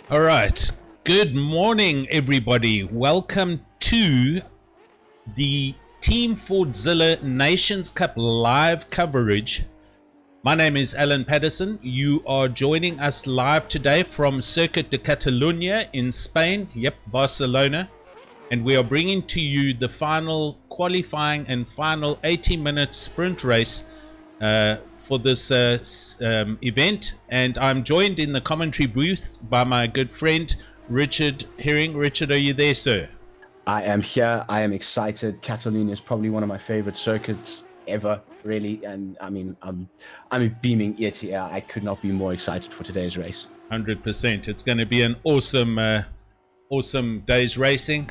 All right. Good morning, everybody. Welcome to the Team FordZilla Nations Cup live coverage. My name is Alan Paterson. You are joining us live today from Circuit de Catalunya in Spain. Yep, Barcelona. And we are bringing to you the final qualifying and final 80-minute sprint race for this event, and I'm joined in the commentary booth by my good friend Richard Herring. Richard, are you there, sir? I am here. I am excited. Catalonia is probably one of my favorite circuits ever, really, and I mean, I'm beaming ear to ear. I could not be more excited for today's race. 100%. It's going to be an awesome day's racing.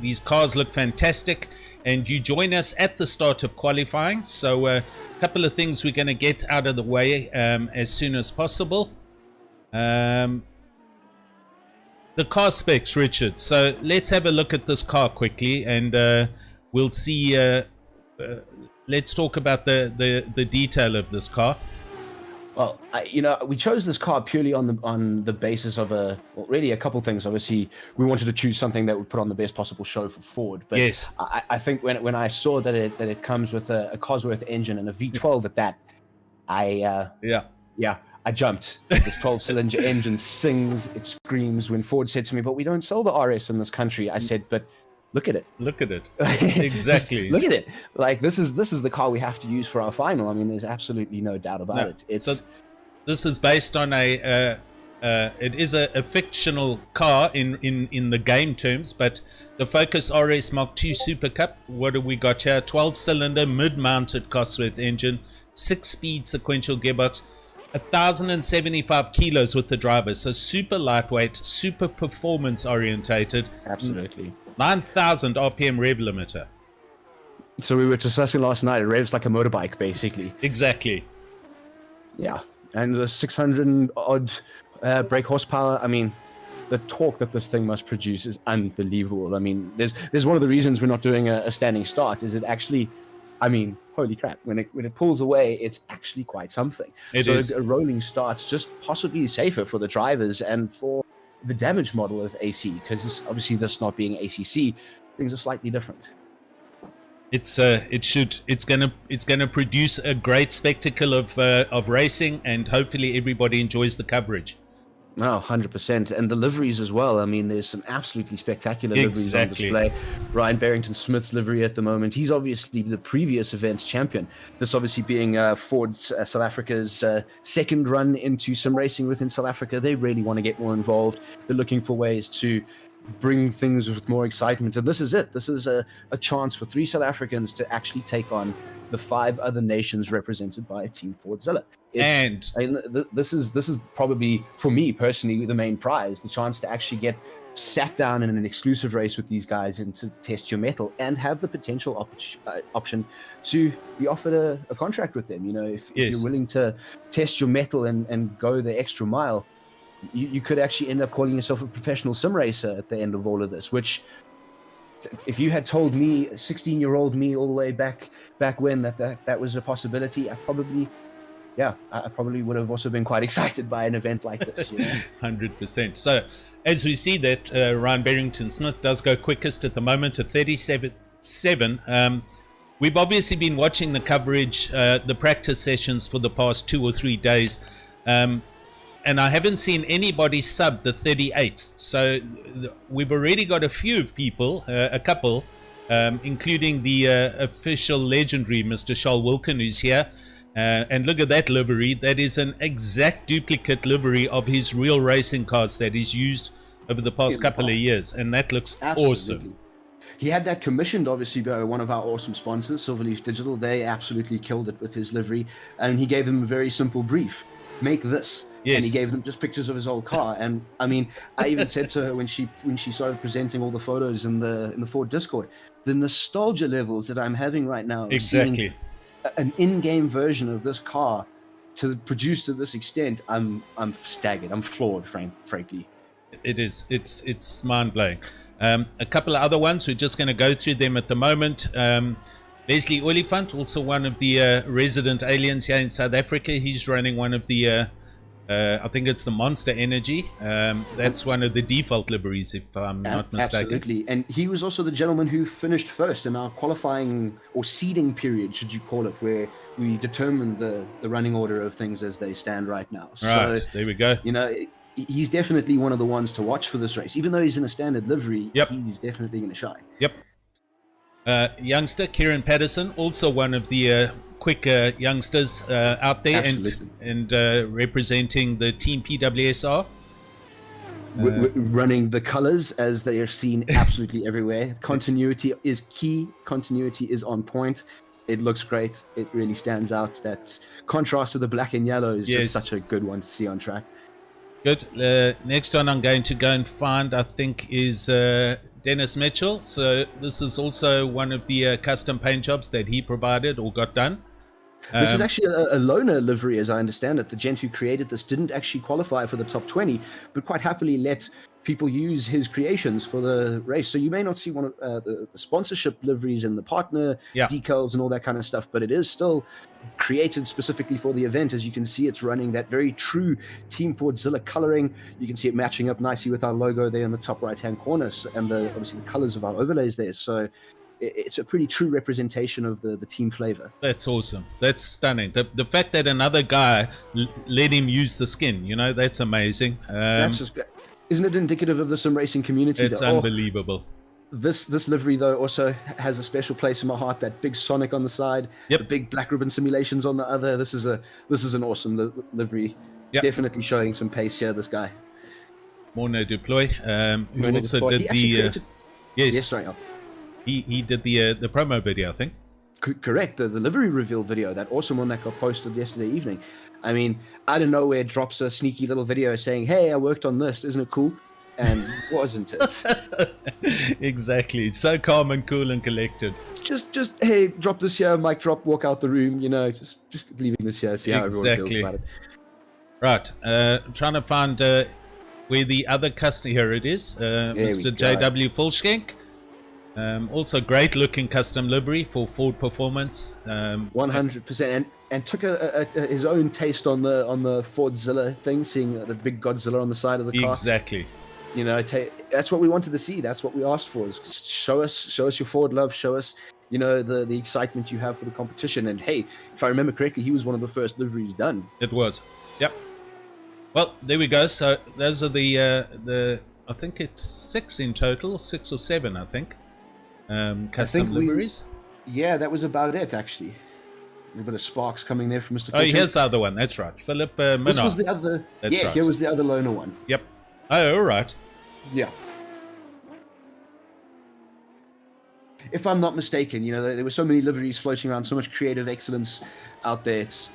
These cars look fantastic, and you join us at the start of qualifying, so a couple of things we're going to get out of the way as soon as possible. The car specs, Richard, so let's have a look at this car quickly, and we'll see. Let's talk about the detail of this car. Well, we chose this car purely on the basis of really a couple things. Obviously, we wanted to choose something that would put on the best possible show for Ford. But yes, I think when I saw that it comes with a Cosworth engine and a V12 at that, I jumped. This 12-cylinder engine sings, it screams. When Ford said to me, "But we don't sell the RS in this country," I said, "But look at it. Look at it. Exactly. Look at it. Like this is the car we have to use for our final. I mean, there's absolutely no doubt about it. So this is based on it is a fictional car in the game terms, but the Focus RS Mark II Super Cup. What have we got here? 12-cylinder mid-mounted Cosworth engine, 6-speed sequential gearbox, 1,075 kilos with the driver. So super lightweight, super performance orientated. Absolutely. 9,000 RPM rev limiter. So we were discussing last night, it revs like a motorbike, basically. Exactly. Yeah, and the 600 odd brake horsepower. I mean, the torque that this thing must produce is unbelievable. I mean, there's one of the reasons we're not doing a standing start is it actually, I mean, holy crap, when it pulls away, it's actually quite something. It is. A rolling start's just possibly safer for the drivers and for the damage model of AC, because obviously this not being ACC, things are slightly different. It's gonna produce a great spectacle of racing, and hopefully everybody enjoys the coverage. No, 100%. And the liveries as well. I mean, there's some absolutely spectacular liveries on display. Ryan Barrington-Smith's livery at the moment. He's obviously the previous event's champion. This obviously being Ford South Africa's second run into some racing within South Africa. They really want to get more involved. They're looking for ways to bring things with more excitement. And this is it. This is a chance for 3 South Africans to actually take on the 5 other nations represented by Team FordZilla. This is probably, for me personally, the main prize, the chance to actually get sat down in an exclusive race with these guys and to test your mettle and have the potential option to be offered a contract with them. You know, if you're willing to test your mettle and go the extra mile, you could actually end up calling yourself a professional sim racer at the end of all of this, which, if you had told me, 16-year-old me, all the way back when that was a possibility, I probably would have also been quite excited by an event like this. You know? 100%. So, as we see that Ryan Barrington-Smith does go quickest at the moment at 37.7. We've obviously been watching the coverage, the practice sessions for the past 2 or 3 days. And I haven't seen anybody sub the 38s. So we've already got a few people, a couple, including the official legendary Mr. Charles Wilkin, who's here. And look at that livery. That is an exact duplicate livery of his real racing cars that he's used over the past couple of years. And that looks awesome. He had that commissioned, obviously, by one of our awesome sponsors, Silverleaf Digital. They absolutely killed it with his livery. And he gave them a very simple brief. Make this. Yes. And he gave them just pictures of his old car. And I mean, I even said to her when she started presenting all the photos in the Ford Discord, the nostalgia levels that I'm having right now, exactly, an in-game version of this car to produce to this extent, I'm staggered. I'm floored, frankly. It is. It's mind-blowing. A couple of other ones, we're just going to go through them at the moment. Leslie Oliphant, also one of the resident aliens here in South Africa. He's running one of the I think it's the Monster Energy. That's one of the default liveries, if I'm not mistaken. Absolutely. And he was also the gentleman who finished first in our qualifying or seeding period, should you call it, where we determined the running order of things as they stand right now. Right, so, there we go. You know, he's definitely one of the ones to watch for this race. Even though he's in a standard livery, he's definitely going to shine. Yep. Youngster Kieran Paterson, also one of the quicker youngsters out there, and representing the Team PWSR. Running the colors as they are seen absolutely everywhere. Continuity is key. Continuity is on point. It looks great. It really stands out. That contrast to the black and yellow is just such a good one to see on track. Good. Next one I'm going to go and find, I think, is Dennis Mitchell. So this is also one of the custom paint jobs that he provided or got done. This is actually a loner livery, as I understand it. The gent who created this didn't actually qualify for the top 20, but quite happily let people use his creations for the race. So you may not see one of the sponsorship liveries and the partner decals and all that kind of stuff, but it is still created specifically for the event. As you can see, it's running that very true Team FordZilla coloring. You can see it matching up nicely with our logo there in the top right-hand corner, and obviously the colors of our overlays there. So it's a pretty true representation of the team flavor. That's awesome. That's stunning. The fact that another guy let him use the skin, you know, that's amazing. That's just great. Isn't it indicative of the sim racing community? It's unbelievable. This livery, though, also has a special place in my heart. That big Sonic on the side, the big Black Ribbon Simulations on the other. This is an awesome livery. Definitely showing some pace here, this guy. Morno Deploy, who also did the... Yes, sorry. He did the promo video, I think. Correct, the livery reveal video, that awesome one that got posted yesterday evening. I mean, out of nowhere drops a sneaky little video saying, "Hey, I worked on this, isn't it cool?" And wasn't it? Exactly. So calm and cool and collected. Just hey, drop this here, mic drop, walk out the room, you know, just leaving this here, see how everyone feels about it. Right, I'm trying to find where the other customer, here it is, Mr. JW Fulschenk. Also great looking custom livery for Ford Performance. 100%, and took his own taste on the FordZilla thing, seeing the big Godzilla on the side of the car. Exactly. You know, that's what we wanted to see. That's what we asked for. Is just show us your Ford love. Show us, you know, the excitement you have for the competition. And hey, if I remember correctly, he was one of the first liveries done. It was. Yep. Well, there we go. So those are the I think it's 6 in total, 6 or 7, I think. Custom liveries. Yeah, that was about it, actually. A little bit of sparks coming there from Mr. Oh, here's the other one. That's right. Philip Minard. This was the other. That's right. Here was the other loner one. Yep. Oh, all right. Yeah. If I'm not mistaken, you know, there were so many liveries floating around, so much creative excellence out there. It's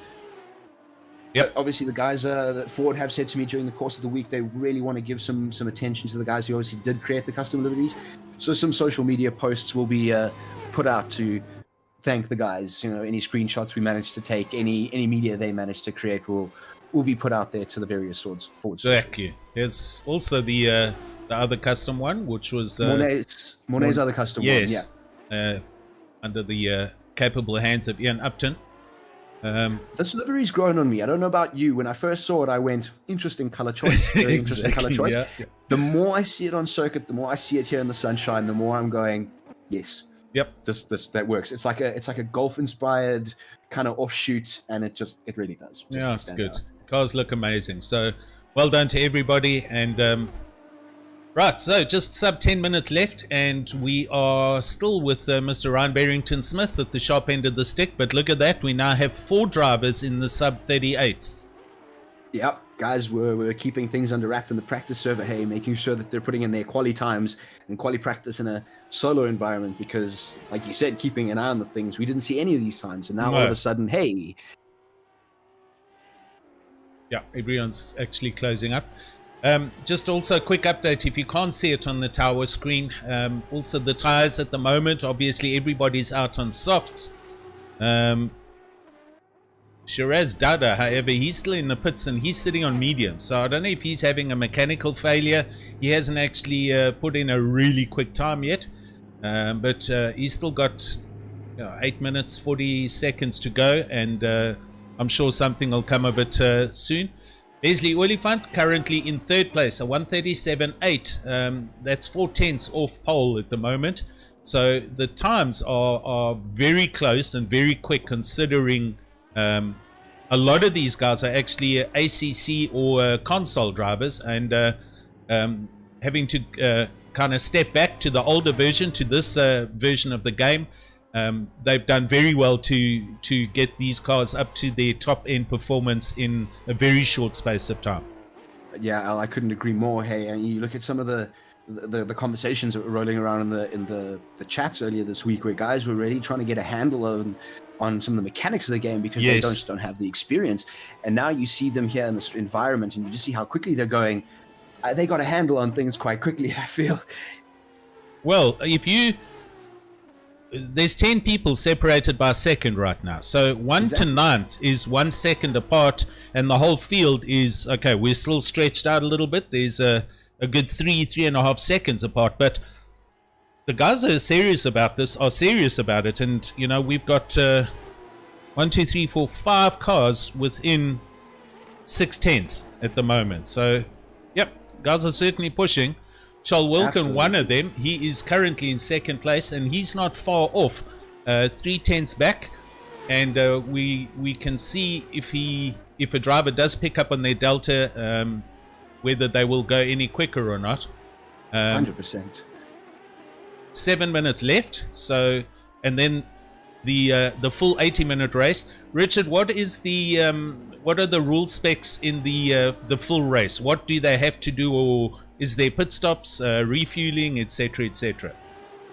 obviously the guys that Ford have said to me during the course of the week, they really want to give some attention to the guys who obviously did create the custom liveries. So some social media posts will be put out to thank the guys. You know, any screenshots we managed to take, any media they managed to create will be put out there to the various Ford stores. Exactly. There's also the other custom one, which was Mornay's other custom one. Yeah. Under the capable hands of Ian Upton. This livery's grown on me. I don't know about you. When I first saw it, I went, interesting color choice. Very interesting color choice. Yeah. The more I see it on circuit, the more I see it here in the sunshine, the more I'm going, yes. Yep. This that works. It's like a golf inspired kind of offshoot, and it really does. Yeah, it's good. Cars look amazing. So well done to everybody. And right, so just sub 10 minutes left, and we are still with Mr. Ryan Barrington Smith at the sharp end of the stick. But look at that, we now have 4 drivers in the sub 38s. Yep, guys, we're keeping things under wrap in the practice server, hey, making sure that they're putting in their quali times and quali practice in a solo environment, because, like you said, keeping an eye on the things, we didn't see any of these times, and now all of a sudden, hey. Yeah, everyone's actually closing up. Just also a quick update, if you can't see it on the tower screen, also the tires at the moment, obviously everybody's out on softs. Shiraz Dada, however, he's still in the pits and he's sitting on medium, so I don't know if he's having a mechanical failure. He hasn't actually put in a really quick time yet, but he's still got 8 minutes 40 seconds to go, and I'm sure something will come of it soon. Leslie Oliphant currently in third place, a 1:37.8. That's 4/10 off pole at the moment. So the times are very close and very quick, considering a lot of these guys are actually ACC or console drivers, and having to kind of step back to the older version, to this version of the game. They've done very well to get these cars up to their top end performance in a very short space of time. Yeah, Al, I couldn't agree more. Hey, and you look at some of the conversations that were rolling around in the chats earlier this week, where guys were really trying to get a handle on some of the mechanics of the game, because they don't have the experience. And now you see them here in this environment, and you just see how quickly they're going. They got a handle on things quite quickly, I feel. Well, there's 10 people separated by a second right now. So 1 to 9th is 1 second apart, and the whole field is, okay, we're still stretched out a little bit. There's a good 3.5 seconds apart. But the guys that are serious about this are serious about it. And, you know, we've got 1, 2, 3, 4, 5 cars within 6/10 at the moment. So, yep, guys are certainly pushing. Charles Wilkin, one of them, he is currently in second place, and he's not far off, 3/10 back. And we can see if a driver does pick up on their delta, whether they will go any quicker or not. 100%. 7 minutes left. So, and then the full 80-minute race. Richard, what are the rule specs in the full race? What do they have to do, or is there pit stops, refueling, etc., etc.?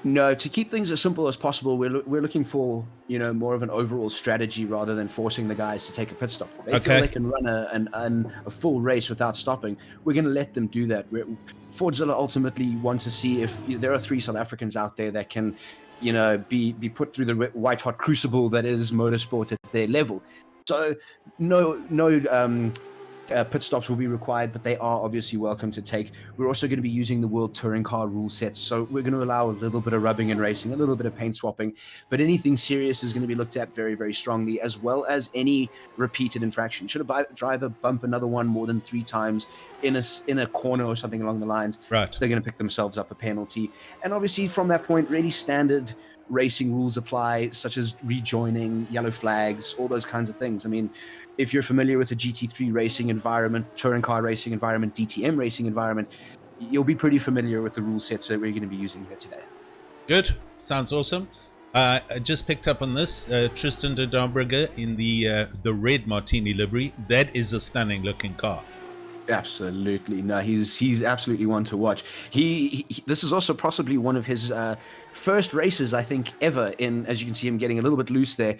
No, to keep things as simple as possible, we're looking for, you know, more of an overall strategy rather than forcing the guys to take a pit stop. They feel they can run a full race without stopping. We're going to let them do that. FordZilla ultimately want to see if there are 3 South Africans out there that can, you know, be put through the white hot crucible that is motorsport at their level. So no pit stops will be required, but they are obviously welcome to take. We're also going to be using the World Touring Car rule sets, so we're going to allow a little bit of rubbing and racing, a little bit of paint swapping, but anything serious is going to be looked at very, very strongly, as well as any repeated infraction. Should a driver bump another one more than 3 times in a corner or something along the lines, right, they're going to pick themselves up a penalty. And obviously from that point, really standard racing rules apply, such as rejoining, yellow flags, all those kinds of things. I mean, if you're familiar with the GT3 racing environment, touring car racing environment, DTM racing environment, you'll be pretty familiar with the rule sets that we're going to be using here today. Good. Sounds awesome. I just picked up on this. Tristan de Dombrugge in the red Martini livery. That is a stunning looking car. Absolutely. No, he's absolutely one to watch. He this is also possibly one of his first races, I think, ever in, as you can see him getting a little bit loose there.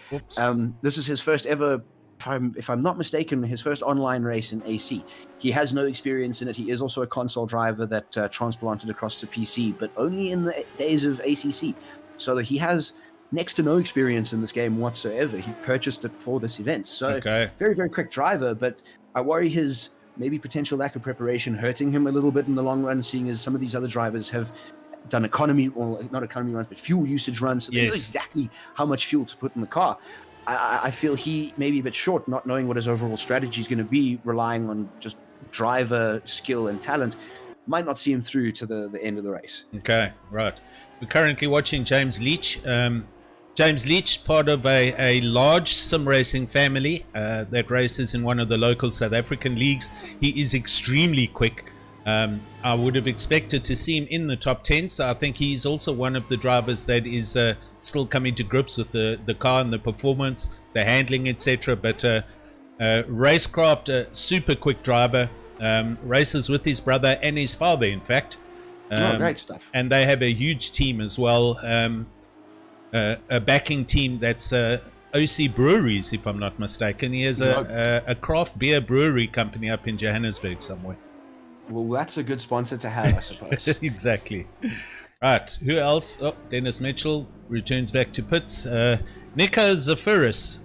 This is his first ever, if I'm not mistaken, his first online race in AC. He has no experience in it. He is also a console driver that transplanted across to PC, but only in the days of ACC. So that he has next to no experience in this game whatsoever. He purchased it for this event. So very, very quick driver, but I worry his maybe potential lack of preparation hurting him a little bit in the long run, seeing as some of these other drivers have done not economy runs, but fuel usage runs. So they know exactly how much fuel to put in the car. I feel he may be a bit short, not knowing what his overall strategy is going to be, relying on just driver skill and talent. Might not see him through to the end of the race. Okay, right. We're currently watching James Leach. James Leach, part of a large sim racing family that races in one of the local South African leagues. He is extremely quick. I would have expected to see him in the top 10, so I think he's also one of the drivers that is still coming to grips with the car and the performance, the handling, etc. But Racecraft, a super quick driver, races with his brother and his father, in fact. Great stuff. And they have a huge team as well, a backing team that's OC Breweries, if I'm not mistaken. He has a craft beer brewery company up in Johannesburg somewhere. Well, that's a good sponsor to have, I suppose. Exactly. Right, who else? Oh, Dennis Mitchell returns back to pits. Nico Zephyrus,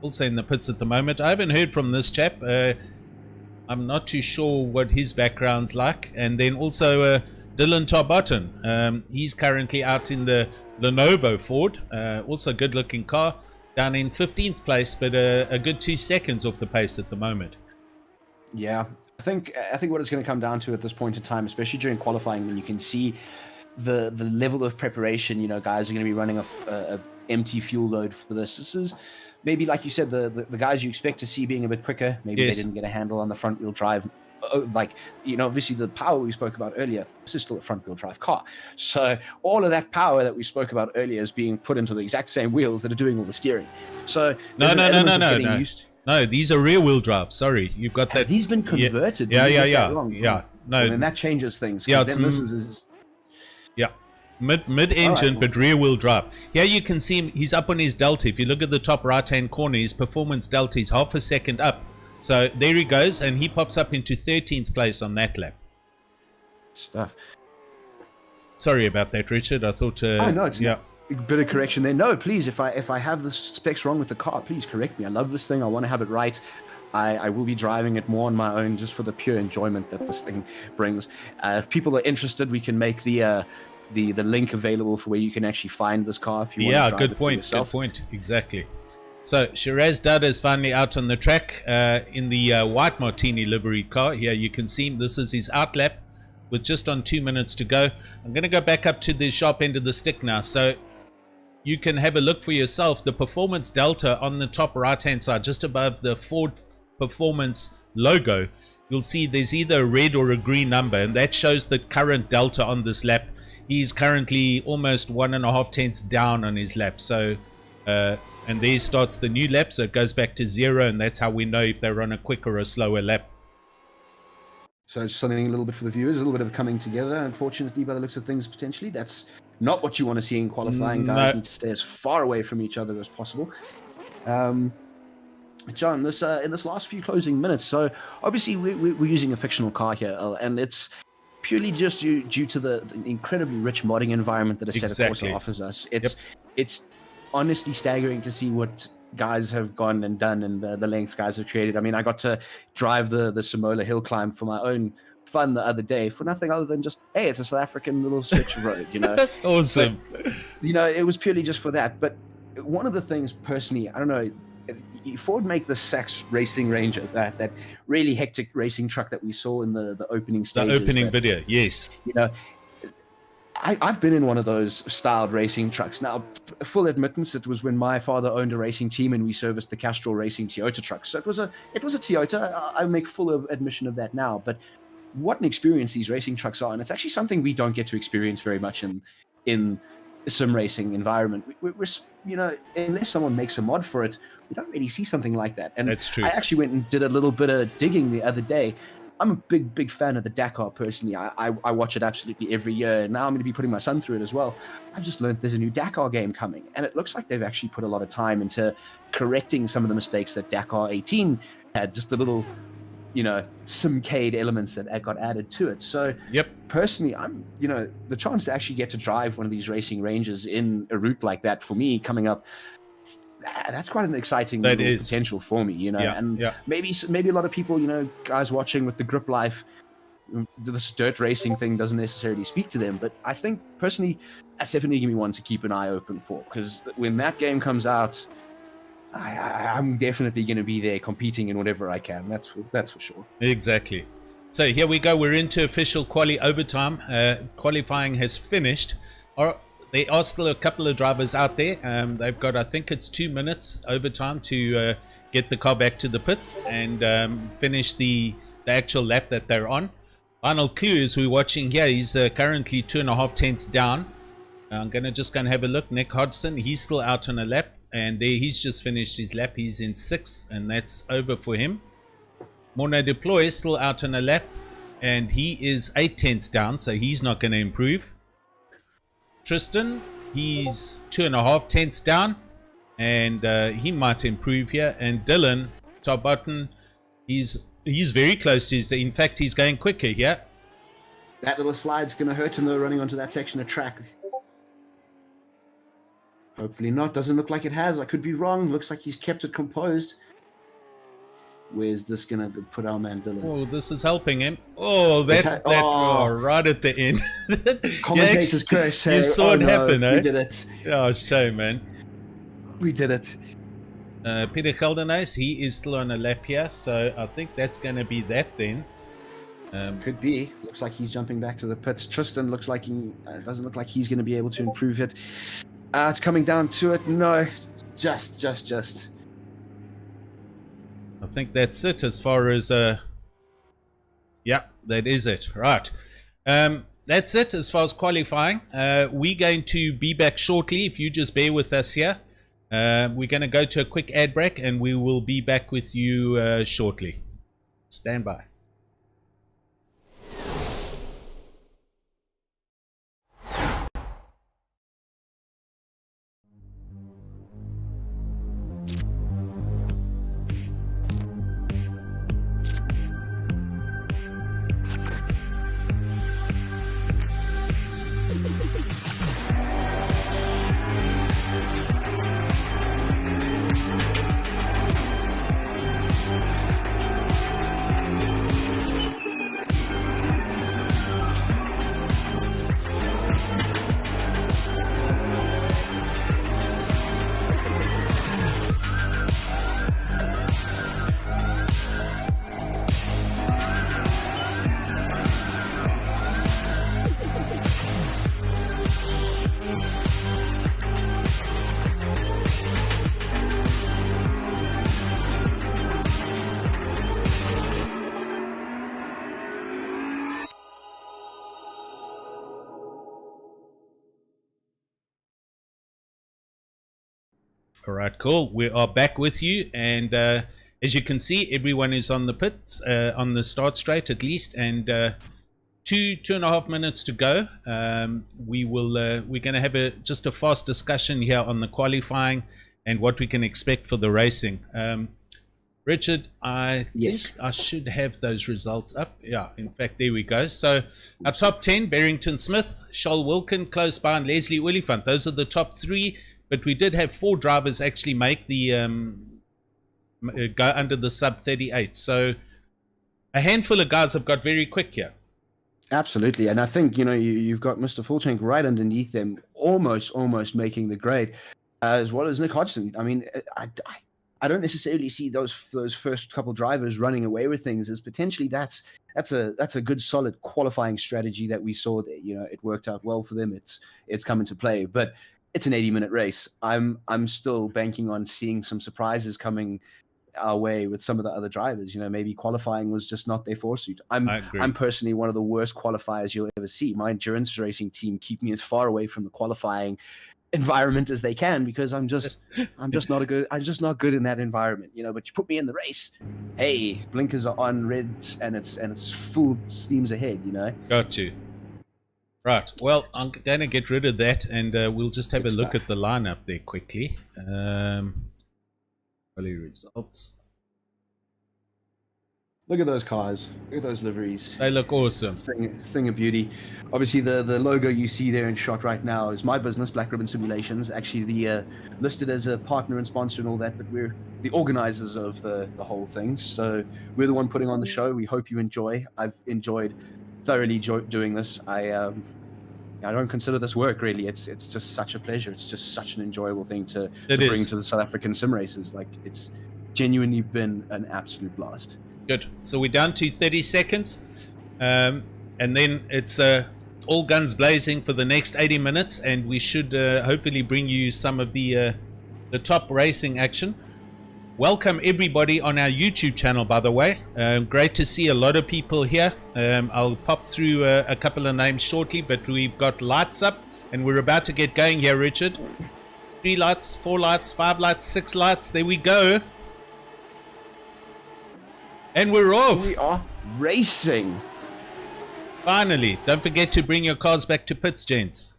also in the pits at the moment. I haven't heard from this chap. I'm not too sure what his background's like. And then also Dylan Tarbotton. He's currently out in the Lenovo Ford. Also good looking car. Down in 15th place, but a good 2 seconds off the pace at the moment. Yeah, I think what it's going to come down to at this point in time, especially during qualifying, when you can see the level of preparation, guys are going to be running a empty fuel load for this. This is maybe, like you said, the guys you expect to see being a bit quicker. Maybe Yes. they didn't get a handle on the front wheel drive. Obviously the power we spoke about earlier, this is still a front wheel drive car. So all of that power that we spoke about earlier is being put into the exact same wheels that are doing all the steering. So no, these are rear wheel drive. Sorry, you've got that. Have these been converted? Yeah. No, well, then that changes things. Yeah, Yeah. Mid-engine, right, but rear-wheel drive. Here you can see him, he's up on his delta. If you look at the top right-hand corner, his performance delta is half a second up. So there he goes, and he pops up into 13th place on that lap. Stuff. Sorry about that, Richard. I thought... no, it's a bit of correction there. No, please, if I have the specs wrong with the car, please correct me. I love this thing. I want to have it right. I will be driving it more on my own just for the pure enjoyment that this thing brings. If people are interested, we can make the link available for where you can actually find this car if you want to drive good point. Good point. Exactly. So Shiraz Dada is finally out on the track in the white Martini livery car. Here you can see him. This is his out lap with just on 2 minutes to go. I'm going to go back up to the sharp end of the stick now. So you can have a look for yourself. The performance delta on the top right hand side, just above the Ford Performance logo, you'll see there's either a red or a green number, and that shows the current delta on this lap. He's currently almost 1.5 tenths down on his lap. So and there starts the new lap, so it goes back to 0, and that's how we know if they're on a quicker or a slower lap. So it's something a little bit for the viewers, a little bit of coming together. Unfortunately, by the looks of things, potentially that's not what you want to see in qualifying. Guys need to stay as far away from each other as possible. John, this in this last few closing minutes, so obviously we're using a fictional car here, and it's purely just due to the incredibly rich modding environment that Assetto Corsa offers us. It's honestly staggering to see what guys have gone and done and the lengths guys have created. I mean, I got to drive the Samola hill climb for my own fun the other day for nothing other than just, hey, it's a South African little stretch of road, Awesome. But, it was purely just for that. But one of the things personally, I don't know, Ford make the Sachs Racing Ranger, that really hectic racing truck that we saw in the opening stages. The opening video, yes. I've been in one of those styled racing trucks. Now, full admittance, it was when my father owned a racing team and we serviced the Castrol Racing Toyota truck. So it was a Toyota. I make full admission of that now. But what an experience these racing trucks are, and it's actually something we don't get to experience very much in sim racing environment. We're unless someone makes a mod for it, we don't really see something like that. And that's true. I actually went and did a little bit of digging the other day. I'm a big fan of the Dakar personally. I watch it absolutely every year, and now I'm going to be putting my son through it as well. I've just learned there's a new Dakar game coming, and it looks like they've actually put a lot of time into correcting some of the mistakes that Dakar 18 had, just the little, simcade elements that got added to it. So personally, I'm, the chance to actually get to drive one of these racing ranges in a route like that for me coming up, that's quite an exciting potential for me, maybe a lot of people, guys watching with the grip life, this dirt racing thing doesn't necessarily speak to them, but I think personally that's definitely gonna be one to keep an eye open for, because when that game comes out, I'm definitely going to be there competing in whatever I can. That's for sure. Exactly. So here we go. We're into official quali overtime. Qualifying has finished. There are still a couple of drivers out there. They've got, I think it's 2 minutes overtime to get the car back to the pits and finish the actual lap that they're on. Final clue is we're watching here. He's currently 2.5 tenths down. I'm going to have a look. Nick Hodgson, he's still out on a lap. And there he's just finished his lap. He's in 6th, and that's over for him. Morna Deploy is still out on a lap, and he is 8 tenths down, so he's not going to improve. Tristan, he's 2.5 tenths down, and he might improve here. And Dylan, top button, he's very close to his. In fact, he's going quicker here. That little slide's going to hurt him though, running onto that section of track. Hopefully not. Doesn't look like it has. I could be wrong. Looks like he's kept it composed. Where's this going to put our man Dylan? Oh, this is helping him. Oh, right at the end. Commentator's curse. You saw it happen, eh? We did it. Oh, shame, man. We did it. Peter Caldenas, he is still on a lap here, so I think that's going to be that then. Could be. Looks like he's jumping back to the pits. Tristan looks like he doesn't look like he's going to be able to improve it. It's coming down to it. No, just. I think that's it as far as yeah, that is it. Right. That's it as far as qualifying. We're going to be back shortly if you just bear with us here. We're going to go to a quick ad break and we will be back with you shortly. Stand by. All right, cool. We are back with you, and as you can see, everyone is on the pits, on the start straight at least, and 2.5 minutes to go. We're going to have just a fast discussion here on the qualifying and what we can expect for the racing. Richard, I think I should have those results up. Yeah, in fact, there we go. So our top 10, Barrington Smith, Charles Wilkin, close by, and Leslie Oliphant. Those are the top 3. But we did have 4 drivers actually make the go under the sub 38. So a handful of guys have got very quick here. Absolutely, and I think you've got Mr. Fulltank right underneath them, almost making the grade, as well as Nick Hodgson. I mean, I don't necessarily see those first couple drivers running away with things as potentially that's a good solid qualifying strategy that we saw there. It worked out well for them. It's come into play, but it's an 80-minute race. I'm still banking on seeing some surprises coming our way with some of the other drivers. Maybe qualifying was just not their forsuit. I'm personally one of the worst qualifiers you'll ever see. My endurance racing team keep me as far away from the qualifying environment as they can because I'm just not good in that environment. But you put me in the race, hey, blinkers are on, red, and it's full steams ahead. Got you. Right, well, I'm going to get rid of that, and we'll just have a look at the lineup there quickly. Early results. Look at those cars. Look at those liveries. They look awesome. Thing of beauty. Obviously, the logo you see there in shot right now is my business, Black Ribbon Simulations. Actually, listed as a partner and sponsor and all that, but we're the organizers of the whole thing. So we're the one putting on the show. We hope you enjoy. I've thoroughly doing this. I don't consider this work really. It's just such a pleasure. It's just such an enjoyable thing to bring to the South African sim races. Like, it's genuinely been an absolute blast. Good. So we're down to 30 seconds, and then it's all guns blazing for the next 80 minutes, and we should hopefully bring you some of the top racing action. Welcome everybody on our YouTube channel, by the way. Great to see a lot of people here. I'll pop through a couple of names shortly, but we've got lights up and we're about to get going here, Richard. 3 lights, 4 lights, 5 lights, 6 lights. There we go. And we're off. We are racing. Finally. Don't forget to bring your cars back to pits, gents.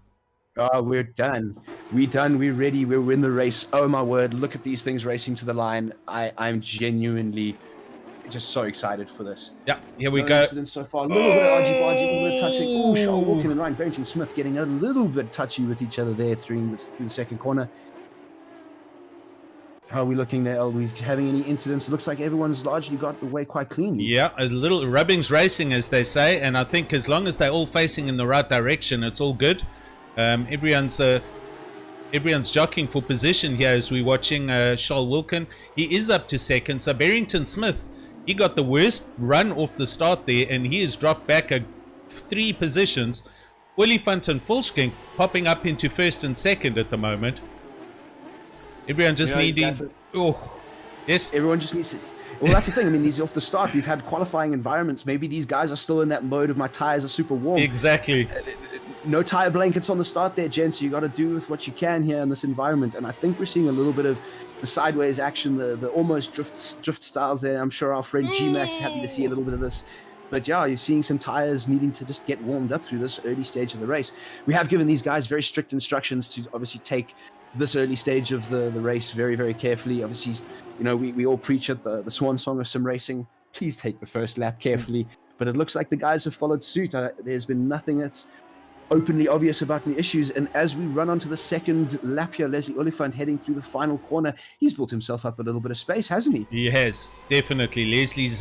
Oh, we're done. We're ready. We're in the race. Oh my word! Look at these things racing to the line. I'm genuinely just so excited for this. Yeah, here we go. So far, a little bit of argy-bargy, a little bit of touching. Oh, Charles Wilkin and Ryan Barrington Smith getting a little bit touchy with each other there through the second corner. How are we looking there? Are we having any incidents? It looks like everyone's largely got the way quite cleanly. Yeah, a little rubbing's racing, as they say, and I think as long as they're all facing in the right direction, it's all good. Everyone's everyone's jockeying for position here as we're watching Charles Wilkin. He is up to second. So Barrington Smith, he got the worst run off the start there, and he has dropped back 3 positions. Olifant and Volschking popping up into first and second at the moment. Everyone just needing... Oh, yes. Everyone just needs to... Well, that's the thing. I mean, these off the start, we've had qualifying environments. Maybe these guys are still in that mode of my tires are super warm. Exactly. No tire blankets on the start there, gents. You got to do with what you can here in this environment. And I think we're seeing a little bit of the sideways action, the almost drift styles there. I'm sure our friend G-Max is happy to see a little bit of this. But yeah, you're seeing some tires needing to just get warmed up through this early stage of the race. We have given these guys very strict instructions to obviously take this early stage of the race very, very carefully. Obviously, you know, we all preach at the swan song of sim racing. Please take the first lap carefully. But it looks like the guys have followed suit. There's been nothing that's openly obvious about any issues. And as we run onto the second lap here, Leslie Oliphant heading through the final corner, he's built himself up a little bit of space, hasn't he? He has, definitely. Leslie's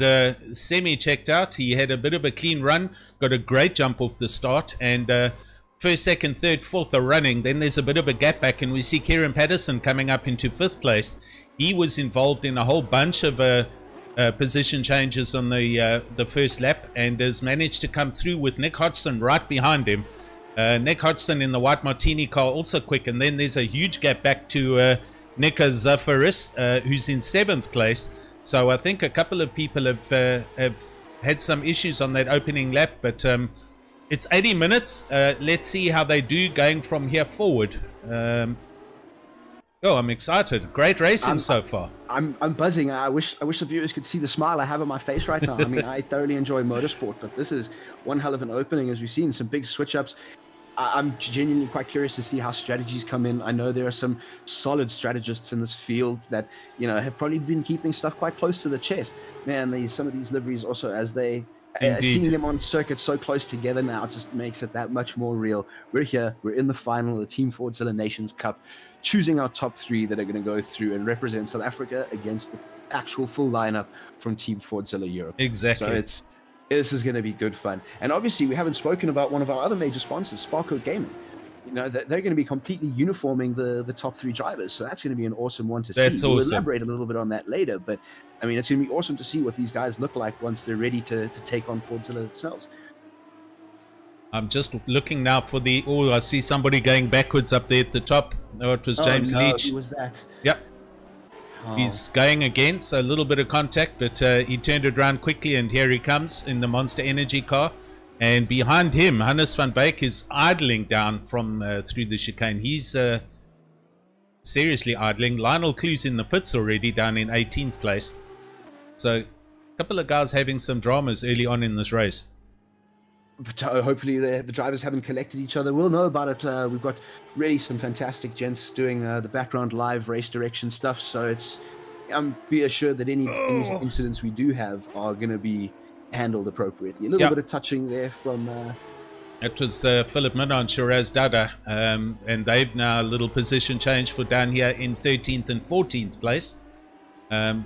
semi-checked out. He had a bit of a clean run, got a great jump off the start, and first, second, third, fourth are running. Then there's a bit of a gap back, and we see Kieran Paterson coming up into 5th place. He was involved in a whole bunch of position changes on the first lap, and has managed to come through with Nick Hodgson right behind him. Nick Hodgson in the white Martini car also quick, and then there's a huge gap back to Nika Zafaris, who's in 7th place. So I think a couple of people have had some issues on that opening lap, but it's 80 minutes. Let's see how they do going from here forward. I'm excited. Great racing so far. I'm buzzing. I wish the viewers could see the smile I have on my face right now. I mean, I thoroughly enjoy motorsport, but this is one hell of an opening, as we've seen some big switch ups. I'm genuinely quite curious to see how strategies come in. I know there are some solid strategists in this field that, you know, have probably been keeping stuff quite close to the chest. Man, some of these liveries also, as they seeing them on circuit so close together now, just makes it that much more real. We're here, we're in the final of the Team FordZilla Nations Cup, choosing our top 3 that are going to go through and represent South Africa against the actual full lineup from Team FordZilla Europe. Exactly. So this is going to be good fun. And obviously, we haven't spoken about one of our other major sponsors, Sparco Gaming. You know, they're going to be completely uniforming the top 3 drivers, so that's going to be an awesome one to see. That's awesome. We'll elaborate a little bit on that later, but I mean, it's going to be awesome to see what these guys look like once they're ready to take on FordZilla themselves. I'm just looking now for I see somebody going backwards up there at the top. Oh, it was James Leach. Who was that? Yep. He's going again, so a little bit of contact, but he turned it around quickly, and here he comes in the Monster Energy car. And behind him, Hannes van Wyk is idling down from through the chicane. He's seriously idling. Lionel Clue's in the pits already, down in 18th place. So a couple of guys having some dramas early on in this race. But hopefully the drivers haven't collected each other. We'll know about it. We've got really some fantastic gents doing the background live race direction stuff. So be assured that any incidents we do have are going to be handled appropriately. A little bit of touching there from... That was Philip Minna and Shiraz Dada. And they've now a little position change for down here in 13th and 14th place.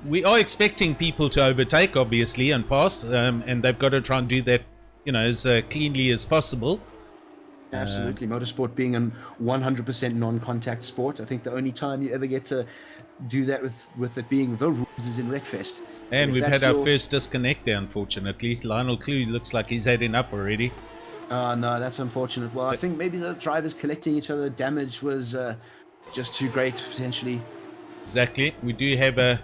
We are expecting people to overtake, obviously, and pass. And they've got to try and do that, you know, as cleanly as possible. Absolutely. Motorsport being a 100% non-contact sport. I think the only time you ever get to do that with it being the rules is in Wreckfest. And we've had our first disconnect there, unfortunately. Lionel Clue looks like he's had enough already. No, that's unfortunate. Well, I think maybe the drivers collecting each other, damage was just too great, potentially. Exactly. We do have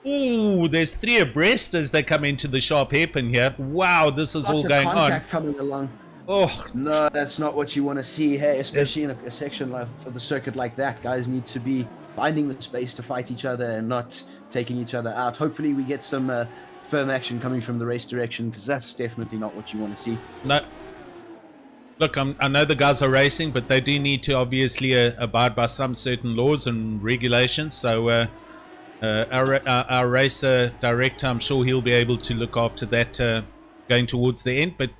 Ooh, there's 3 abreast as they come into the sharp hairpin here. Wow, this is all going on. Contact coming along. Oh, no, that's not what you want to see. Hey, especially in a section of the circuit like that, guys need to be finding the space to fight each other and not taking each other out. Hopefully, we get some firm action coming from the race direction, because that's definitely not what you want to see. No. Look, I know the guys are racing, but they do need to obviously abide by some certain laws and regulations. So our racer director, I'm sure he'll be able to look after that going towards the end. But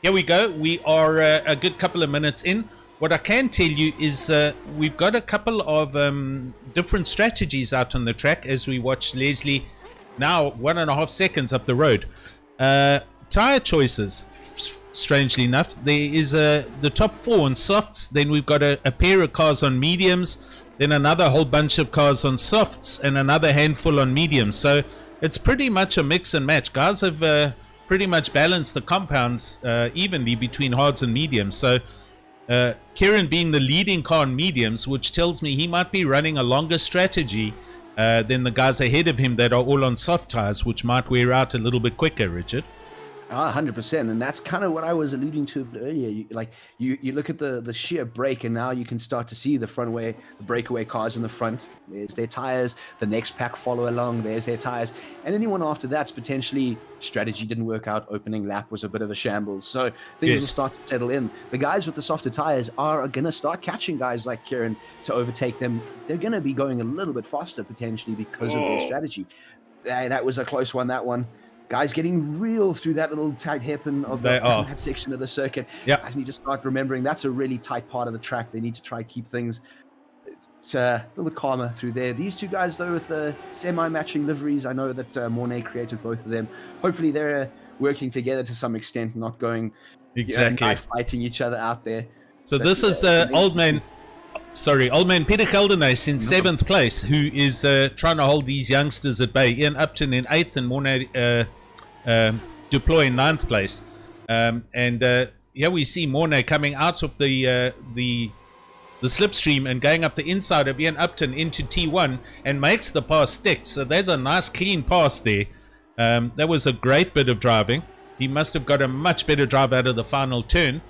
here we go. We are a good couple of minutes in. What I can tell you is we've got a couple of different strategies out on the track as we watch Leslie now 1.5 seconds up the road. tire choices, strangely enough, there is the top 4 on softs, then we've got a pair of cars on mediums, then another whole bunch of cars on softs, and another handful on mediums. So it's pretty much a mix and match. Guys have pretty much balanced the compounds evenly between hards and mediums. So Kieran being the leading car on mediums, which tells me he might be running a longer strategy than the guys ahead of him that are all on soft tires, which might wear out a little bit quicker, Richard. 100%, and that's kind of what I was alluding to earlier. You look at the sheer break, and now you can start to see the breakaway cars in the front. There's their tires. The next pack follow along. There's their tires, and anyone after that's potentially strategy didn't work out. Opening lap was a bit of a shambles, so things will start to settle in. The guys with the softer tires are going to start catching guys like Kieran to overtake them. They're going to be going a little bit faster potentially because of their strategy. That was a close one. That one. Guys getting real through that little tight hairpin of that section of the circuit. Yep. Guys need to start remembering that's a really tight part of the track. They need to try keep things a little bit calmer through there. These two guys, though, with the semi-matching liveries, I know that Mornay created both of them. Hopefully they're working together to some extent, not going fighting each other out there. So this is old man Peter Geldenhuys in 7th place, who is trying to hold these youngsters at bay. Ian Upton in 8th and Mornay Deploy in 9th place. Here we see Mornay coming out of the slipstream and going up the inside of Ian Upton into T1 and makes the pass stick. So there's a nice clean pass there. That was a great bit of driving. He must have got a much better drive out of the final turn.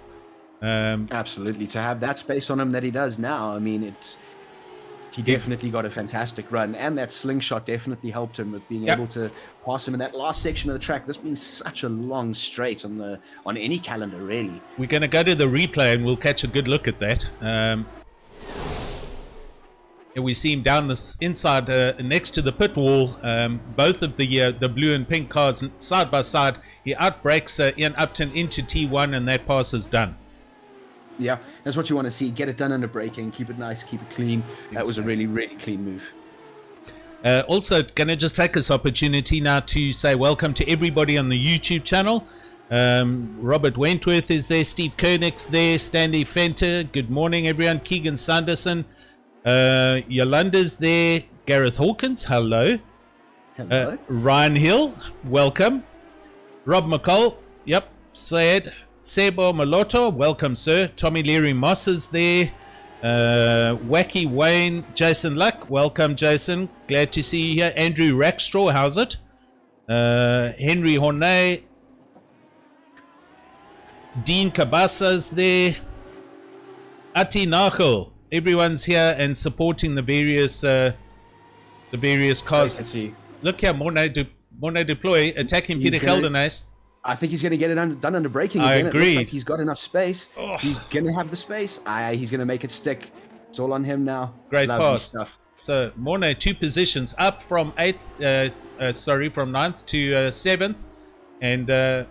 Absolutely, to have that space on him that he does now, I mean, he definitely got a fantastic run, and that slingshot definitely helped him with being able to pass him in that last section of the track. This being such a long straight on any calendar, really. We're going to go to the replay and we'll catch a good look at that. We see him down this inside next to the pit wall. Both of the blue and pink cars side by side. He outbrakes Ian Upton into T1, and that pass is done. Yeah, that's what you want to see. Get it done under braking, keep it nice, keep it clean. That was a really, really clean move. Also, going to just take this opportunity now to say welcome to everybody on the YouTube channel. Robert Wentworth is there, Steve Koenig's there, Stanley Fenter. Good morning, everyone. Keegan Sanderson, Yolanda's there, Gareth Hawkins, hello. Hello. Ryan Hill, welcome. Rob McCall, yep, Sayed. Sebo Maloto, welcome, sir. Tommy Leary Moss is there. Wacky Wayne, Jason Luck, welcome, Jason. Glad to see you here. Andrew Rackstraw, how's it? Henry Hornay. Dean Kabasa's there. Ati Nachel, everyone's here and supporting the various cars. Look here, Mornay Deploy attacking Peter Geldenhuys. I think he's going to get it done under braking again. I agree. It looks like he's got enough space. Oh. He's going to have the space. He's going to make it stick. It's all on him now. Great pass. Stuff. So Mornay 2 positions up from 9th to 7th, and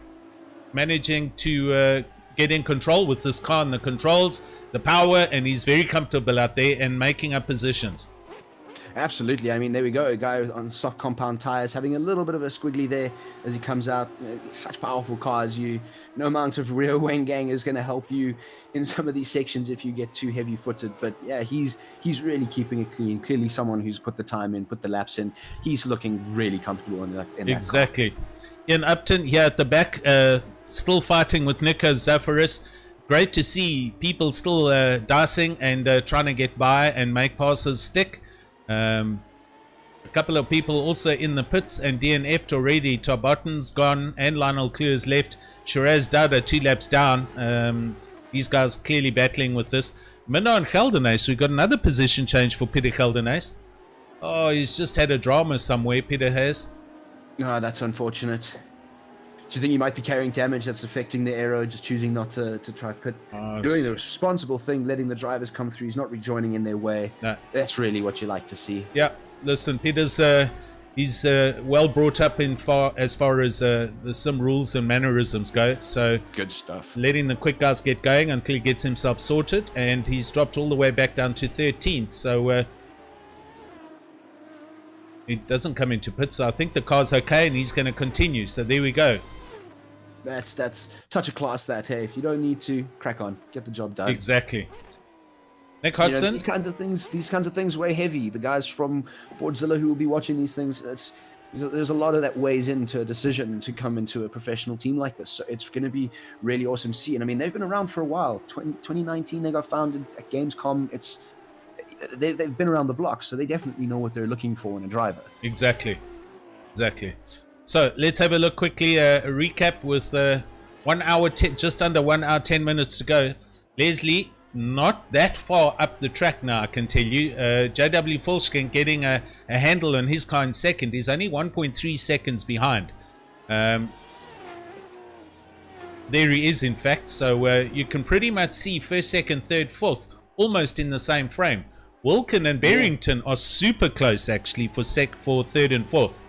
managing to get in control with this car and the controls, the power, and he's very comfortable out there and making up positions. Absolutely. I mean, there we go. A guy on soft compound tires having a little bit of a squiggly there as he comes out. Such powerful cars. No amount of rear wing gang is going to help you in some of these sections if you get too heavy footed. But yeah, he's really keeping it clean. Clearly someone who's put the time in, put the laps in. He's looking really comfortable in that exactly. Car. Ian Upton here at the back, still fighting with Nico Zafaris. Great to see people still dicing and trying to get by and make passes stick. A couple of people also in the pits and DNF'd already. Tarbotton's gone and Lionel Clear's left. Shiraz Dowda 2 laps down. These guys clearly battling with this. Minnow and Geldenhuys, we got another position change for Peter Geldenhuys. Oh, he's just had a drama somewhere, Peter has. Oh, that's unfortunate. Do you think he might be carrying damage that's affecting the aero, just choosing not to try pit? Doing the responsible thing, letting the drivers come through. He's not rejoining in their way. No. That's really what you like to see. Yeah, listen, Peter's he's well brought up as far as the sim rules and mannerisms go. So good stuff. Letting the quick guys get going until he gets himself sorted, and he's dropped all the way back down to 13th. So he doesn't come into pits. So I think the car's okay, and he's going to continue. So there we go. That's touch of class. That hey, if you don't need to, crack on, get the job done. Exactly. Nick Hodson. These kinds of things weigh heavy. The guys from FordZilla who will be watching these things, there's a lot of that weighs into a decision to come into a professional team like this. So it's going to be really awesome to see. And I mean, they've been around for a while. 2019, they got founded at Gamescom. They've been around the block, so they definitely know what they're looking for in a driver. Exactly. So let's have a look quickly. A recap was the 1 hour, just under 1 hour, 10 minutes to go. Leslie, not that far up the track now, I can tell you. JW Volsken getting a handle on his car in second. He's only 1.3 seconds behind. There he is, in fact. So you can pretty much see first, second, third, fourth, almost in the same frame. Wilken and Barrington are super close, actually, for third and fourth.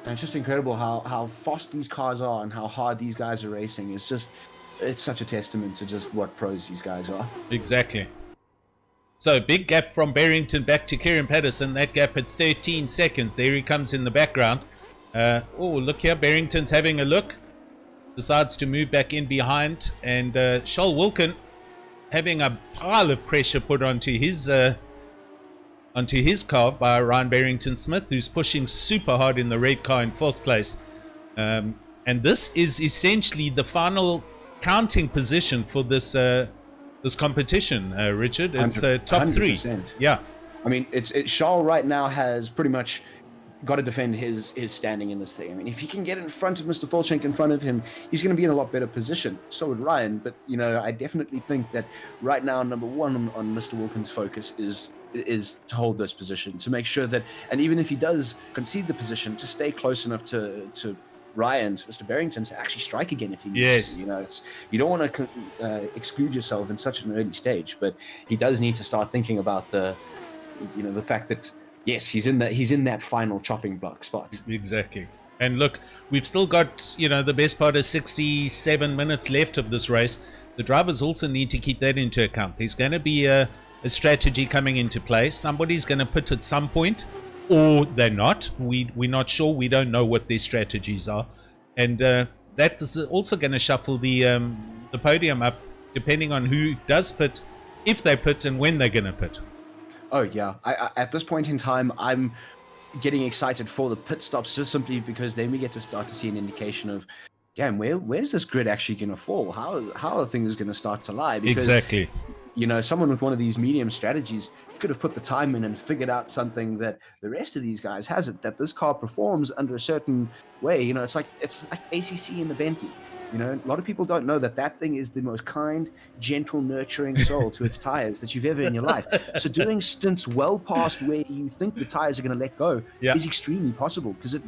And it's just incredible how fast these cars are and how hard these guys are racing. It's such a testament to just what pros these guys are. Exactly. So big gap from Barrington back to Kieran Paterson. That gap at 13 seconds. There he comes in the background. Oh, look here. Barrington's having a look. Decides to move back in behind. And Charles Wilken having a pile of pressure put onto his car by Ryan Barrington-Smith, who's pushing super hard in the red car in fourth place. And this is essentially the final counting position for this competition, Richard. It's top 3. Yeah. I mean, Charles right now has pretty much got to defend his standing in this thing. I mean, if he can get in front of Mr. Volchenk, in front of him, he's going to be in a lot better position. So would Ryan. But, I definitely think that right now, number one on Mr. Wilkins' focus is to hold this position, to make sure that, and even if he does concede the position, to stay close enough to Ryan, to Mr. Barrington, to actually strike again if he needs to. You don't want to exclude yourself in such an early stage, but he does need to start thinking about the fact that yes, he's in that final chopping block spot. Exactly. And look, we've still got the best part of 67 minutes left of this race. The drivers also need to keep that into account. There's going to be a strategy coming into play. Somebody's going to put at some point, or they're not. We're not sure. We don't know what their strategies are, and that is also going to shuffle the podium up depending on who does pit, if they pit, and when they're going to pit. Oh yeah, I at this point in time, I'm getting excited for the pit stops, just simply because then we get to start to see an indication of, damn, where's this grid actually going to fall? How are things going to start to lie? Because, exactly. Someone with one of these medium strategies could have put the time in and figured out something that the rest of these guys hasn't, that this car performs under a certain way. It's like ACC in the Bentley. A lot of people don't know that thing is the most kind, gentle, nurturing soul to its tires that you've ever in your life. So doing stints well past where you think the tires are going to let go is extremely possible, because it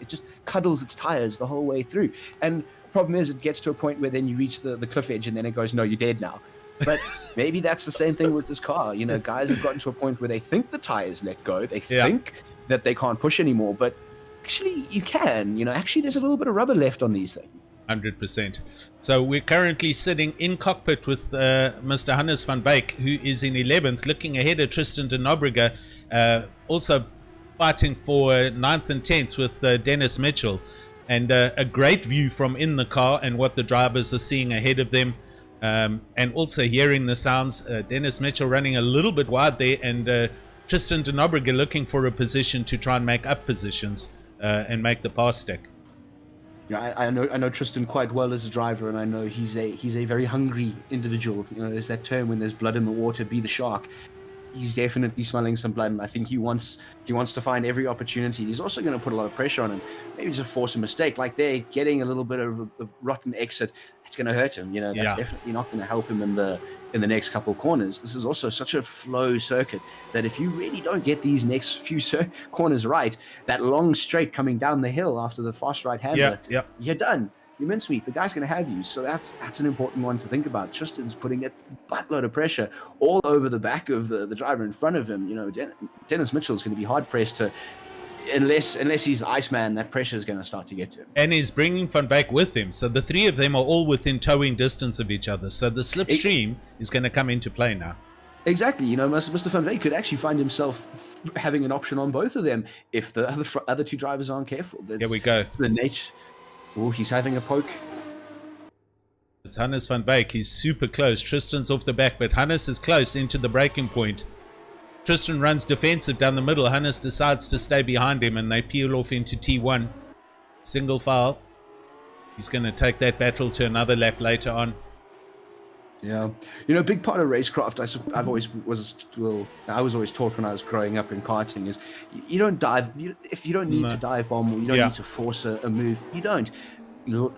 just cuddles its tires the whole way through. And problem is, it gets to a point where then you reach the cliff edge and then it goes, no, you're dead now. But maybe that's the same thing with this car. Guys have gotten to a point where they think the tires let go. They think that they can't push anymore, but actually you can. Actually there's a little bit of rubber left on these things. 100%. So we're currently sitting in cockpit with Mr. Hannes van Wyk, who is in 11th, looking ahead at Tristan de Nobrega, also fighting for 9th and 10th with Dennis Mitchell. And a great view from in the car and what the drivers are seeing ahead of them. And also hearing the sounds. Dennis Mitchell running a little bit wide there, and Tristan de Nobrega looking for a position to try and make up positions and make the pass stick. I know Tristan quite well as a driver, and I know he's a very hungry individual. There's that term, when there's blood in the water, be the shark. He's definitely smelling some blood, and I think he wants to find every opportunity. He's also going to put a lot of pressure on him, maybe just force a mistake. Like they're getting a little bit of a rotten exit, that's going to hurt him. That's definitely not going to help him in the next couple of corners. This is also such a flow circuit that if you really don't get these next few corners right, that long straight coming down the hill after the fast right-hander, you're done. You're mincemeat. The guy's going to have you. So that's an important one to think about. Tristan's putting a buttload of pressure all over the back of the driver in front of him. Dennis Mitchell's going to be hard-pressed to, unless he's the Iceman, that pressure is going to start to get to him. And he's bringing Van Wyk with him. So the three of them are all within towing distance of each other. So the slipstream is going to come into play now. Exactly. Mr. Van Wyk could actually find himself having an option on both of them if the other two drivers aren't careful. Here we go. It's the nature. Oh, he's having a poke. It's Hannes van Beek. He's super close. Tristan's off the back, but Hannes is close into the breaking point. Tristan runs defensive down the middle. Hannes decides to stay behind him, and they peel off into T1. Single file. He's going to take that battle to another lap later on. Yeah, a big part of racecraft, I was always taught when I was growing up in karting is you don't dive, if you don't need to dive bomb, or you don't need to force a move, you don't.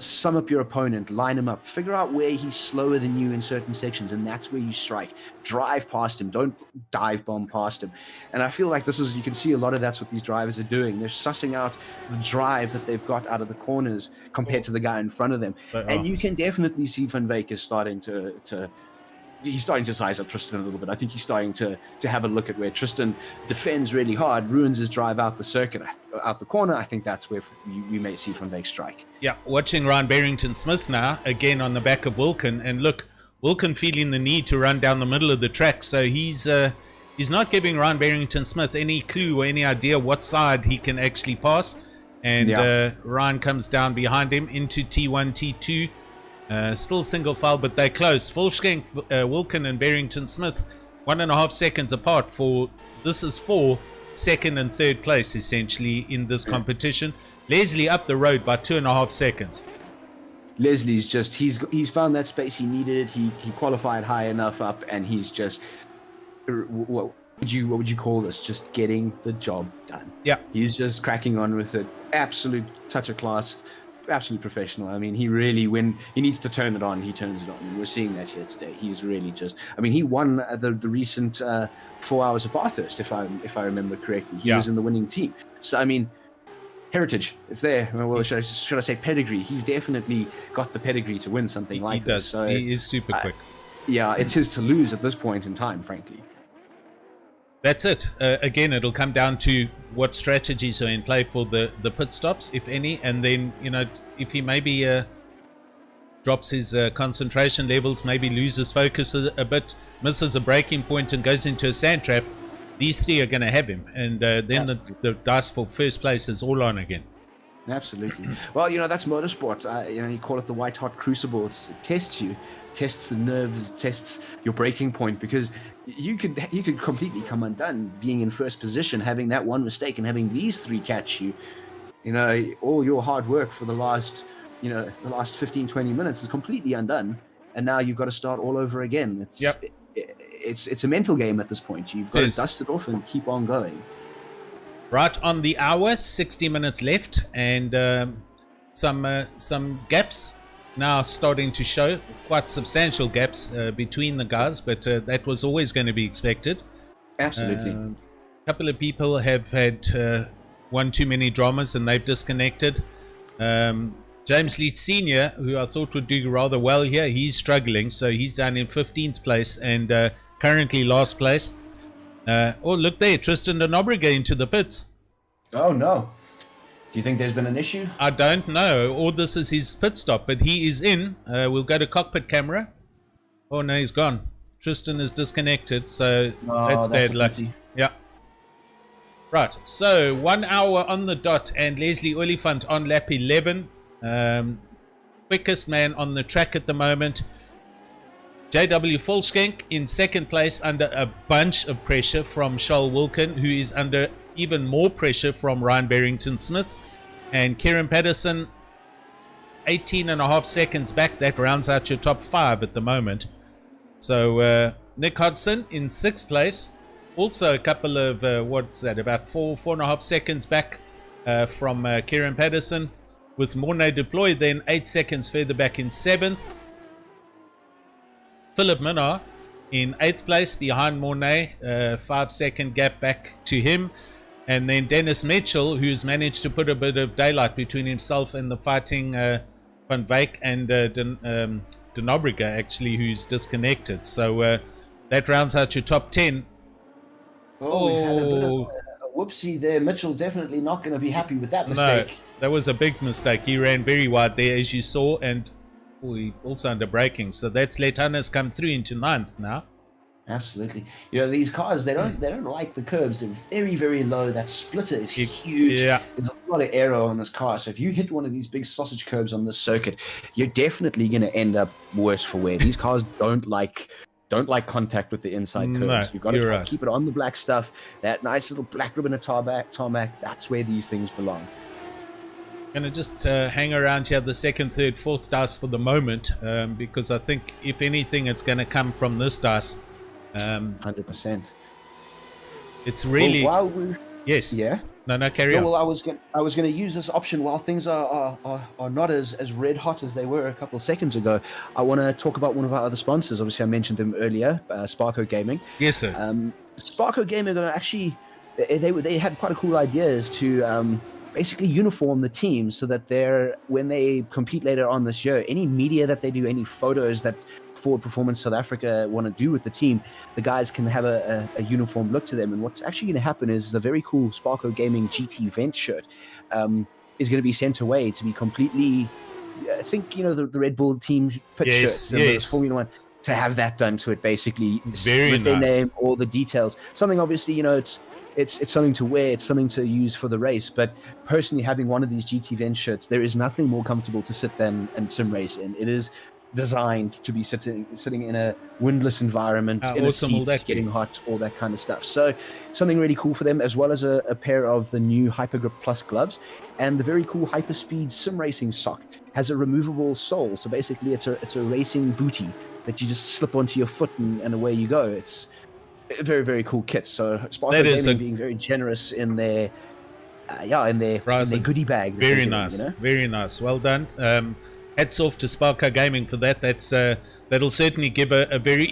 Sum up your opponent, line him up, figure out where he's slower than you in certain sections, and that's where you strike. Drive past him, don't dive bomb past him. And I feel like you can see a lot of that's what these drivers are doing. They're sussing out the drive that they've got out of the corners compared to the guy in front of them. And you can definitely see Van Beek is starting to size up Tristan a little bit. I think he's starting to have a look at where Tristan defends really hard, ruins his drive out the circuit, out the corner. I think that's where we may see Van Beek strike. Yeah, watching Ryan Barrington-Smith now, again on the back of Wilken. And look, Wilken feeling the need to run down the middle of the track. So he's not giving Ryan Barrington-Smith any clue or any idea what side he can actually pass. And Ryan comes down behind him into T1, T2. Still single file, but they're close. Volkskenk, Wilken and Barrington-Smith 1.5 seconds apart for second and third place essentially in this competition. Leslie up the road by 2.5 seconds. Leslie's just he's found that space he needed. He qualified high enough up, and he's just what would you call this? Just getting the job done. Yeah, he's just cracking on with it. Absolute touch of class. Absolutely professional. I mean, he really, when he needs to turn it on, he turns it on, and we're seeing that here today. He's really just, I mean, he won the recent 4 hours of Bathurst, if I remember correctly. He was in the winning team. So I mean, heritage, it's there. Well, should I say pedigree? He's definitely got the pedigree to win something like this. So he is super quick. Yeah, it's his to lose at this point in time, frankly. That's it. Again, it'll come down to what strategies are in play for the pit stops, if any, and then, if he maybe drops his concentration levels, maybe loses focus a bit, misses a braking point and goes into a sand trap, these three are going to have him, and then the dice for first place is all on again. Absolutely. Well, that's motorsport. You call it the white hot crucible. It tests you, tests the nerves, tests your breaking point, because you could completely come undone being in first position, having that one mistake and having these three catch you. All your hard work for the last 15-20 minutes is completely undone, and now you've got to start all over again. It's a mental game at this point. You've got to dust it off and keep on going. Right on the hour, 60 minutes left, and some gaps now starting to show, quite substantial gaps between the guys, but that was always going to be expected. Absolutely. A couple of people have had one too many dramas and they've disconnected. James Leach Sr., who I thought would do rather well here, he's struggling, so he's down in 15th place and currently last place. Oh, look there, Tristan de Nobrega into the pits. Oh, no. Do you think there's been an issue? I don't know. Or this is his pit stop, but he is in. We'll go to cockpit camera. Oh, no, he's gone. Tristan is disconnected, so that's bad luck. Yeah. Right, so 1 hour on the dot, and Leslie Oliphant on lap 11. Quickest man on the track at the moment. JW Volkskenk in second place under a bunch of pressure from Charles Wilken, who is under even more pressure from Ryan Barrington-Smith. And Kieran Paterson, 18.5 seconds back. That rounds out your top 5 at the moment. So Nick Hodgson in 6th place. Also a couple of, about 4.5 seconds back from Kieran Paterson. With Mornay deployed then 8 seconds further back in 7th. Philip Minnar in 8th place behind Mornay, 5-second gap back to him. And then Dennis Mitchell, who's managed to put a bit of daylight between himself and the fighting Van Wyk and de Nobrega, actually, who's disconnected. So that rounds out your top 10. We've had a bit of a whoopsie there. Mitchell definitely not going to be happy with that mistake. No, that was a big mistake. He ran very wide there, as you saw, and he also under braking. So that's let Hannes come through into 9th now. Absolutely. These cars, they don't like the curbs. They're very, very low. That splitter is huge. Yeah. There's a lot of aero on this car, so if you hit one of these big sausage curbs on this circuit, you're definitely going to end up worse for wear. These cars don't like contact with the inside curves. No, You've got to keep it on the black stuff. That nice little black ribbon of tarmac, that's where these things belong. Going to just hang around here the second, third, fourth dice for the moment, because I think if anything, it's going to come from this dice. 100%. It's really yes. Yeah. No, carry on. Well, I was going to use this option while things are not as red hot as they were a couple of seconds ago. I want to talk about one of our other sponsors. Obviously, I mentioned them earlier, Sparco Gaming. Yes, sir. Sparco Gaming are actually they had quite a cool ideas to basically uniform the team so that when they compete later on this year, any media that they do, any photos that Ford Performance South Africa want to do with the team, the guys can have a uniform look to them. And what's actually going to happen is the very cool Sparco Gaming GT Vent shirt is going to be sent away to be completely, I think, the Red Bull team pit shirts and the Formula One, to have that done to it, basically. Very with their nice. name, all the details. Something obviously, it's something to wear, it's something to use for the race. But personally, having one of these GT Vent shirts, there is nothing more comfortable to sit and sim race in. It is designed to be sitting in a windless environment, in a seat, getting hot, all that kind of stuff. So something really cool for them, as well as a pair of the new Hypergrip Plus gloves and the very cool Hyperspeed sim racing sock. Has a removable sole, so basically it's a racing bootie that you just slip onto your foot and away you go. It's a very, very cool kit. So Sparco Gaming being very generous in their goodie bag. Very nice, very nice. Well done. Hats off to Sparco Gaming for that. That'll certainly give a very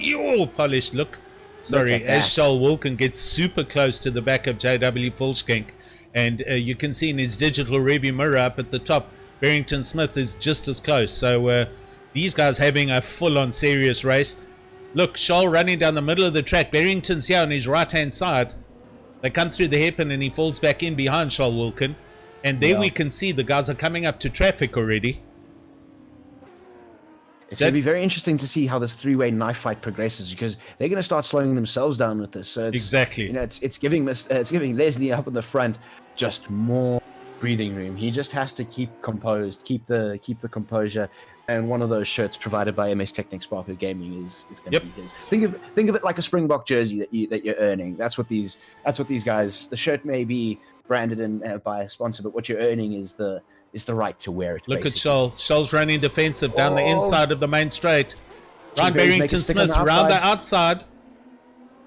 polished look. Sorry, as Charles Wilkin gets super close to the back of JW Volkskank, and you can see in his digital rearview mirror up at the top, Barrington Smith is just as close. So these guys having a full-on serious race. Look, Charles running down the middle of the track. Barrington's here on his right-hand side. They come through the hairpin and he falls back in behind Charles Wilkin. And there we can see the guys are coming up to traffic already. It's going to be very interesting to see how this three-way knife fight progresses, because they're going to start slowing themselves down with this. So exactly, it's giving Leslie up in the front just more breathing room. He just has to keep composed, keep the composure. And one of those shirts provided by MS Technic Sparco Gaming is going to be his. Think of it like a Springbok jersey that you're earning. That's what these guys. The shirt may be branded and by a sponsor, but what you're earning is the right to wear it. Look basically. At Scholl. Scholl's running defensive down the inside of the main straight. Ryan Barrington Smith round the outside.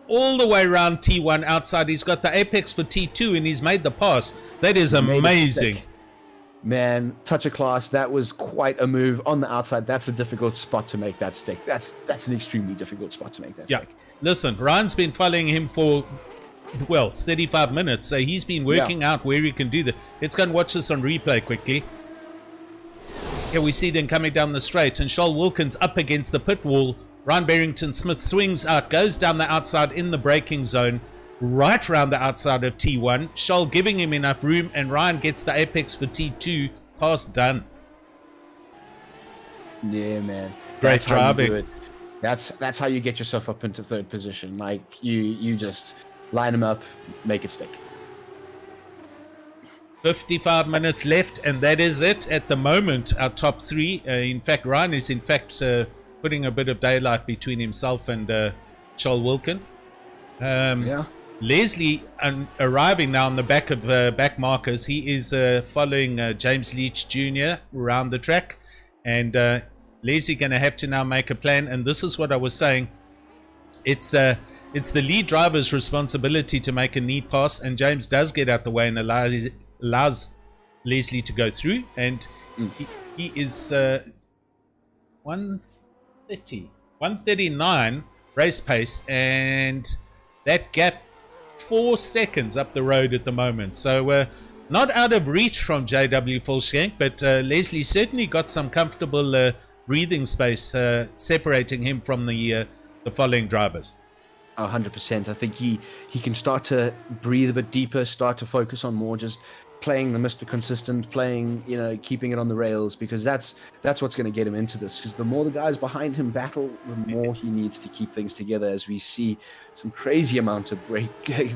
All the way around T1 outside. He's got the apex for T2 and he's made the pass. That is amazing. Man, touch of class. That was quite a move on the outside. That's a difficult spot to make that stick. That's an extremely difficult spot to make that stick. Listen, Ryan's been following him for 35 minutes, so he's been working out where he can do that. Let's go and watch this on replay quickly. Here we see them coming down the straight, and Charles Wilkins up against the pit wall. Ryan Barrington Smith swings out, goes down the outside in the braking zone, right round the outside of T1. Charles giving him enough room, and Ryan gets the apex for T2. Pass done. Yeah, man. Great driving. That's how you get yourself up into third position. Like you just line them up, make it stick. 55 minutes left, and that is it at the moment. Our top three. In fact, Ryan is putting a bit of daylight between himself and Charles Wilkin. Leslie arriving now on the back of back markers. He is following James Leach Jr. around the track, and Leslie going to have to now make a plan. And this is what I was saying. It's the lead driver's responsibility to make a neat pass, and James does get out the way and allows Leslie to go through, and he is 139 race pace, and that gap 4 seconds up the road at the moment. So not out of reach from JW Volkskank, but Leslie certainly got some comfortable breathing space separating him from the following drivers. 100%. I think he can start to breathe a bit deeper, start to focus on more just playing the Mr. Consistent, playing, keeping it on the rails, because that's what's going to get him into this. Because the more the guys behind him battle, the more he needs to keep things together. As we see some crazy amount of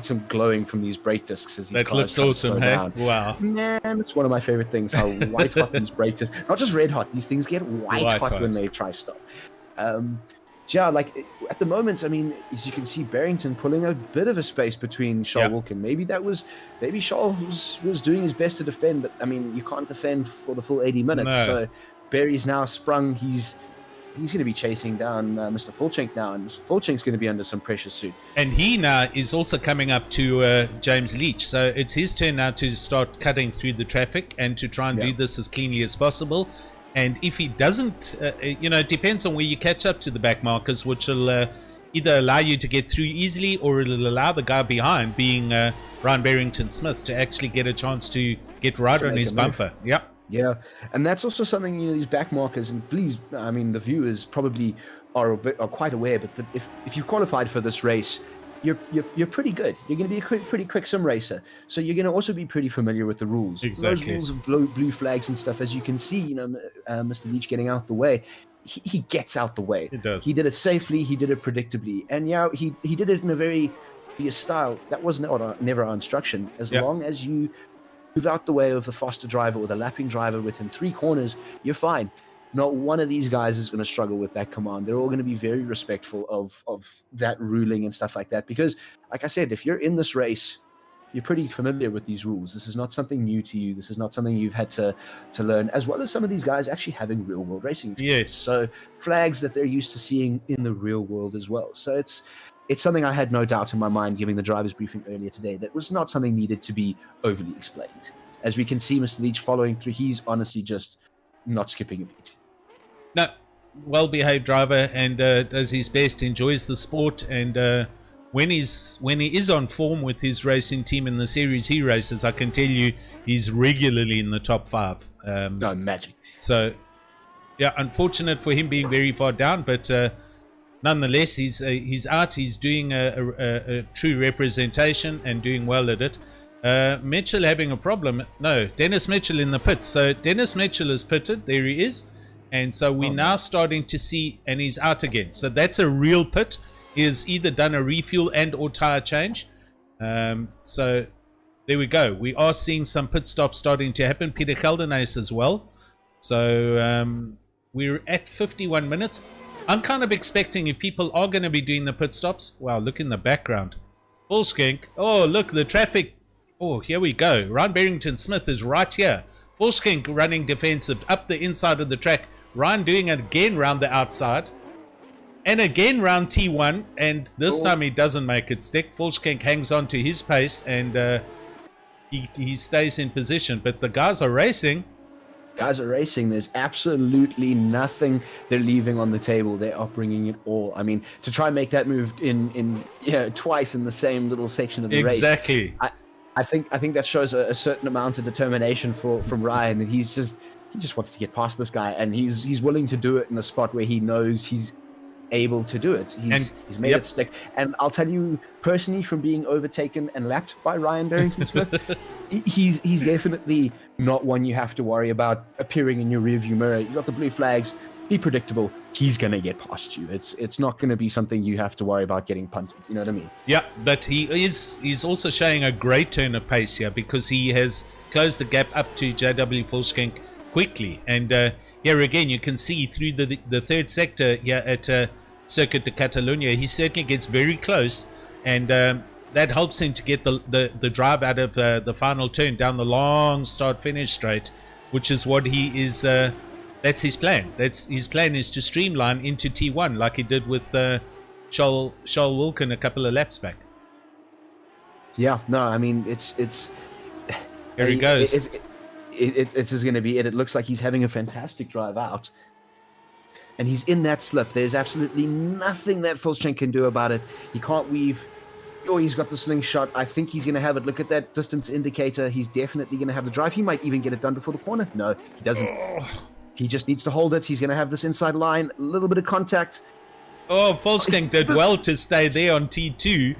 some glowing from these brake discs as these that looks awesome, hey? Down. Wow, man, it's one of my favorite things. How white hot these brake discs, not just red hot, these things get white hot when they try stop. Yeah, like at the moment, I mean, as you can see, Barrington pulling a bit of a space between Charles Wilkin. Maybe Charles was doing his best to defend, but I mean, you can't defend for the full 80 minutes. No. So Barry's now sprung. He's going to be chasing down Mr. Fulchenk now, and Mr. Fulchenk's going to be under some pressure soon. And he now is also coming up to James Leach, so it's his turn now to start cutting through the traffic and to try and do this as cleanly as possible. And if he doesn't, it depends on where you catch up to the back markers, which will either allow you to get through easily, or it'll allow the guy behind, being Ryan Barrington-Smith, to actually get a chance to get right on his bumper. Yep. Yeah, and that's also something, these back markers, and please, I mean, the viewers probably are quite aware, but if you qualified for this race, you're pretty good. You're going to be a pretty quick sim racer, so you're going to also be pretty familiar with the rules. Exactly. Those rules of blue flags and stuff, as you can see, Mr. Leach getting out the way. He gets out the way. It does. He did it safely. He did it predictably, and he did it in a very obvious style. That was never our instruction. As long as you move out the way of the faster driver or the lapping driver within 3 corners, you're fine. Not one of these guys is going to struggle with that command. They're all going to be very respectful of that ruling and stuff like that. Because, like I said, if you're in this race, you're pretty familiar with these rules. This is not something new to you. This is not something you've had to learn, as well as some of these guys actually having real-world racing experience. Yes. So flags that they're used to seeing in the real world as well. So it's something I had no doubt in my mind, giving the driver's briefing earlier today, that was not something needed to be overly explained. As we can see, Mr. Leach following through, he's honestly just not skipping a beat. No, well-behaved driver, and does his best, enjoys the sport, and when he is on form with his racing team in the series he races, I can tell you he's regularly in the top 5. No, magic. So, yeah, unfortunate for him being very far down, but nonetheless, he's out. He's doing a true representation and doing well at it. Mitchell having a problem. No, Dennis Mitchell in the pits. So Dennis Mitchell is pitted. There he is. And so we're now starting to see, and he's out again. So that's a real pit. He has either done a refuel and or tire change. So there we go. We are seeing some pit stops starting to happen. Peter Geldenhuys as well. So we're at 51 minutes. I'm kind of expecting, if people are going to be doing the pit stops. Wow, look in the background. Volskenk. Oh, look, the traffic. Oh, here we go. Ryan Barrington-Smith is right here. Volskenk running defensive up the inside of the track. Ryan doing it again round the outside. And again round T1. And this time he doesn't make it stick. Volskenk hangs on to his pace, and he stays in position. But the guys are racing. There's absolutely nothing they're leaving on the table. They are bringing it all. I mean, to try and make that move in twice in the same little section of the race. Exactly. I think that shows a certain amount of determination from Ryan, that he just wants to get past this guy, and he's willing to do it in a spot where he knows he's able to do it. He's made it stick. And I'll tell you personally, from being overtaken and lapped by Ryan Barrington-Smith, he's definitely not one you have to worry about appearing in your rearview mirror. You got the blue flags. Be predictable. He's going to get past you. It's not going to be something you have to worry about getting punted. You know what I mean? Yeah, but he's also showing a great turn of pace here, because he has closed the gap up to JW Volskenk quickly. And here again, you can see through the third sector here at Circuit de Catalunya, he certainly gets very close, and that helps him to get the drive out of the final turn down the long start-finish straight, which is what he is... that's his plan. His plan is to streamline into T1 like he did with Charles Wilkin a couple of laps back. Yeah, no, I mean, it's Here he goes. It's going to be it. It looks like he's having a fantastic drive out, and he's in that slip. There's absolutely nothing that Volskenk can do about it. He can't weave. Oh, he's got the slingshot. I think he's going to have it. Look at that distance indicator. He's definitely going to have the drive. He might even get it done before the corner. No, he doesn't. He just needs to hold it. He's going to have this inside line, a little bit of contact. Oh, Volskenk did well to stay there on T2.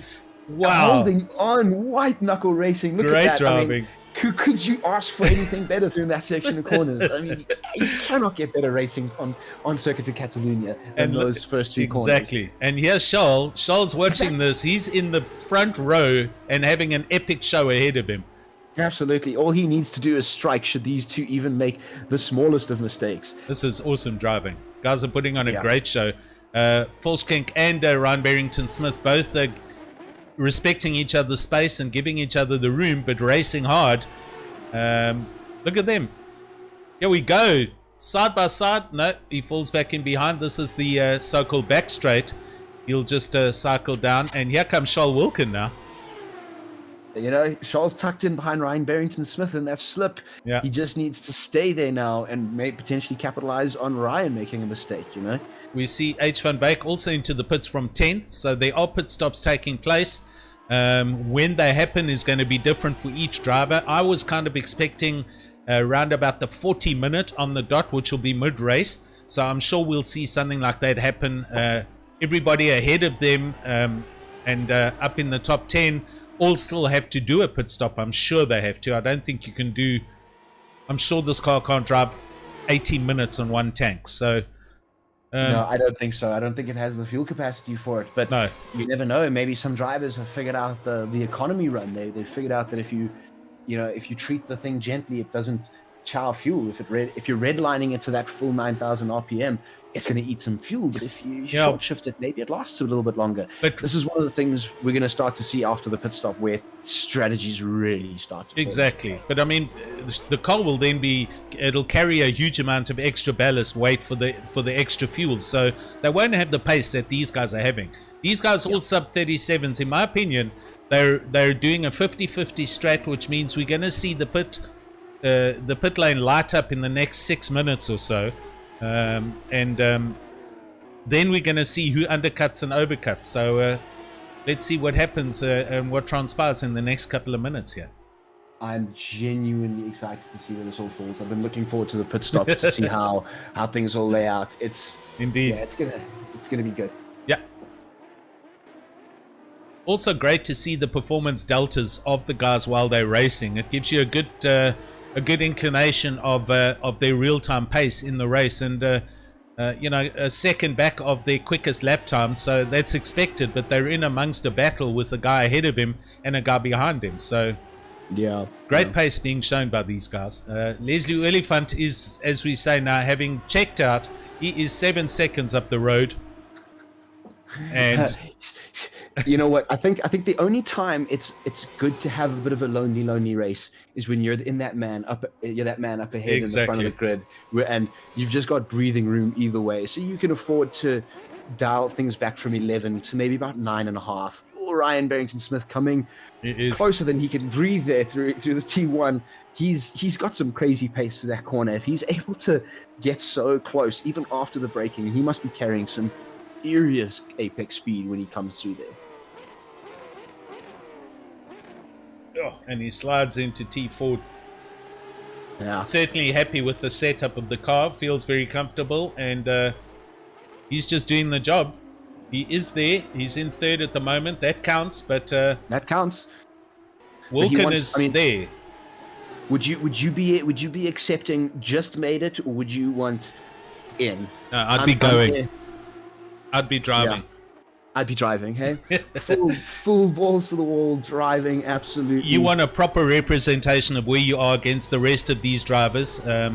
Wow. Holding on, white knuckle racing. Look Great at that. driving. I mean, could you ask for anything better through that section of corners? I mean, you cannot get better racing on Circuit de Catalunya than those first two corners. Exactly. And here's Charles. Charles watching this. He's in the front row and having an epic show ahead of him. Absolutely. All he needs to do is strike should these two even make the smallest of mistakes. This is awesome driving. Guys are putting on a great show. Volkskenk and Ryan Barrington-Smith both respecting each other's space and giving each other the room, but racing hard. Look at them. Here we go. Side by side. No, he falls back in behind. This is the so-called back straight. He'll just cycle down. And here comes Charles Wilkin now. You know, Charles tucked in behind Ryan Barrington-Smith in that slip. Yeah. He just needs to stay there now and may potentially capitalize on Ryan making a mistake, you know. We see H. van Wyk also into the pits from 10th. So there are pit stops taking place. When they happen is going to be different for each driver. I was kind of expecting around about the 40-minute on the dot, which will be mid-race. So I'm sure we'll see something like that happen. Everybody ahead of them and up in the top 10 all still have to do a pit stop. I'm sure they have to. I don't think you can do... I'm sure this car can't drive 18 minutes on one tank. So... no, I don't think so. I don't think it has the fuel capacity for it. But no. You never know. Maybe some drivers have figured out the economy run. They figured out that if you treat the thing gently, it doesn't chow fuel. If you're redlining it to that full 9,000 RPM, it's going to eat some fuel. But if you short shift it, maybe it lasts a little bit longer. But this is one of the things we're going to start to see after the pit stop, where strategies really start to exactly. But I mean, the car will then it'll carry a huge amount of extra ballast weight for the extra fuel. So they won't have the pace that these guys are having. These guys all sub 37s. In my opinion, they're doing a 50-50 strat, which means we're going to see the pit lane light up in the next 6 minutes or so. Then we're going to see who undercuts and overcuts. So let's see what happens and what transpires in the next couple of minutes here. I'm genuinely excited to see where this all falls. I've been looking forward to the pit stops to see how things all lay out. Indeed. Yeah, it's gonna be good. Yeah. Also great to see the performance deltas of the guys while they're racing. It gives you a good inclination of their real-time pace in the race, and a second back of their quickest lap time, so that's expected. But they're in amongst a battle with a guy ahead of him and a guy behind him, so great pace being shown by these guys. Leslie Oliphant is, as we say now, having checked out. He is 7 seconds up the road, and you know what? I think the only time it's good to have a bit of a lonely race is when you're that man up ahead in the front of the grid, and you've just got breathing room either way, so you can afford to dial things back from 11 to maybe about 9.5. Or Ryan Barrington-Smith coming closer than he can breathe there through the T1. He's got some crazy pace through that corner. If he's able to get so close, even after the braking, he must be carrying some serious apex speed when he comes through there. And he slides into T4. Yeah. Certainly happy with the setup of the car. Feels very comfortable, and he's just doing the job. He is there. He's in third at the moment. That counts, but that counts. Wilkin is there. Would you be accepting just made it, or would you want in? No, I'd be going. I'd be driving. Yeah. I'd be driving, hey? full balls to the wall, driving, absolutely. You want a proper representation of where you are against the rest of these drivers. Are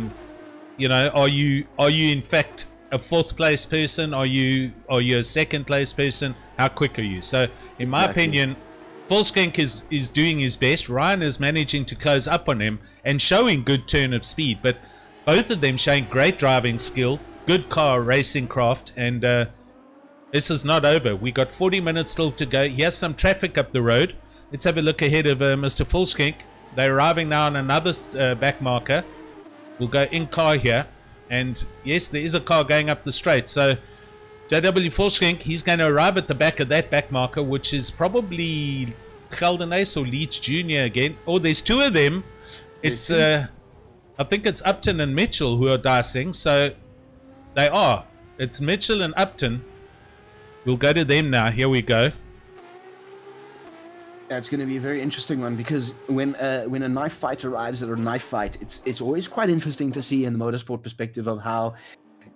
you in fact a fourth place person? Are you a second place person? How quick are you? So, in my opinion, Volkskenk is doing his best. Ryan is managing to close up on him and showing good turn of speed. But both of them showing great driving skill, good car racing craft, and this is not over. We got 40 minutes still to go. Here's some traffic up the road. Let's have a look ahead of Mr. Volkskenk. They're arriving now on another back marker. We'll go in car here. And yes, there is a car going up the straight. So JW Volkskenk, he's going to arrive at the back of that back marker, which is probably Geldenhuys or Leach Jr. again. Oh, there's two of them. It's I think it's Upton and Mitchell who are dicing. So they are. It's Mitchell and Upton. We'll go to them now. Here we go. That's going to be a very interesting one, because when a knife fight arrives at a knife fight, it's always quite interesting to see in the motorsport perspective of how,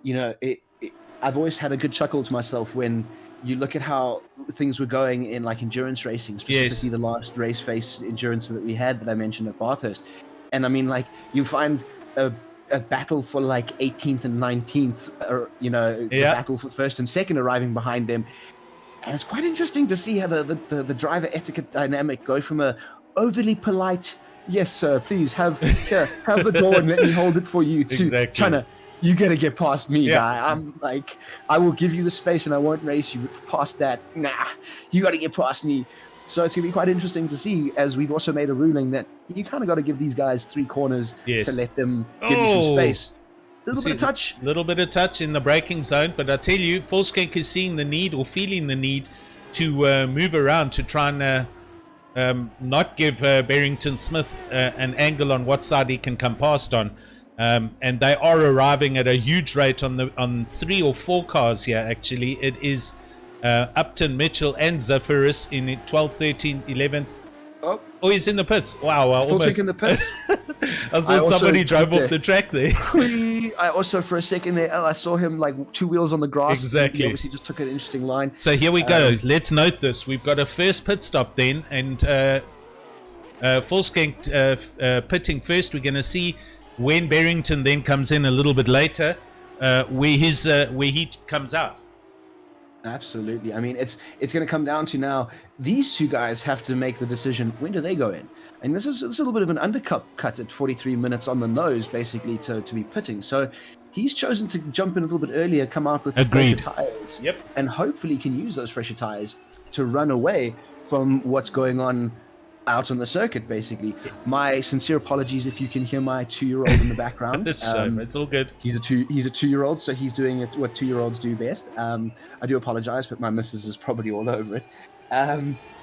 I've always had a good chuckle to myself when you look at how things were going in like endurance racing, specifically the last race face endurance that we had that I mentioned at Bathurst. And I mean, like, you find a battle for like 18th and 19th, or the battle for first and second arriving behind them. And it's quite interesting to see how the driver etiquette dynamic go from a overly polite, yes sir, please have the door and let me hold it for you, to China, you gotta get past me, guy. I'm like, I will give you the space and I won't race you, but past that, nah, you gotta get past me. So it's gonna be quite interesting to see, as we've also made a ruling that you kind of got to give these guys 3 corners to let them give you some space. A little bit of touch in the braking zone, but I tell you, FordZilla is seeing the need, or feeling the need, to move around to try and not give Barrington Smith an angle on what side he can come past on. And they are arriving at a huge rate on 3 or 4 cars here. Actually, it is Upton, Mitchell, and Zephyrus in 12th, 13th, 11th. Oh, he's in the pits. Wow, almost in the pits. I thought somebody drove off the track there. I also, for a second there, I saw him like 2 wheels on the grass. Exactly. He obviously just took an interesting line. So here we go. Let's note this. We've got a first pit stop then, and FordZilla pitting first. We're going to see when Barrington then comes in a little bit later, where he comes out. Absolutely. I mean, it's going to come down to now, these 2 guys have to make the decision, when do they go in? And this is a little bit of an undercut at 43 minutes on the nose, basically, to be pitting. So he's chosen to jump in a little bit earlier, come out with fresher tires. Yep. And hopefully can use those fresher tires to run away from what's going on out on the circuit, basically. My sincere apologies if you can hear my 2-year-old in the background. It's all good. He's a 2-year-old, so he's doing what 2-year-olds do best. I do apologize, but my missus is probably all over it.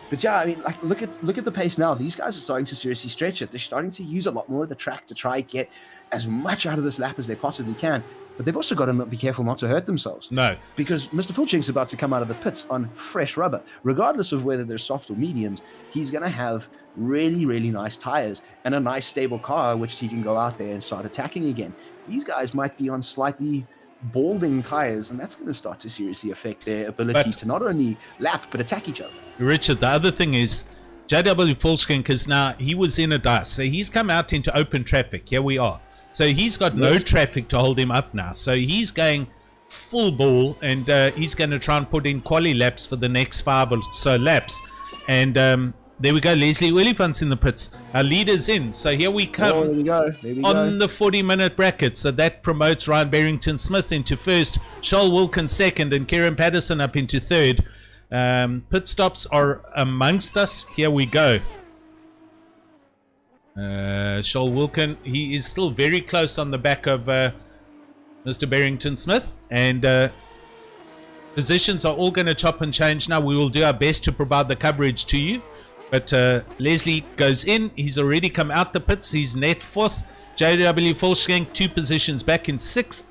But yeah, I mean, like, look at the pace now. These guys are starting to seriously stretch it. They're starting to use a lot more of the track to try and get as much out of this lap as they possibly can. But they've also got to be careful not to hurt themselves. No. Because Mr. FordZilla's about to come out of the pits on fresh rubber. Regardless of whether they're soft or mediums, he's going to have really, really nice tires and a nice stable car, which he can go out there and start attacking again. These guys might be on slightly balding tires, and that's going to start to seriously affect their ability to not only lap, but attack each other. Richard, the other thing is, JW FordZilla, because now he was in a dust, so he's come out into open traffic. Here we are. So he's got no traffic to hold him up now. So he's going full ball, and he's going to try and put in quali laps for the next 5 or so laps. And there we go. Leslie Oliphant's in the pits. Our leader's in. So here we come. There we go. On the 40-minute bracket. So that promotes Ryan Barrington Smith into first, Charles Wilkins second, and Kieran Paterson up into third. Pit stops are amongst us. Here we go. Charles Wilkins, he is still very close on the back of Mr. Barrington Smith, and positions are all going to chop and change now. We will do our best to provide the coverage to you, but Leslie goes in. He's already come out the pits. He's net 4th. JW FordZilla 2 positions back in 6th,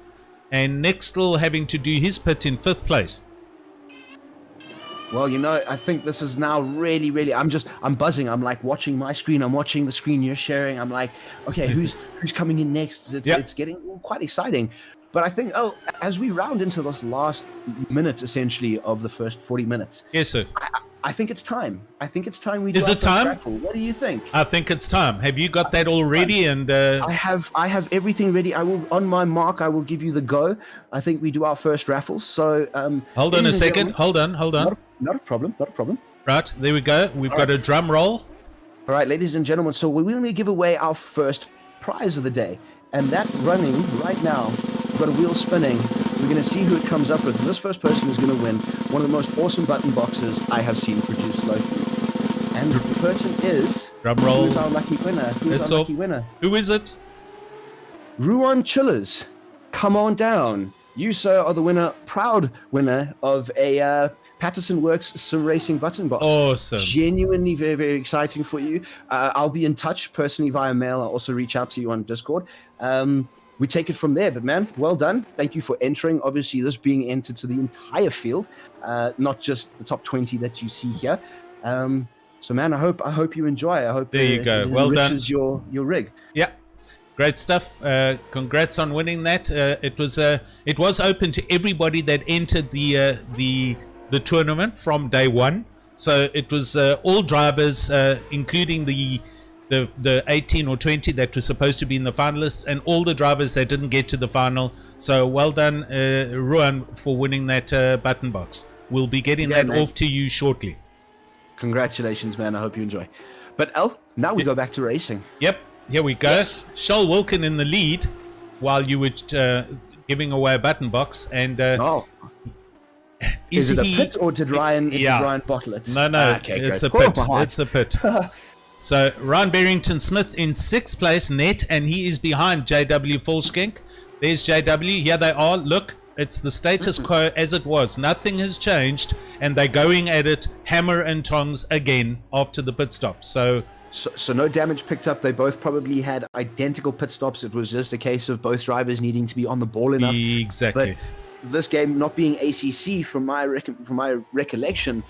and Nick still having to do his pit in 5th place. Well, I think this is now really, I'm buzzing. I'm like watching my screen. I'm watching the screen you're sharing. I'm like, okay, who's coming in next? It's getting quite exciting. But I think, as we round into this last minute, essentially, of the first 40 minutes. Yes, sir. I think it's time. We do Is it time? Raffle. What do you think? I think it's time. Have you got that all ready? And I have everything ready. I will, on my mark, I will give you the go. I think we do our first raffle. So hold on a second. Hold on. Not a problem. Right, there we go. We've got a drum roll. All right, ladies and gentlemen. So we're going to give away our first prize of the day, and that running right now. We've got a wheel spinning. We're going to see who it comes up with. And this first person is going to win one of the most awesome button boxes I have seen produced locally. And the person is... Drum roll. Who's our lucky winner? Who is it? Ruan Chillers. Come on down. You, sir, are the winner, proud winner of a Paterson Worx Sim Racing button box. Awesome. Genuinely very, very exciting for you. I'll be in touch personally via mail. I'll also reach out to you on Discord. We take it from there, but man, well done. Thank you for entering. Obviously, this being entered to the entire field, not just the top 20 that you see here. So, man, I hope you enjoy. I hope there you go. It well done. enriches your rig. Yeah, great stuff. Congrats on winning that. It was open to everybody that entered the tournament from day one. So it was all drivers, including the 18 or 20 that were supposed to be in the finalists, and all the drivers that didn't get to the final. So well done, Ruan, for winning that button box. We'll be getting that off to you shortly. Congratulations, man. I hope you enjoy. But El, now we go back to racing. Yep, here we go. Yes. Charles Wilkin in the lead while you were giving away a button box. And is it a pit, or did Ryan bottle it? No, okay, it's good. a pit. It's a pit. So Ryan Barrington Smith in 6th place net, and he is behind JW Volskenk. There's JW. Here they are. Look, it's the status quo as it was. Nothing has changed, and they're going at it hammer and tongs again after the pit stop. So no damage picked up. They both probably had identical pit stops. It was just a case of both drivers needing to be on the ball enough. Exactly. But this game not being ACC, from my recollection,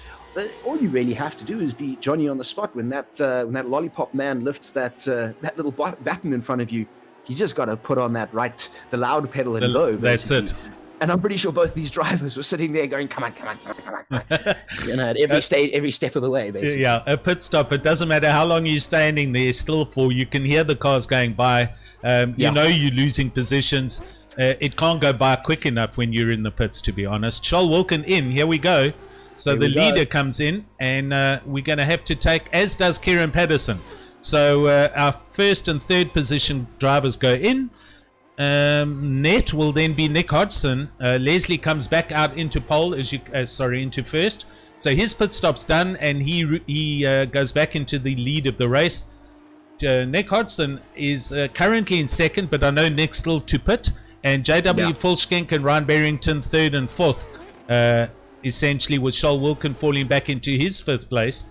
all you really have to do is be Johnny on the spot. When that lollipop man lifts that little button in front of you, you just got to put on the loud pedal and go. That's it. And I'm pretty sure both these drivers were sitting there going, come on. At every step of the way, basically. Yeah, a pit stop. It doesn't matter how long you're standing there still for. You can hear the cars going by. You know you're losing positions. It can't go by quick enough when you're in the pits, to be honest. Charles Wilkin in. Here we go. So the leader comes in, and we're going to have to take, as does Kieran Paterson. So our 1st and 3rd position drivers go in. Net will then be Nick Hodgson. Leslie comes back out into pole into 1st. So his pit stop's done, and he goes back into the lead of the race. Nick Hodgson is currently in 2nd, but I know Nick's still to pit. And JW Volskenk and Ryan Barrington 3rd and 4th. Essentially, with Charles Wilkin falling back into his 5th place.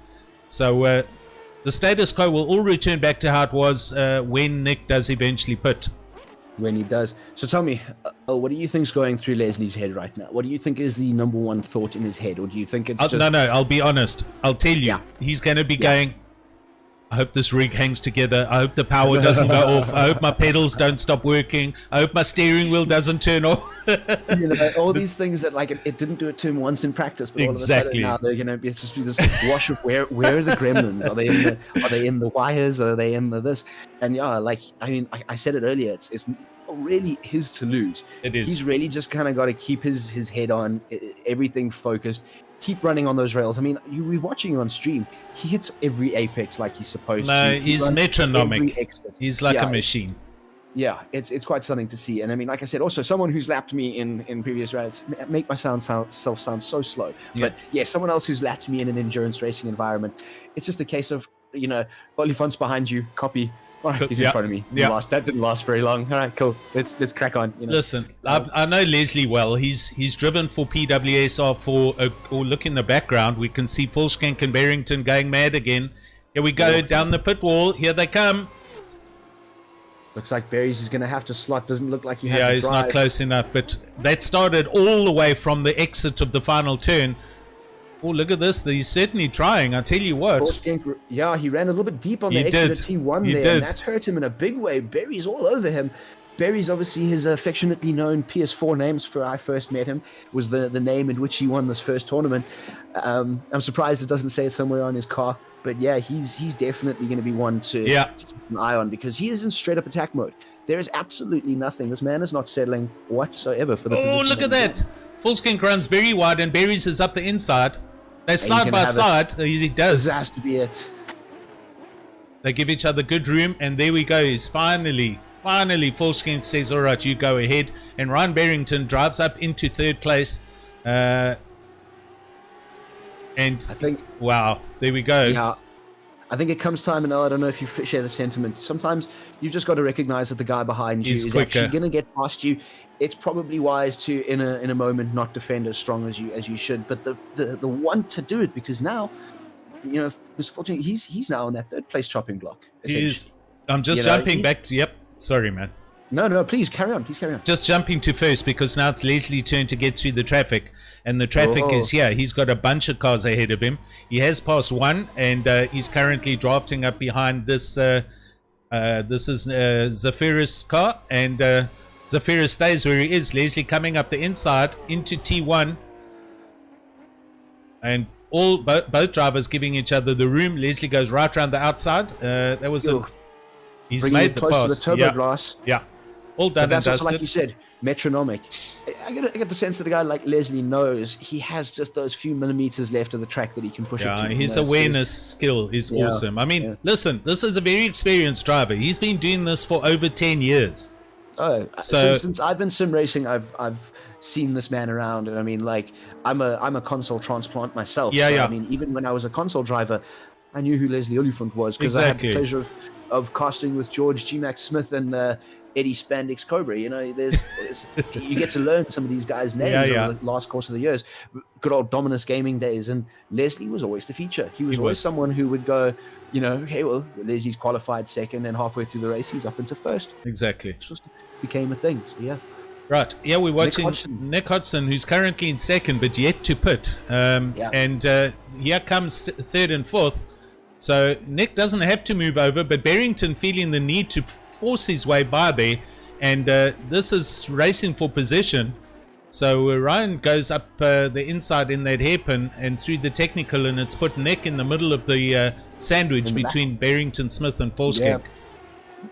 So the status quo will all return back to how it was when Nick does eventually pit. When he does. So tell me, what do you think's going through Leslie's head right now? What do you think is the number one thought in his head? Or do you think it's just... No, I'll be honest. I'll tell you. He's going to be going, I hope this rig hangs together. I hope the power doesn't go off. I hope my pedals don't stop working. I hope my steering wheel doesn't turn off. All these things that it didn't do it to him once in practice, but all of a sudden now they're going to be just this wash of where are the gremlins? Are they in the wires? Are they in the this? And I said it earlier. It's really his to lose. It is. He's really just kind of got to keep his head on, everything focused. Keep running on those rails. I mean, we're watching him on stream. He hits every apex like he's supposed to. No, he's metronomic. He's like a machine. Yeah, it's quite something to see. And I mean, like I said, also someone who's lapped me in previous rounds make myself sound so slow. Yeah. But yeah, someone else who's lapped me in an endurance racing environment. It's just a case of, Oliphant's behind you, copy. All right, he's in front of me. That didn't last very long. All right, cool. Let's crack on. Listen, I know Leslie well. He's driven for PWSR for. Look in the background. We can see Volskenk and Barrington going mad again. Here we go down the pit wall. Here they come. Looks like Barry's is going to have to slot. Doesn't look like he has. Yeah, he's not close enough. But that started all the way from the exit of the final turn. Oh, look at this. He's certainly trying. I tell you what. Yeah, he ran a little bit deep on the exit of T1 there. And that's hurt him in a big way. Barry's all over him. Barry's obviously his affectionately known PS4 names for I first met him was the name in which he won this first tournament. I'm surprised it doesn't say it somewhere on his car. But yeah, he's definitely going to be one to keep an eye on because he is in straight up attack mode. There is absolutely nothing. This man is not settling whatsoever for the position. Oh, look at that. Volskenk runs very wide and Barry's is up the inside. They're side by side. He does. This has to be it. They give each other good room, and there we go. He's finally, Volskenk says, all right, you go ahead. And Ryan Barrington drives up into 3rd place. And I think, wow, there we go. Yeah, I think it comes time, and I don't know if you share the sentiment. Sometimes you've just got to recognize that the guy behind you is actually going to get past you. It's probably wise to, in a moment, not defend as strong as you should. But the want to do it, because now, fortunately, he's now on that 3rd place chopping block. I'm just jumping back to. Yep. Sorry, man. No, please carry on. Just jumping to first, because now it's Leslie's turn to get through the traffic, and the traffic is here. He's got a bunch of cars ahead of him. He has passed one, and he's currently drafting up behind this. This is Zephyrus' car, and Zephyrus stays where he is. Leslie coming up the inside into T1, and both drivers giving each other the room. Leslie goes right around the outside. That was he's made the pass. To the turbo glass. Yeah. All done and dusted. Like you said, metronomic. I get the sense that a guy like Leslie knows he has just those few millimeters left of the track that he can push it to. His awareness skill is awesome. I mean, listen, this is a very experienced driver. He's been doing this for over 10 years. Oh, so since I've been sim racing, I've seen this man around, and I mean, like, I'm a console transplant myself. I mean, even when I was a console driver, I knew who Leslie Oliphant was because I had the pleasure of casting with George G. Max Smith and Eddie Spandex Cobra. You know, you get to learn some of these guys' names over the last course of the years. Good old Dominus Gaming days, and Leslie was always the feature. He was always someone who would go, you know, hey, well, Leslie's qualified second, and halfway through the race, he's up into first. Exactly. It just became a thing. So, yeah. Right. Yeah, we're watching Nick Hodgson, who's currently in second, but yet to pit. And here comes third and fourth. So Nick doesn't have to move over, but Barrington feeling the need to force his way by there, and this is racing for position. So Ryan goes up the inside in that hairpin and through the technical, and it's put Nick in the middle of the sandwich between Barrington Smith and Volskink.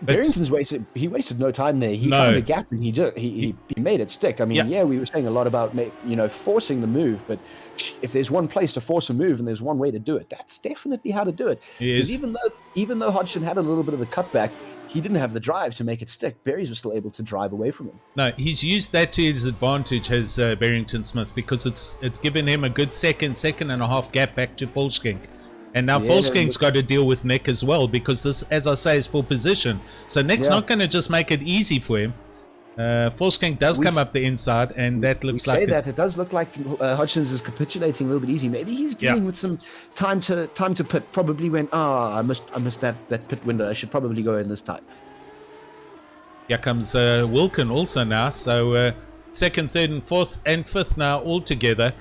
Barrington's wasted no time there. He found a gap and he made it stick. I mean, we were saying a lot about, you know, forcing the move, but if there's one place to force a move and there's one way to do it, that's definitely how to do it. Because even though Hodgson had a little bit of a cutback, he didn't have the drive to make it stick. Barry's was still able to drive away from him. No, he's used that to his advantage, has Barrington Smith, because it's given him a good second and a half gap back to Volskink. And now Volskink's got to deal with Nick as well, because this, as I say, is full position. So Nick's not going to just make it easy for him. Volskink does come up the inside, and that looks like it does look like Hodgson's is capitulating a little bit easy. Maybe he's dealing with some time to pit. Probably went, I missed that pit window. I should probably go in this time. Here comes Wilkin also now. So second, third, and fourth and fifth now all together.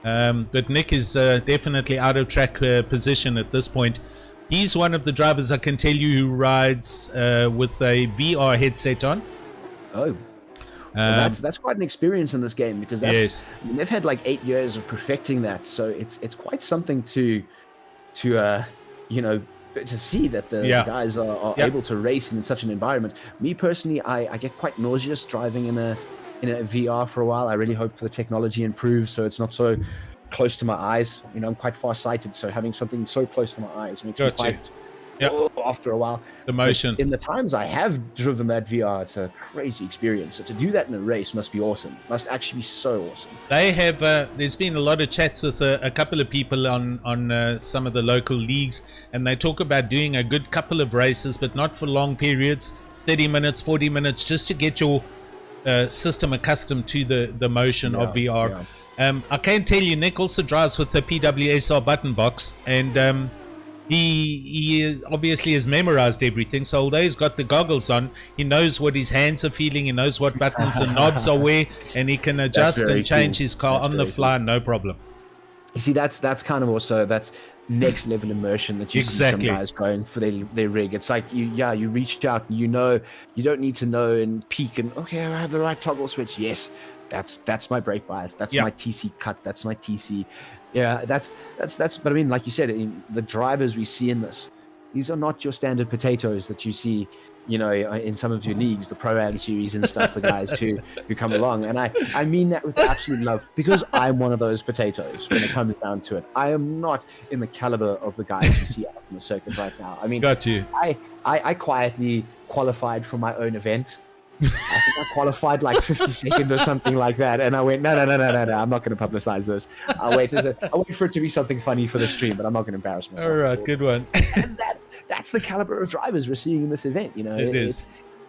But Nick is definitely out of track position at this point. He's one of the drivers, I can tell you, who rides with a VR headset on. Oh, well, that's quite an experience in this game, because I mean, they've had like 8 years of perfecting that, so it's quite something to see that the guys are able to race in such an environment. Me personally, I get quite nauseous driving in a VR for a while. I really hope the technology improves so it's not so close to my eyes. You know, I'm quite far-sighted, so having something so close to my eyes makes me quite after a while. The motion. But in the times I have driven that VR, it's a crazy experience. So to do that in a race must be awesome. Must actually be so awesome. They have. There's been a lot of chats with a couple of people on some of the local leagues, and they talk about doing a good couple of races, but not for long periods, 30 minutes, 40 minutes, just to get your system accustomed to the motion of VR. I can tell you, Nick also drives with the PWSR button box, and he obviously has memorized everything. So although he's got the goggles on, he knows what his hands are feeling, he knows what buttons and knobs are where, and he can adjust and change his car on the fly, no problem. You see, that's kind of also, that's next level immersion that you see some guys going for their rig. It's like you reach out and you don't need to know and peek and okay, I have the right toggle switch. Yes, that's my brake bias, that's my TC cut, that's my TC. That's but I mean, like you said, the drivers we see in this, these are not your standard potatoes that you see, you know, in some of your leagues, the Pro-Am series and stuff, the guys who come along. And I mean that with absolute love, because I'm one of those potatoes when it comes down to it. I am not in the caliber of the guys you see out in the circuit right now. I mean, I quietly qualified for my own event. I think I qualified like 52nd or something like that, and I went, no, I'm not going to publicize this. I'll wait for it to be something funny for the stream, but I'm not going to embarrass myself. All right, good one. And that's the caliber of drivers we're seeing in this event. You know,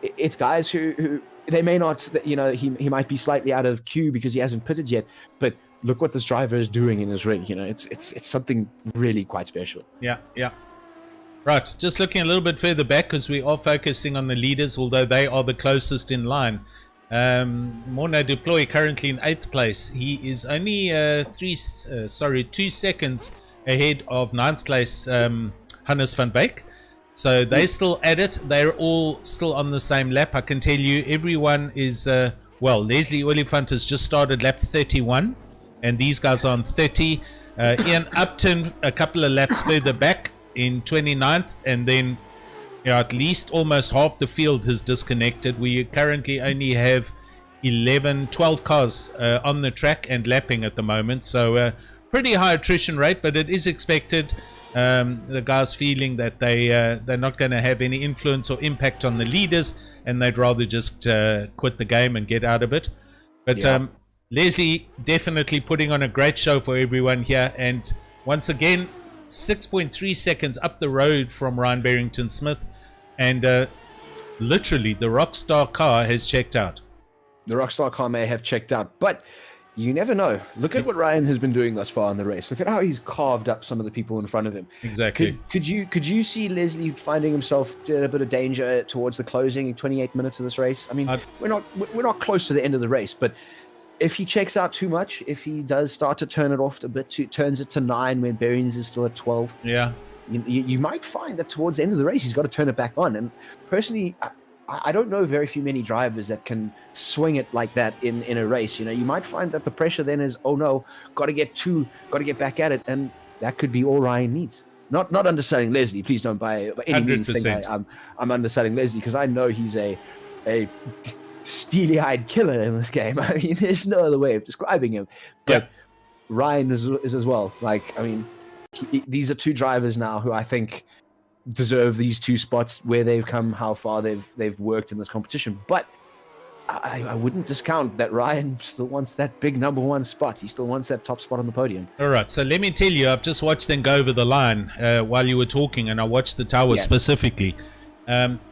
it's guys who they may not, you know, he might be slightly out of queue because he hasn't pitted yet, but look what this driver is doing in his rig. You know, it's something really quite special. Yeah. Right, just looking a little bit further back because we are focusing on the leaders, although they are the closest in line. Morne Deploy currently in 8th place. He is only 2 seconds ahead of 9th place Hannes van Beek. So they're still at it. They're all still on the same lap. I can tell you everyone is, Leslie Oliphant has just started lap 31 and these guys are on 30. Ian Upton a couple of laps further back in 29th, and then at least almost half the field has disconnected. We currently only have 12 cars on the track and lapping at the moment, so pretty high attrition rate, but it is expected. The guys feeling that they're not going to have any influence or impact on the leaders, and they'd rather just quit the game and get out of it. But Leslie definitely putting on a great show for everyone here, and once again 6.3 seconds up the road from Ryan Barrington-Smith, and literally the Rockstar car has checked out. The Rockstar car may have checked out, but you never know. Look at what Ryan has been doing thus far in the race. Look at how he's carved up some of the people in front of him. Exactly. Could you see Leslie finding himself in a bit of danger towards the closing 28 minutes of this race? I mean, we're not close to the end of the race, but if he checks out too much, if he does start to turn it off a bit, turns it to 9 when Barings is still at 12, you might find that towards the end of the race he's got to turn it back on. And personally, I don't know very many drivers that can swing it like that in a race. You might find that the pressure then is, oh no, got to get back at it, and that could be all Ryan needs. Not underselling Leslie. Please don't by any means think I'm underselling Leslie, because I know he's a steely-eyed killer in this game. I mean, there's no other way of describing him. But Ryan is as well. Like, I mean, these are two drivers now who I think deserve these 2 spots where they've come, how far they've worked in this competition. But I wouldn't discount that Ryan still wants that big number 1 spot. He still wants that top spot on the podium. All right, so let me tell you, I've just watched them go over the line while you were talking, and I watched the tower specifically.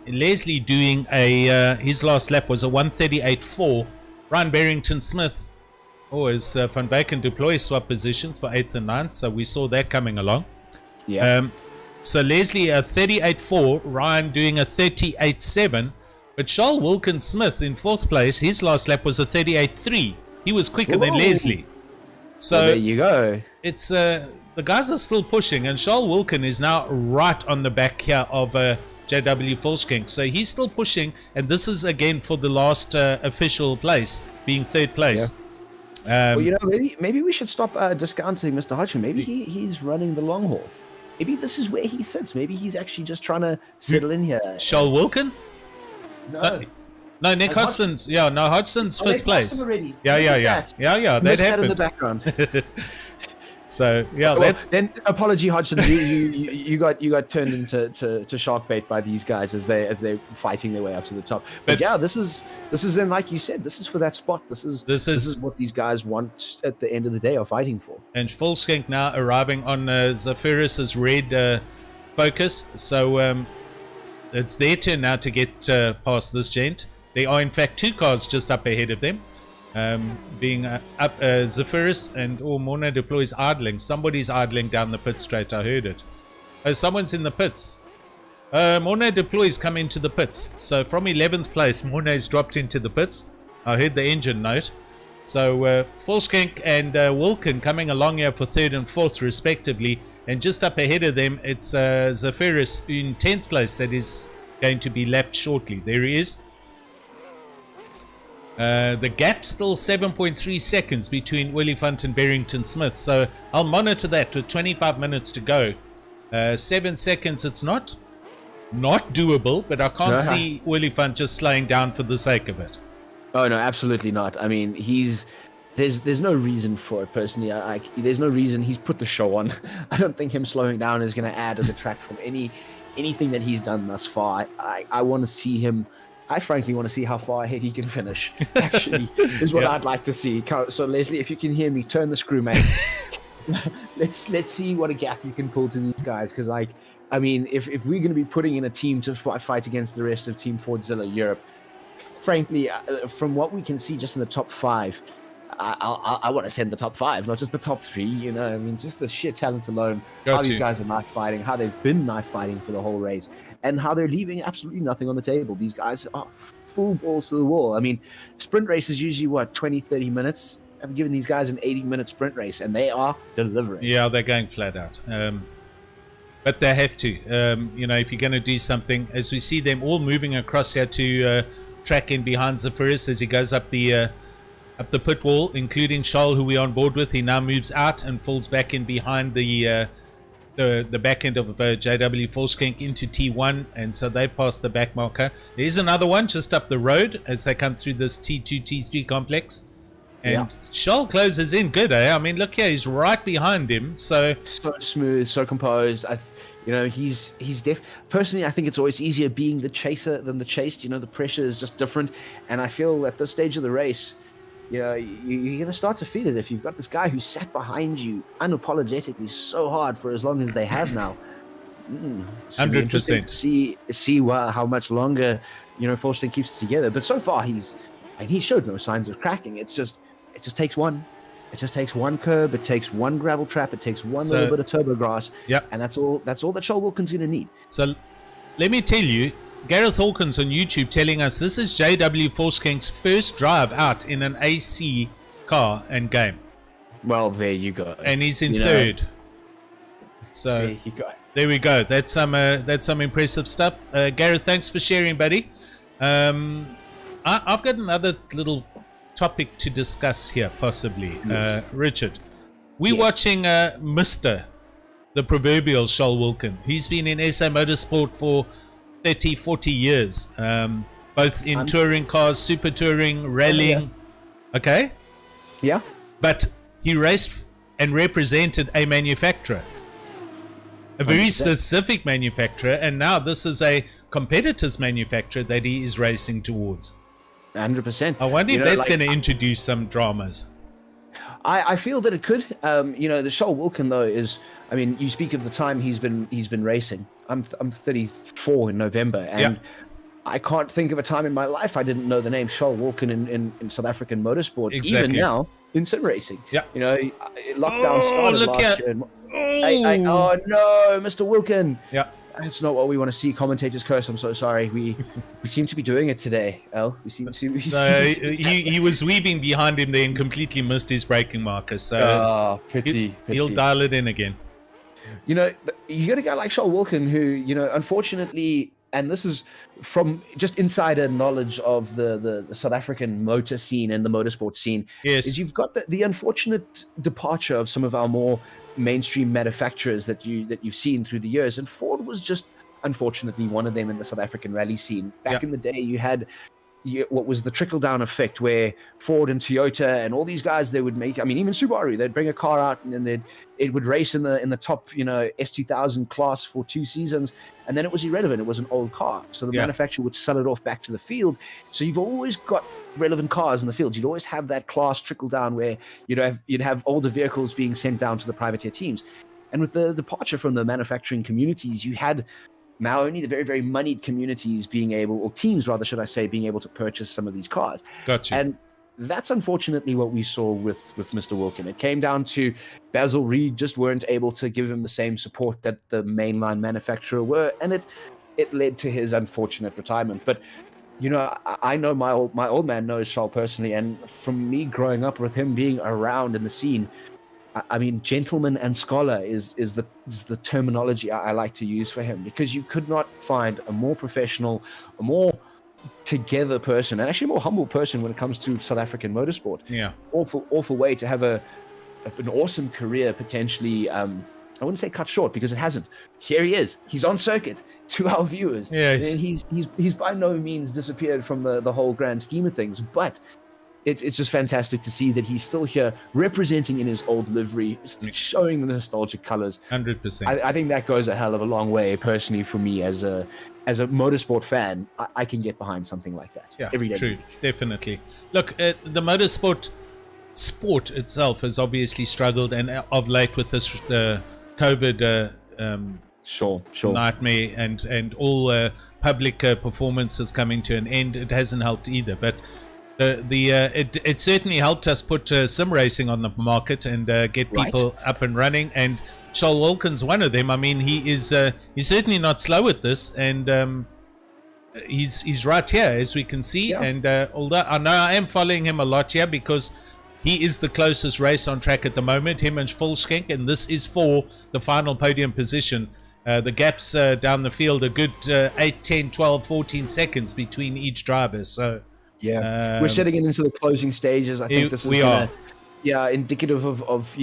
Leslie doing his last lap was a 1:38.4. Ryan Barrington-Smith, as Van Beek and Deploy swap positions for 8th and 9th, so we saw that coming along. So Leslie a 38.4, Ryan doing a 38.7, but Charles Wilkins-Smith in 4th place, his last lap was a 38.3. He was quicker than Leslie. So there you go. It's the guys are still pushing, and Charles Wilkin is now right on the back here of JW Volkswagen. So he's still pushing, and this is again for the last official place, being 3rd place. Well, maybe we should stop discounting Mr. Hodgson. Maybe he's running the long haul. Maybe this is where he sits. Maybe he's actually just trying to settle in here. Charles Wilkin? No, Nick Hodgson's. Hodgson's 5th place. Yeah. That happened in the background. So that's then. Apology, Hodgson. you got turned into shark bait by these guys as they're fighting their way up to the top. But this is then, like you said, this is for that spot. This is what these guys want at the end of the day, are fighting for. And Volkswagen now arriving on Zephyrus's red Focus. So it's their turn now to get past this gent. There are in fact 2 cars just up ahead of them. Being up Zephyrus and Morne Deploy's idling. Somebody's idling down the pit straight. I heard it. Someone's in the pits. Morne Deploy's come into the pits. So from 11th place, Morne's dropped into the pits. I heard the engine note. So Volkskank and Wilkin coming along here for 3rd and 4th respectively. And just up ahead of them, it's Zephyrus in 10th place that is going to be lapped shortly. There he is. The gap still 7.3 seconds between Oliphant and Barrington-Smith, so I'll monitor that with 25 minutes to go. 7 seconds, it's not doable, but I can't see Oliphant just slowing down for the sake of it. Oh no, absolutely not. I mean, there's no reason for it personally. There's no reason. He's put the show on. I don't think him slowing down is going to add to the track from anything that he's done thus far. I want to see him. I frankly want to see how far ahead he can finish, actually, is what I'd like to see. So, Leslie, if you can hear me, turn the screw, mate. Let's see what a gap you can pull to these guys. Because, I mean, if we're going to be putting in a team to fight against the rest of Team FordZilla Europe, frankly, from what we can see just in the top 5, I want to send the top 5, not just the top 3. You know, I mean, just the sheer talent alone. How these guys are knife fighting, how they've been knife fighting for the whole race, and how they're leaving absolutely nothing on the table. These guys are full balls to the wall. I mean, sprint race is usually what, 20, 30 minutes. I've given these guys an 80-minute sprint race, and they are delivering. Yeah, they're going flat out. But they have to. You know, if you're going to do something, as we see them all moving across here to track in behind Zephyrus as he goes up the pit wall, including Charles, who we're on board with. He now moves out and falls back in behind the back end of JW Volkskank into T1, and so they pass the back marker. There's another one just up the road as they come through this T2, T3 complex. And Charles closes in good, eh? I mean, look here, he's right behind him. So smooth, so composed. You know, he's personally, I think it's always easier being the chaser than the chased. You know, the pressure is just different. And I feel at this stage of the race, you know, you're going to start to feel it if you've got this guy who sat behind you unapologetically so hard for as long as they have now. 100%. See how much longer, you know, Volkskank keeps it together. But so far, he showed no signs of cracking. It just takes one. It just takes one curb. It takes one gravel trap. It takes one little bit of turbo grass. Yep. And that's all that Charles Wilkins going to need. So let me tell you, Gareth Hawkins on YouTube telling us this is JW Volkskank's first drive out in an AC car and game. Well, there you go. And he's in third. So there you go. There we go. That's some impressive stuff. Gareth, thanks for sharing, buddy. I've got another little topic to discuss here, possibly. Richard, we're watching Mr. the proverbial Charles Wilkin. He's been in SA Motorsport for 30, 40 years, both in touring cars, super touring, rallying. Okay? Yeah. But he raced and represented a manufacturer, a very 100%. Specific manufacturer, and now this is a competitor's manufacturer that he is racing towards. 100%. I wonder if that's going to introduce some dramas. I feel that it could. You know, the Charles Wilkin though is, I mean, you speak of the time he's been racing. I'm 34 in November, and I can't think of a time in my life I didn't know the name Charles Wilkin in South African motorsport. Exactly. Even now in sim racing. Yeah. You know, lockdown started last year. Oh no, Mr. Wilkin. Yeah. That's not what we want to see. Commentators curse. I'm so sorry. We seem to be doing it today, El. He was weaving behind him there and completely missed his braking marker. So pity. He'll dial it in again. You know, you got a guy like Charles Wilkin who, you know, unfortunately, and this is from just insider knowledge of the South African motor scene and the motorsport scene, is you've got the unfortunate departure of some of our more mainstream manufacturers that you've seen through the years, and Ford was just unfortunately one of them in the South African rally scene. Back in the day, you had what was the trickle-down effect, where Ford and Toyota and all these guys, they would make, I mean, even Subaru, they'd bring a car out and then it would race in the top, you know, S2000 class for 2 seasons, and then it was irrelevant. It was an old car, so the manufacturer would sell it off back to the field. So you've always got relevant cars in the field. You'd always have that class trickle down where you'd have older vehicles being sent down to the privateer teams. And with the departure from the manufacturing communities, you had now only the very, very moneyed communities being able, or teams rather, should I say, being able to purchase some of these cars. Gotcha. And that's unfortunately what we saw with Mr. Wilkin. It came down to Basil Reed just weren't able to give him the same support that the mainline manufacturer were, and it led to his unfortunate retirement. But you know, I know my old man knows Charles personally, and from me growing up with him being around in the scene, I mean, gentleman and scholar is the terminology I like to use for him, because you could not find a more professional, a more together person, and actually more humble person when it comes to South African motorsport. Yeah, awful way to have an awesome career potentially. I wouldn't say cut short, because it hasn't. Here he is. He's on circuit to our viewers. Yes. And he's by no means disappeared from the whole grand scheme of things, but it's just fantastic to see that he's still here representing in his old livery, showing the nostalgic colors. 100%. I think that goes a hell of a long way personally for me as a motorsport fan. I can get behind something like that every day. True, definitely. Look, the motorsport sport itself has obviously struggled, and of late with this COVID sure nightmare and all public performances coming to an end, it hasn't helped either. But It certainly helped us put sim racing on the market and get people up and running. And Charles Wilkins one of them. I mean, he's certainly not slow at this, and he's right here as we can see. Yeah. And although I know I am following him a lot here because he is the closest race on track at the moment, him and Volkskenk, and this is for the final podium position. The gaps down the field a good 8, 10, 12, 14 seconds between each driver. So yeah, we're setting it into the closing stages. I think this is indicative of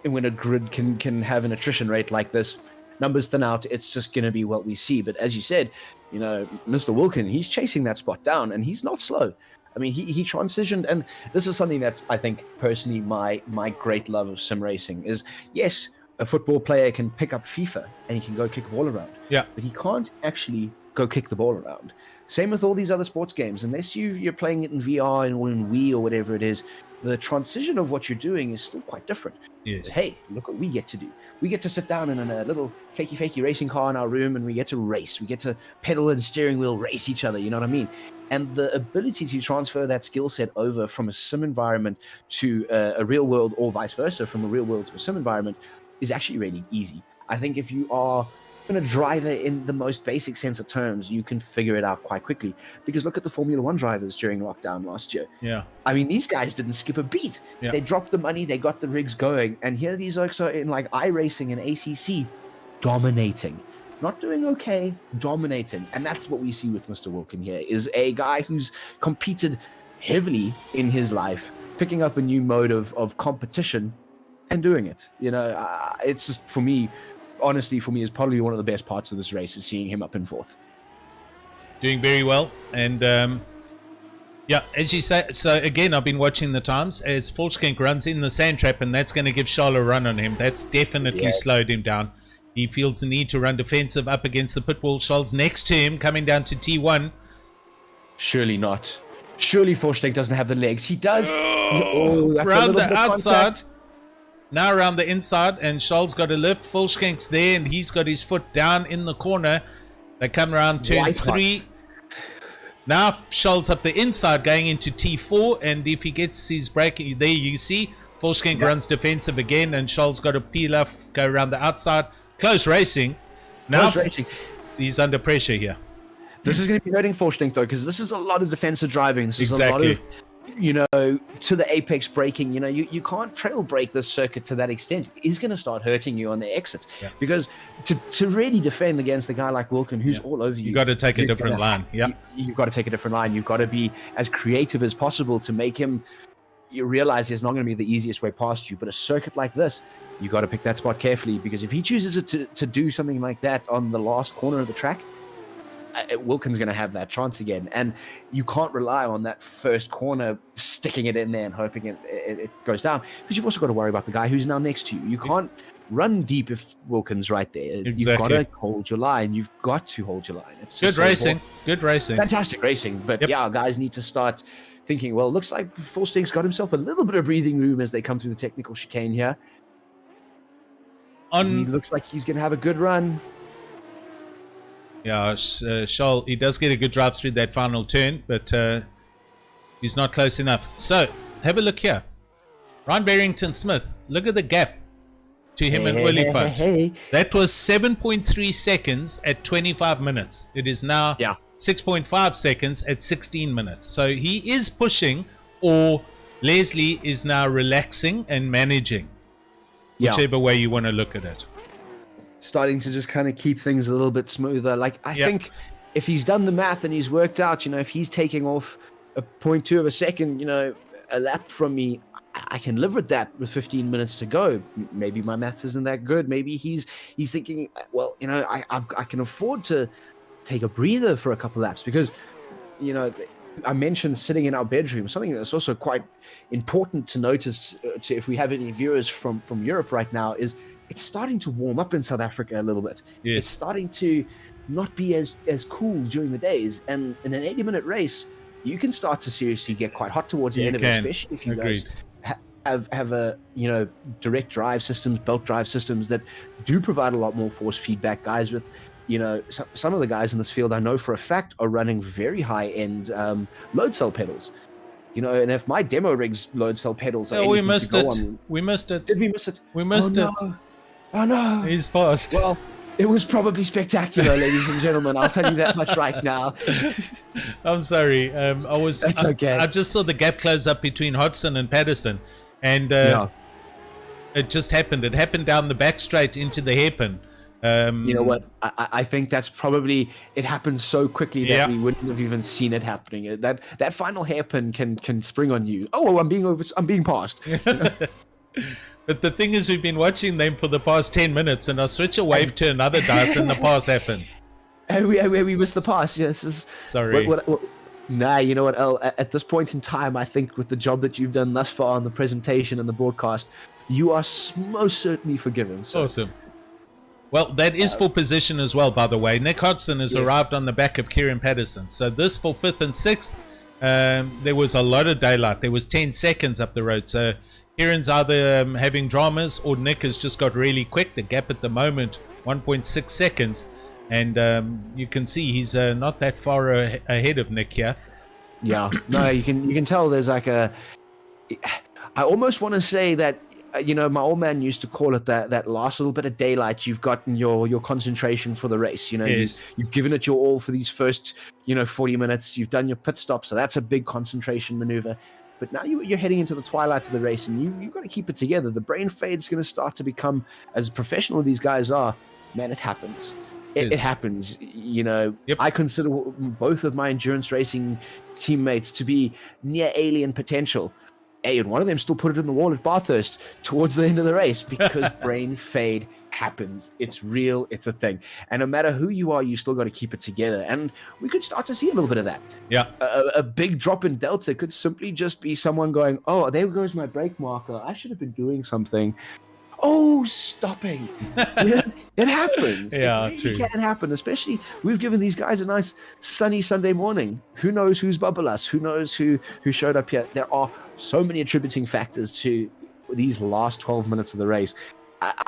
when a grid can have an attrition rate like this. Numbers thin out, it's just going to be what we see. But as you said, Mr. Wilkin, he's chasing that spot down, and he's not slow. I mean, he transitioned, and this is something that's, I think, personally my great love of sim racing is, yes, a football player can pick up FIFA and he can go kick a ball around. Yeah. But he can't actually go kick the ball around. Same with all these other sports games. Unless you're playing it in VR or in Wii or whatever it is, the transition of what you're doing is still quite different. Yes. But hey, look what we get to do. We get to sit down in a little fakey racing car in our room, and we get to race. We get to pedal and steering wheel race each other. You know what I mean? And the ability to transfer that skill set over from a sim environment to a real world, or vice versa, from a real world to a sim environment, is actually really easy. I think if you are a driver in the most basic sense of terms, you can figure it out quite quickly. Because look at the Formula One drivers during lockdown last year. Yeah. I mean, these guys didn't skip a beat. Yeah. They dropped the money, they got the rigs going, and here these folks are in like iRacing and ACC, dominating. Not doing okay, dominating. And that's what we see with Mr. Wilkin here, is a guy who's competed heavily in his life, picking up a new mode of competition and doing it. It's just, for me, honestly, is probably one of the best parts of this race is seeing him up in fourth. Doing very well. And as you say, so again, I've been watching the times as Volkskenk runs in the sand trap, and that's going to give Charles a run on him. That's definitely slowed him down. He feels the need to run defensive up against the pit wall. Charles next to him, coming down to T1. Surely not. Surely Volkskenk doesn't have the legs. He does. That's around the outside. Contact. Now around the inside, and Charles got a lift. Volkskenk's there, and he's got his foot down in the corner. They come around turn 3. Now Charles up the inside going into T4, and if he gets his break, there you see Volkskenk runs defensive again, and Charles got a peel off, go around the outside. Close racing. Now he's under pressure here. This is going to be hurting Volkskenk though, because this is a lot of defensive driving. This is a lot of, to the apex braking. You can't trail brake this circuit to that extent. It's going to start hurting you on the exits, because to really defend against a guy like Wilkin, who's all over you, you got to take a different line. You've got to take a different line. You've got to be as creative as possible to make him. You realize it's not going to be the easiest way past you, but a circuit like this, you got to pick that spot carefully, because if he chooses to do something like that on the last corner of the track, Wilkin's going to have that chance again. And you can't rely on that first corner sticking it in there and hoping it goes down, because you've also got to worry about the guy who's now next to you. You can't run deep if Wilkin's right there. Exactly. You've got to hold your line. You've got to hold your line. It's good racing. Good racing. Fantastic racing. But guys need to start thinking, well, it looks like Volkskenk's got himself a little bit of breathing room as they come through the technical chicane here. He looks like he's going to have a good run. Yeah, Charles, he does get a good drive through that final turn, but he's not close enough. So, have a look here. Ryan Barrington-Smith, look at the gap to him and Oliphant. That was 7.3 seconds at 25 minutes. It is now 6.5 seconds at 16 minutes. So, he is pushing, or Leslie is now relaxing and managing, whichever way you want to look at it. Starting to just kind of keep things a little bit smoother. Like, I think if he's done the math and he's worked out, if he's taking off a 0.2 of a second, a lap from me, I can live with that with 15 minutes to go. Maybe my math isn't that good. Maybe he's thinking, well, I can afford to take a breather for a couple laps, because, I mentioned sitting in our bedroom. Something that's also quite important to notice, if we have any viewers from Europe right now, is it's starting to warm up in South Africa a little bit. Yes. It's starting to not be as cool during the days. And in an 80-minute race, you can start to seriously get quite hot towards the end of it, especially if you guys have a direct drive systems, belt drive systems that do provide a lot more force feedback. Guys with some of the guys in this field, I know for a fact, are running very high-end load cell pedals. You know, and if my demo rig's load cell pedals are Oh, we anything to missed go it. on, We missed it. did we miss it? We missed Oh, it. no. Oh no! He's passed. Well, it was probably spectacular, ladies and gentlemen. I'll tell you that much right now. I'm sorry. That's okay. I just saw the gap close up between Hodgson and Paterson, and it just happened. It happened down the back straight into the hairpin. You know what? I think that's probably, it happened so quickly that we wouldn't have even seen it happening. That final hairpin can spring on you. Oh, I'm being passed. You know? But the thing is, we've been watching them for the past 10 minutes, and I switch a wave to another dice, and the pass happens. And we missed the pass. Yes. Sorry. Nah, you know what, El? At this point in time, I think with the job that you've done thus far on the presentation and the broadcast, you are most certainly forgiven. So. Awesome. Well, that is for position as well, by the way. Nick Hodgson has arrived on the back of Kieran Paterson. So this for 5th and 6th, there was a lot of daylight. There was 10 seconds up the road. So Kieran's either having dramas, or Nick has just got really quick. The gap at the moment, 1.6 seconds. And you can see he's not that far ahead of Nick here. Yeah, no, you can tell there's like I almost want to say that, you know, my old man used to call it that last little bit of daylight you've gotten your concentration for the race. You know, you've given it your all for these first, 40 minutes. You've done your pit stop, so that's a big concentration maneuver. But now you're heading into the twilight of the race, and you've got to keep it together. The brain fade's going to start to become, as professional as these guys are, man, it happens. It happens. You know, I consider both of my endurance racing teammates to be near alien potential. Hey, and one of them still put it in the wall at Bathurst towards the end of the race because brain fade happens. It's real. It's a thing. And no matter who you are, you still got to keep it together. And we could start to see a little bit of that. Yeah. A big drop in delta could simply just be someone going, oh, there goes my brake marker. I should have been doing something. Oh, stopping. It happens. Yeah, it really can happen, especially we've given these guys a nice sunny Sunday morning. Who knows who's bubble us? Who knows who showed up here? There are so many attributing factors to these last 12 minutes of the race.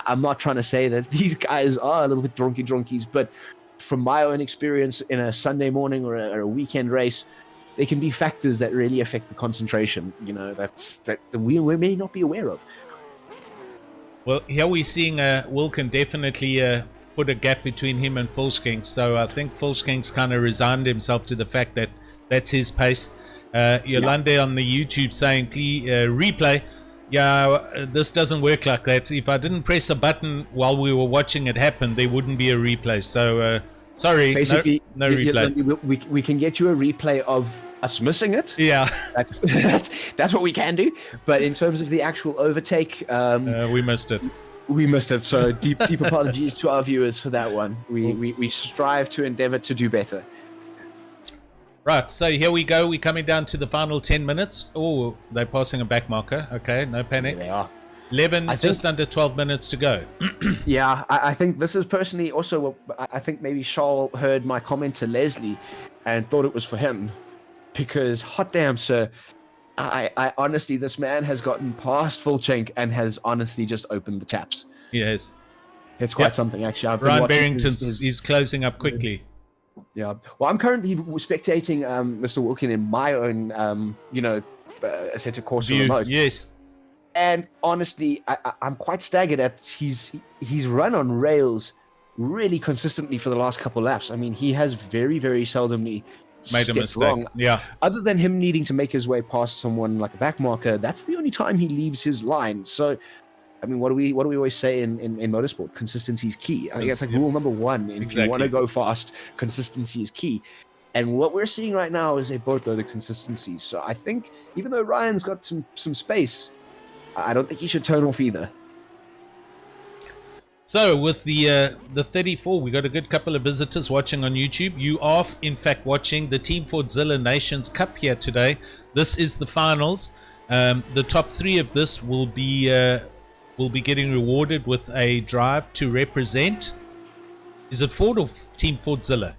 I'm not trying to say that these guys are a little bit drunkies, but from my own experience in a Sunday morning or a weekend race, they can be factors that really affect the concentration, that we may not be aware of. Well, here we're seeing Wilken definitely put a gap between him and Fulsking. So I think Fulsking's kind of resigned himself to the fact that that's his pace. Yolande on the YouTube saying, please replay. Yeah, this doesn't work like that. If I didn't press a button while we were watching it happen, there wouldn't be a replay. So sorry, basically, no replay. We can get you a replay of us missing it. Yeah, that's what we can do. But in terms of the actual overtake, we missed it. We missed it. So deep apologies to our viewers for that one. We strive to endeavor to do better. Right, so here we go. We're coming down to the final 10 minutes. Oh, they're passing a back marker. Okay, no panic. There they are. 11, just under 12 minutes to go. Yeah, I think this is personally also, I think maybe Charles heard my comment to Leslie and thought it was for him. Because, hot damn, sir, I honestly, this man has gotten past Fulchink and has honestly just opened the taps. Yes. It's quite something, actually. Ryan Barrington's he's closing up quickly. Yeah. Well, I'm currently spectating Mr. Wilkin in my own, Assetto Corsa remote. Yes. And honestly, I'm quite staggered at he's run on rails really consistently for the last couple laps. I mean, he has very, very seldomly made a mistake. Wrong. Yeah. Other than him needing to make his way past someone like a back marker, that's the only time he leaves his line. So, I mean, what do we always say in motorsport? Consistency is key. I think that's like rule number one. And if you want to go fast, consistency is key. And what we're seeing right now is a boatload of consistency. So I think even though Ryan's got some space, I don't think he should turn off either. So with the 34, we got a good couple of visitors watching on YouTube. You are, in fact, watching the Team FordZilla Nations Cup here today. This is the finals. The top 3 of this will be getting rewarded with a drive to represent. Is it Ford or Team FordZilla?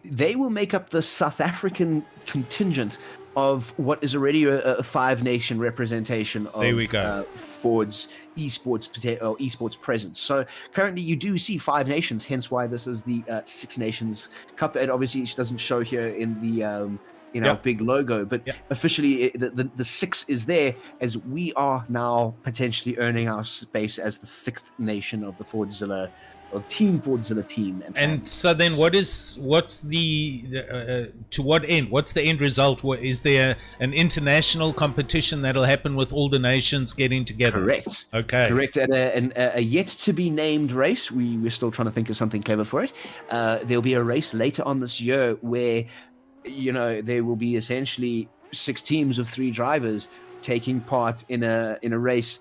They will make up the South African contingent of what is already a 5-nation representation of Ford's esports presence. So currently you do see 5 nations, hence why this is the 6 Nations Cup. And obviously it doesn't show here in in our big logo, but officially the 6 is there, as we are now potentially earning our space as the 6th nation of the FordZilla, or Team FordZilla team. And so then what's the to what end? What's the end result? Is there an international competition that'll happen with all the nations getting together? Correct. Okay. Correct. And a yet to be named race. We're still trying to think of something clever for it. There'll be a race later on this year where, you know, there will be essentially 6 teams of 3 drivers taking part in a race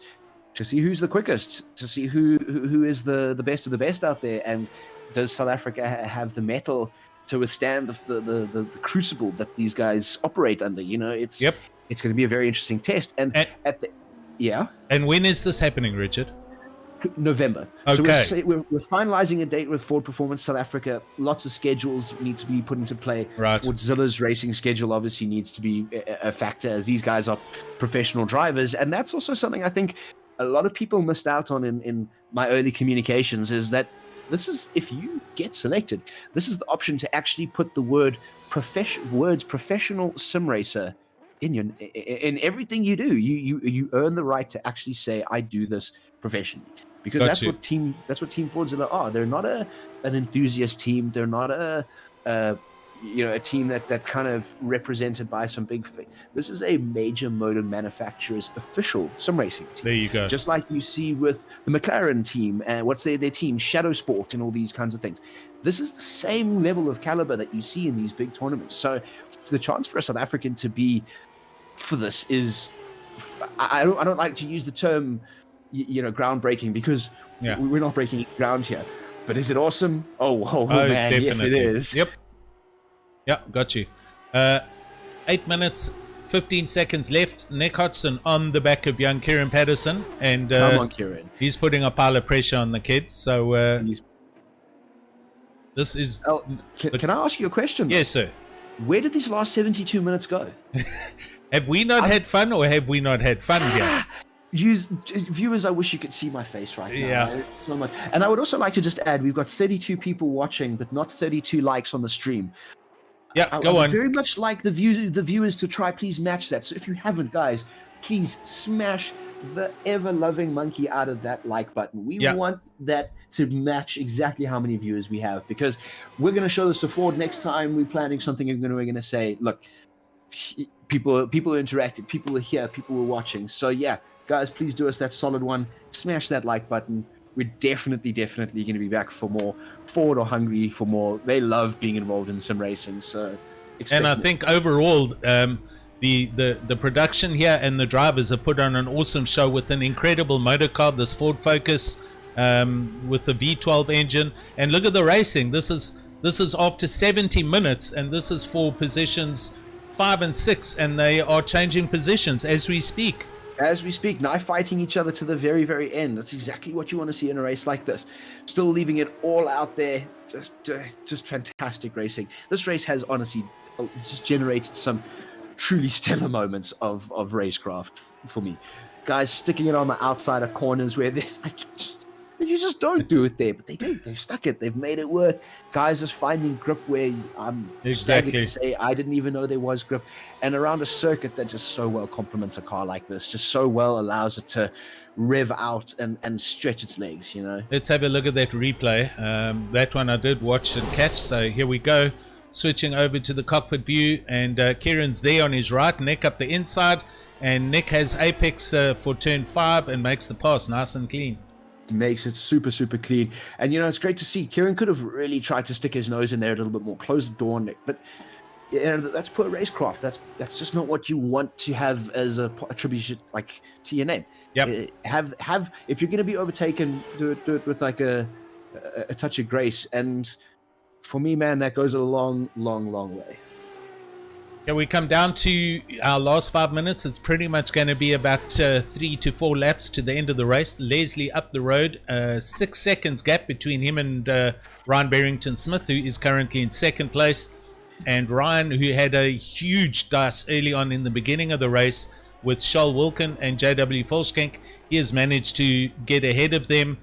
to see who's the quickest, to see who is the best of the best out there, and does South Africa have the mettle to withstand the crucible that these guys operate under. You know, it's going to be a very interesting test. And And when is this happening, Richard? November. Okay. So we're finalizing a date with Ford Performance South Africa. Lots of schedules need to be put into play. Right. FordZilla's racing schedule obviously needs to be a factor, as these guys are professional drivers, and that's also something I think a lot of people missed out on in my early communications, is that this is, if you get selected, this is the option to actually put the words professional sim racer in everything you do. You earn the right to actually say, I do this professionally, because that's what Team FordZilla are. They're not an enthusiast team. They're not a team that kind of represented by some big. This is a major motor manufacturer's official sim racing team. There you go. Just like you see with the McLaren team and what's their team, Shadow Sport, and all these kinds of things. This is the same level of caliber that you see in these big tournaments. So the chance for a South African to be for this is, I don't like to use the term, groundbreaking, because we're not breaking ground here. But is it awesome? Oh man, definitely. Yes it is. Yep. Yeah, got you. 8 minutes, 15 seconds left. Nick Hodgson on the back of young Kieran Paterson, and come on, Kieran. He's putting a pile of pressure on the kid. So this is. Oh, can I ask you a question? Yes, sir. Where did these last 72 minutes go? Have we not had fun, or have we not had fun here? Viewers, I wish you could see my face right now. Yeah. So much. And I would also like to just add, we've got 32 people watching, but not 32 likes on the stream. Yeah, go on. I would very much like the viewers to try, please match that. So if you haven't, guys, please smash the ever-loving monkey out of that like button. We want that to match exactly how many viewers we have, because we're going to show this to Ford next time we're planning something, and we're going to say, look, people interacted, people are here, people were watching. So yeah, guys, please do us that solid one. Smash that like button. We're definitely going to be back for more. Ford are hungry for more. They love being involved in sim racing. So, and I think overall, the production here and the drivers have put on an awesome show with an incredible motor car, this Ford Focus with the V12 engine. And look at the racing. This is after 70 minutes, and this is for positions 5 and 6, and they are changing positions as we speak. Knife fighting each other to the very, very end. That's exactly what you want to see in a race like this. Still leaving it all out there. Just fantastic racing. This race has honestly just generated some truly stellar moments of racecraft for me. Guys sticking it on the outside of corners where there's you just don't do it there, but they do. They've stuck it. They've made it work. Guys just finding grip where I'm exactly to say I didn't even know there was grip, and around a circuit that just so well complements a car like this, just so well allows it to rev out and stretch its legs. Let's have a look at that replay. That one I did watch and catch. So here we go. Switching over to the cockpit view, and Kieran's there on his right, Nick up the inside, and Nick has apex for turn 5 and makes the pass nice and clean. Makes it super, super clean. And it's great to see. Kieran could have really tried to stick his nose in there a little bit more, close the door on it, but that's poor racecraft. That's just not what you want to have as a attribution like to your name. Yep. Have if you're going to be overtaken, do it with like a touch of grace. And for me, man, that goes a long, long, long way. Yeah, we come down to our last 5 minutes. It's pretty much going to be about 3 to 4 laps to the end of the race. Leslie up the road, 6 seconds gap between him and Ryan Barrington-Smith, who is currently in second place. And Ryan, who had a huge dice early on in the beginning of the race with Charles Wilkin and JW Volskenk, he has managed to get ahead of them.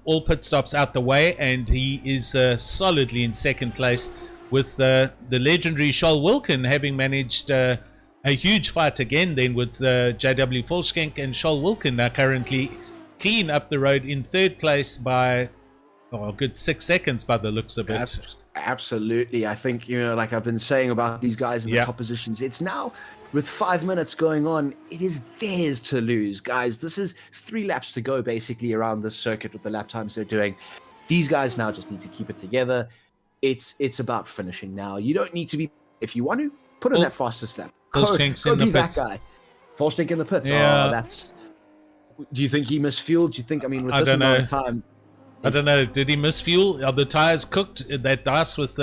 All pit stops out the way, and he is solidly in second place with the legendary Charles Wilkin having managed a huge fight again then with JW Volschenk, and Charles Wilkin now currently clean up the road in third place by a good 6 seconds by the looks of it. Absolutely. I think, like I've been saying about these guys in the top positions, it's now, with 5 minutes going on, it is theirs to lose, guys. This is 3 laps to go basically around this circuit with the lap times they're doing. These guys now just need to keep it together. It's about finishing now. You don't need to be, if you want to, put in that fastest lap. Volschenk's in the pits. Volschenk in the pits. Yeah. Oh, that's... Do you think he missed fuel? Do you think, with this amount of time... I don't know. Did he miss fuel? Are the tires cooked? That dice with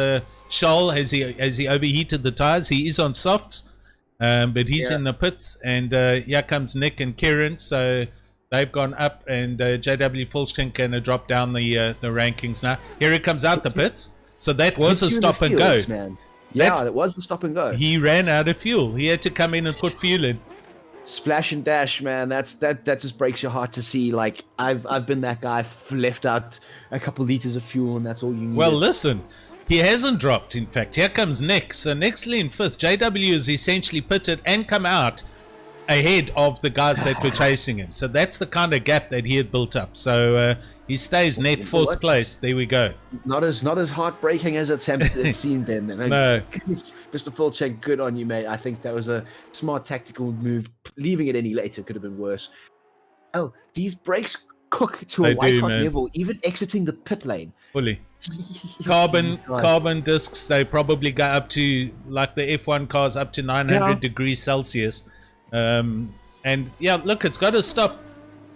Charles, has he overheated the tires? He is on softs, but he's in the pits. And here comes Nick and Kieran. So they've gone up, and JW Volschenk going to drop down the rankings now. Here he comes out the pits. So that was a stop and go. Man. Yeah, that was the stop and go. He ran out of fuel. He had to come in and put fuel in. Splash and dash, man. That just breaks your heart to see. Like I've been that guy, left out a couple liters of fuel, and that's all you need. Well, listen, he hasn't dropped. In fact, here comes Nick. So Nick's in fifth. JW is essentially pitted and come out ahead of the guys that were chasing him. So that's the kind of gap that he had built up. So he stays net fourth place. There we go. Not as heartbreaking as it seemed then. No. Mr. Volschenk, good on you, mate. I think that was a smart tactical move. Leaving it any later could have been worse. Oh, these brakes cook to a white hot level, even exiting the pit lane. Fully. Carbon discs, they probably go up to, like the F1 cars, up to 900 degrees Celsius. And yeah, look, it's got to stop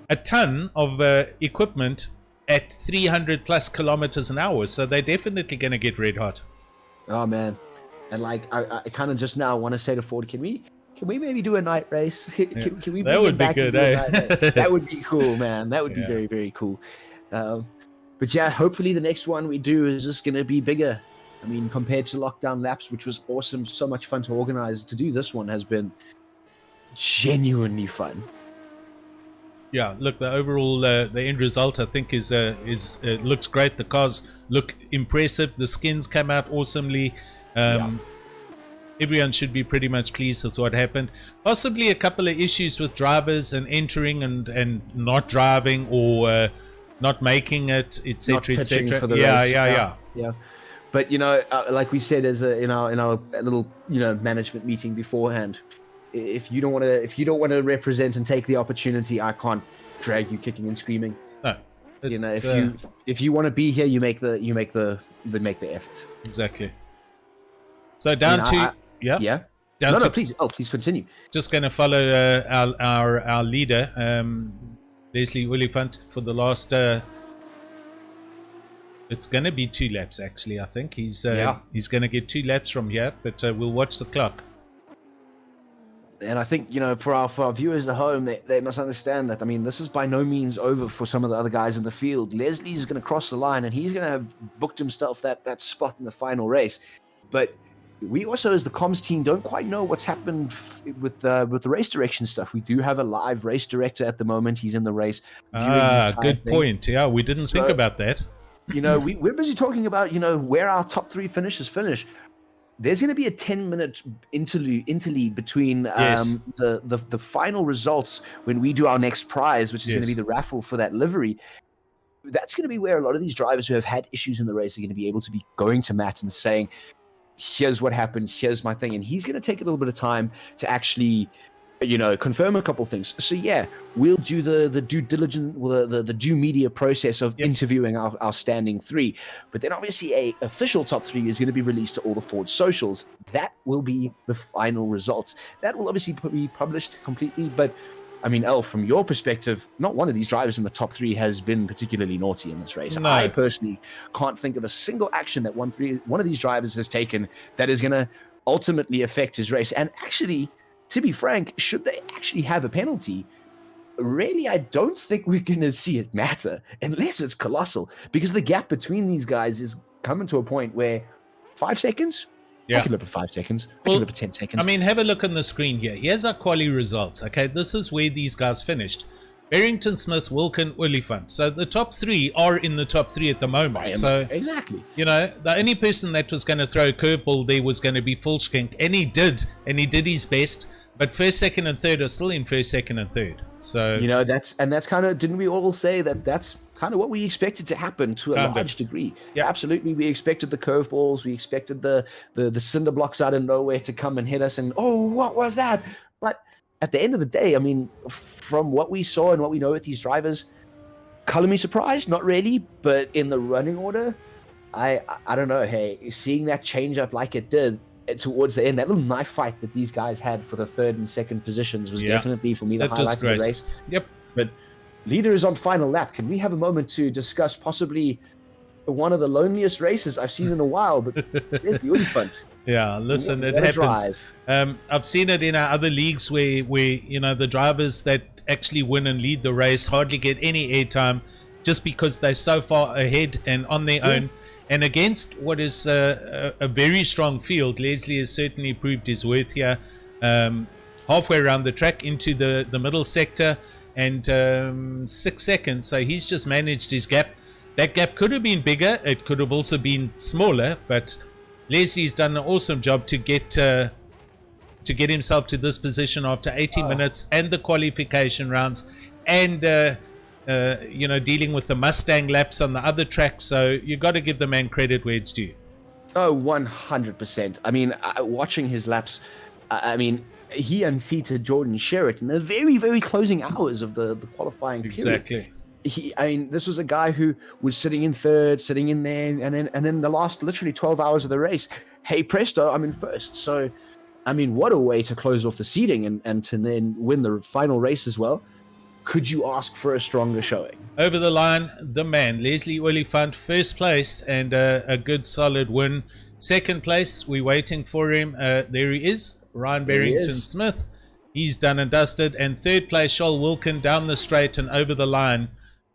a ton of equipment at 300 plus kilometers an hour. So they're definitely going to get red hot. Oh, man. And like, I kind of just now want to say to Ford, can we maybe do a night race? Can we that would be good, eh? That would be cool, man. That would be very, very cool. But yeah, hopefully the next one we do is just going to be bigger. I mean, compared to Lockdown Laps, which was awesome, so much fun to organize, to do this one has been genuinely fun. Yeah, look, the overall the end result I think is looks great. The cars look impressive. The skins came out awesomely. Everyone should be pretty much pleased with what happened. Possibly a couple of issues with drivers and entering and not driving or not making it, etc., etc. Yeah. But like we said, in our little management meeting beforehand, if you don't want to represent and take the opportunity, I can't drag you kicking and screaming. No, if you want to be here, you make the effort. Exactly. So down please continue. Just going to follow our leader, Leslie Oliphant, for the last. It's going to be 2 laps actually. I think he's going to get 2 laps from here, but we'll watch the clock. And I think, for our viewers at home, they must understand that, I mean, this is by no means over for some of the other guys in the field. Leslie's going to cross the line, and he's going to have booked himself that spot in the final race. But we also, as the comms team, don't quite know what's happened with the race direction stuff. We do have a live race director at the moment. He's in the race. Good point. Yeah, we didn't think about that. We're busy talking about, where our top 3 finishes finish. There's going to be a 10-minute interlead between the final results when we do our next prize, which is going to be the raffle for that livery. That's going to be where a lot of these drivers who have had issues in the race are going to be able to be going to Matt and saying, here's what happened, here's my thing. And he's going to take a little bit of time to actually, confirm a couple things. So yeah, we'll do the due diligence, the due media process of interviewing our standing 3. But then obviously a official top 3 is going to be released to all the Ford socials. That will be the final results. That will obviously be published completely. But I mean, El, from your perspective, not one of these drivers in the top 3 has been particularly naughty in this race. No. I personally can't think of a single action that one of these drivers has taken that is going to ultimately affect his race. And actually, to be frank, should they actually have a penalty, really, I don't think we're going to see it matter unless it's colossal, because the gap between these guys is coming to a point where 5 seconds? I can live with 5 seconds. I can live with 10 seconds. I mean, have a look on the screen here. Here's our quali results. Okay, this is where these guys finished. Barrington Smith, Wilkin, Oliphant. So the top 3 are in the top 3 at the moment. So exactly, you know, the only person that was going to throw a curveball there was going to be FordZilla, and he did his best. But first, second, and third are still in first, second, and third. So you know, that's kind of, didn't we all say that's kind of what we expected to happen to a large degree? Yeah. Absolutely, we expected the curveballs, we expected the cinder blocks out of nowhere to come and hit us, and oh, what was that? But at the end of the day, I mean, from what we saw and what we know with these drivers, color me surprised, not really, but in the running order, I don't know. Hey, seeing that change up like it did towards the end, that little knife fight that these guys had for the third and second positions was definitely, for me, the highlight of the race. Yep. But leader is on final lap. Can we have a moment to discuss possibly one of the loneliest races I've seen in a while? But there's the Oliphant. Yeah, listen, it happens. I've seen it in our other leagues where you know, the drivers that actually win and lead the race hardly get any airtime just because they're so far ahead and on their own. And against what is a very strong field, Leslie has certainly proved his worth here. Halfway around the track into the middle sector, and 6 seconds. So he's just managed his gap. That gap could have been bigger. It could have also been smaller, but Leslie's done an awesome job to get himself to this position after 80 minutes and the qualification rounds, and you know, dealing with the Mustang laps on the other track. So you got to give the man credit where it's due. Oh, 100%. I mean, watching his laps, I mean, he unseated Jordan Sherritt in the very, very closing hours of the qualifying period. Exactly. I mean, this was a guy who was sitting in third, sitting in there, and then the last literally 12 hours of the race, hey presto, I'm in first. So, I mean, what a way to close off the seeding and to then win the final race as well. Could you ask for a stronger showing? Over the line, the man, Leslie Oliphant, first place, and a good solid win. Second place, we're waiting for him. There he is, Ryan Barrington Smith. He's done and dusted. And third place, Shoal Wilkin, down the straight and over the line.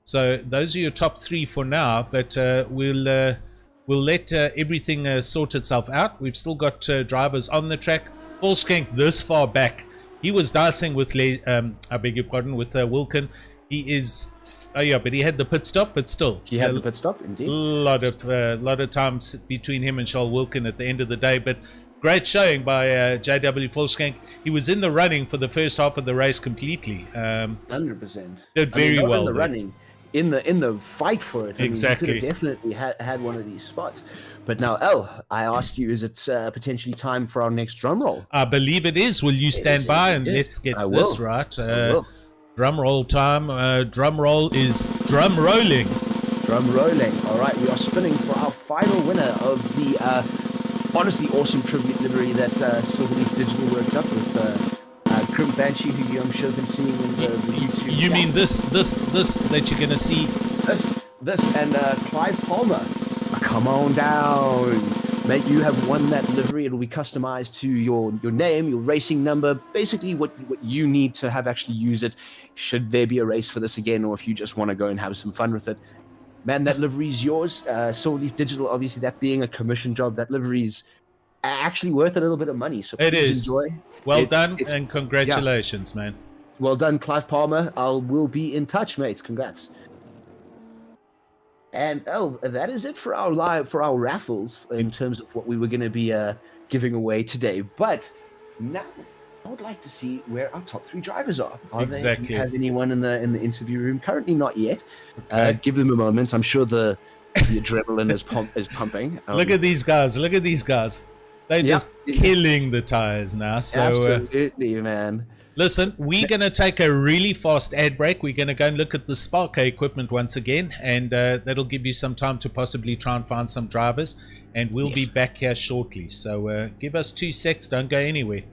So those are your top 3 for now, but we'll let everything sort itself out. We've still got drivers on the track. FordZilla this far back. He was dicing with, I beg your pardon, with Wilkin. He is, oh yeah, but he had the pit stop, but still. He had the pit stop, indeed. Lot of time between him and Shoal Wilkin at the end of the day, but great showing by JW FordZilla. He was in the running for the first half of the race completely. 100%. Did very well. In the running, in the fight for it. Exactly. He could have definitely had one of these spots. But now, El, I ask you, is it potentially time for our next drum roll? I believe it is. Will you stand by and let's get this right? Drum roll time. Drum roll is drum rolling. Drum rolling. All right, we are spinning for our final winner of the honestly awesome tribute livery that Silverleaf Digital worked up with Crim Banshee, who I'm sure have been seeing in the YouTube. You mean this that you're going to see? This and Clive Palmer. Come on down, mate. You have won that livery. It'll be customized to your name, your racing number, basically what you need to have actually use it should there be a race for this again, or if you just want to go and have some fun with it. Man, that livery's yours. Silverleaf Digital, obviously that being a commission job, that livery's actually worth a little bit of money. So it is. Enjoy. Well done, and congratulations, man. Well done, Clive Palmer. We'll be in touch, mate. Congrats. And that is it for our raffles in terms of what we were going to be giving away today. But now I would like to see where our top 3 drivers are. Exactly. Do you have anyone in the interview room? Currently, not yet. Okay. Give them a moment. I'm sure the adrenaline is pumping. Look at these guys. Look at these guys. They're just killing the tires now. So absolutely, man. Listen, we're going to take a really fast ad break. We're going to go and look at the Sparco equipment once again, and that'll give you some time to possibly try and find some drivers, and we'll be back here shortly. So give us 2 secs. Don't go anywhere.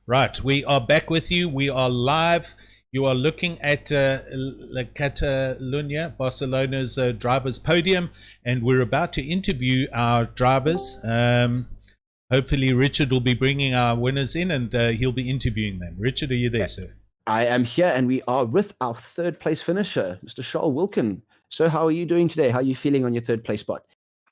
Right, we are back with you. We are live. You are looking at Catalunya, Barcelona's drivers' podium, and we're about to interview our drivers. Hopefully, Richard will be bringing our winners in, and he'll be interviewing them. Richard, are you there, sir? I am here, and we are with our third place finisher, Mr. Charles Wilkin. So, how are you doing today? How are you feeling on your third place spot?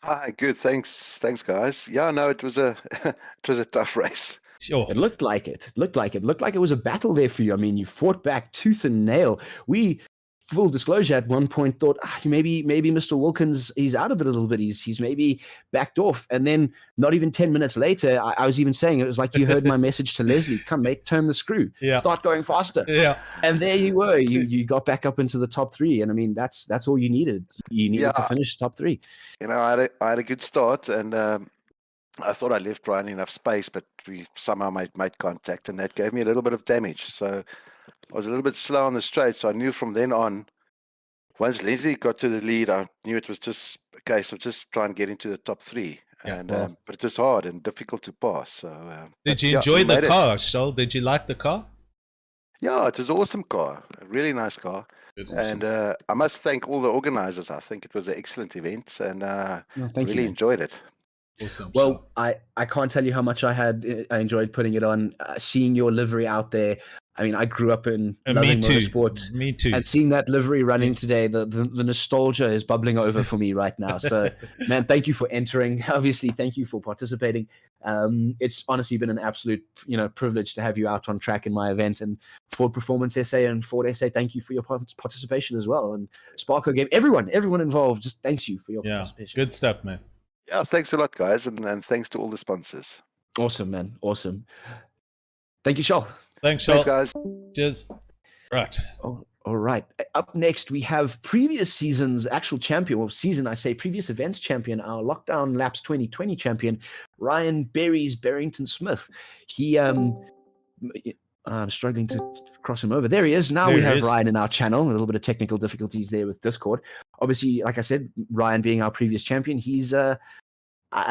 Hi, good. Thanks, guys. Yeah, no, it was a it was a tough race. Sure. It looked like it. It looked like it was a battle there for you. I mean, you fought back tooth and nail. We, full disclosure, at one point thought maybe Mr. Wilkins, he's out of it a little bit. He's maybe backed off. And then not even 10 minutes later, I was even saying it was like you heard my message to Leslie, come mate, turn the screw, start going faster. Yeah. And there you were. You got back up into the top three. And I mean, that's all you needed. You needed to finish top three. You know, I had a good start, and I thought I left Ryan enough space, but we somehow made contact, and that gave me a little bit of damage. So I was a little bit slow on the straight. So I knew from then on, once Leslie got to the lead, I knew it was just a case of just trying to get into the top three. Yeah, and but it was hard and difficult to pass. So did you enjoy the car, Charles? Did you like the car? Yeah, it was an awesome car, a really nice car. And I must thank all the organizers. I think it was an excellent event, and really enjoyed it. Awesome. Well, I can't tell you how much I enjoyed putting it on, seeing your livery out there. I mean, I grew up in loving motorsport. Me too. And seeing that livery running today, the nostalgia is bubbling over for me right now. So, man, thank you for entering. Obviously, thank you for participating. It's honestly been an absolute, privilege to have you out on track in my event. And Ford Performance SA and Ford SA, thank you for your participation as well. And Sparco Game, everyone involved, just thanks you for your participation. Good stuff, man. Yeah, thanks a lot, guys, and thanks to all the sponsors. Awesome, man. Awesome. Thank you, Charles. Thanks, Charles. Thanks, guys. Cheers. Right. Oh, all right. Up next, we have previous season's actual champion, or previous events champion, our Lockdown Laps 2020 champion, Ryan Barrington Smith. He, I'm struggling to cross him over. There he is. Now we have Ryan in our channel. A little bit of technical difficulties there with Discord. Obviously, like I said, Ryan being our previous champion, he's, I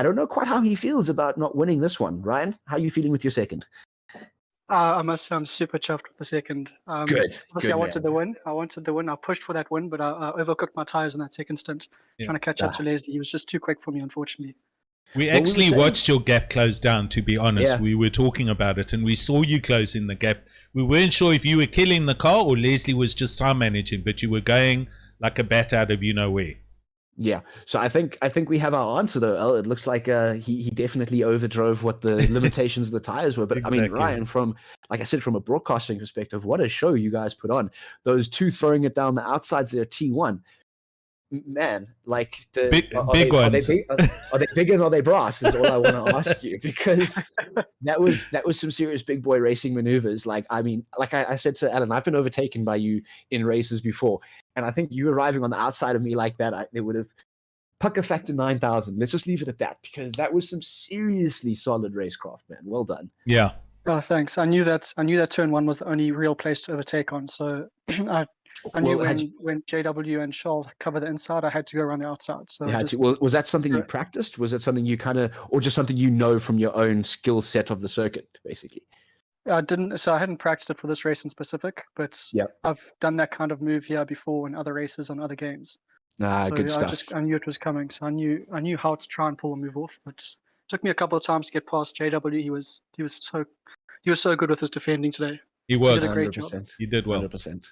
don't know quite how he feels about not winning this one. Ryan, how are you feeling with your second? I must say I'm super chuffed with the second. Good. Obviously, I wanted the win. I pushed for that win, but I overcooked my tires in that second stint, trying to catch up to Leslie. He was just too quick for me, unfortunately. We actually watched your gap close down, to be honest. We were talking about it, and we saw you closing the gap. We weren't sure if you were killing the car or Leslie was just time managing, but you were going like a bat out of you-know-where. Yeah, so I think we have our answer though. El. It looks like he definitely overdrove what the limitations of the tires were. But Exactly. I mean, Ryan, from a broadcasting perspective, what a show you guys put on. Those two throwing it down the outsides there, T1. Man, like big ones. Are they big and are they brass? Is all I want to ask you, because that was some serious big boy racing maneuvers. Like, I mean, like I said to Alan, I've been overtaken by you in races before, and I think you arriving on the outside of me like that, it would have pucker factor 9,000. Let's just leave it at that, because that was some seriously solid racecraft, man. Well done. Yeah. Oh, thanks. I knew that turn one was the only real place to overtake on. So I knew when JW and Charles cover the inside, I had to go around the outside. So was that something you practiced? Was it something you or just something you know from your own skill set of the circuit, basically? I hadn't practiced it for this race in specific, but I've done that kind of move here before in other races on other games. Good stuff. I knew it was coming, so I knew how to try and pull the move off. But it took me a couple of times to get past JW. He was so good with his defending today. He was. He did a great job. He did well. 100%.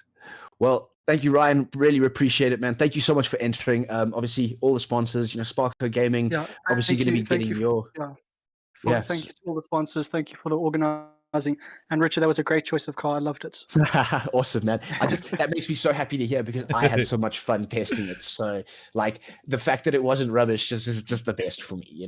Well, thank you, Ryan. Really appreciate it, man. Thank you so much for entering. Obviously, all the sponsors, Sparco Gaming, obviously going to be getting your... Thank you to all the sponsors. Thank you for the organizing. And Richard, that was a great choice of car. I loved it. Awesome, man. That makes me so happy to hear, because I had so much fun testing it. So, like, the fact that it wasn't rubbish is just the best for me,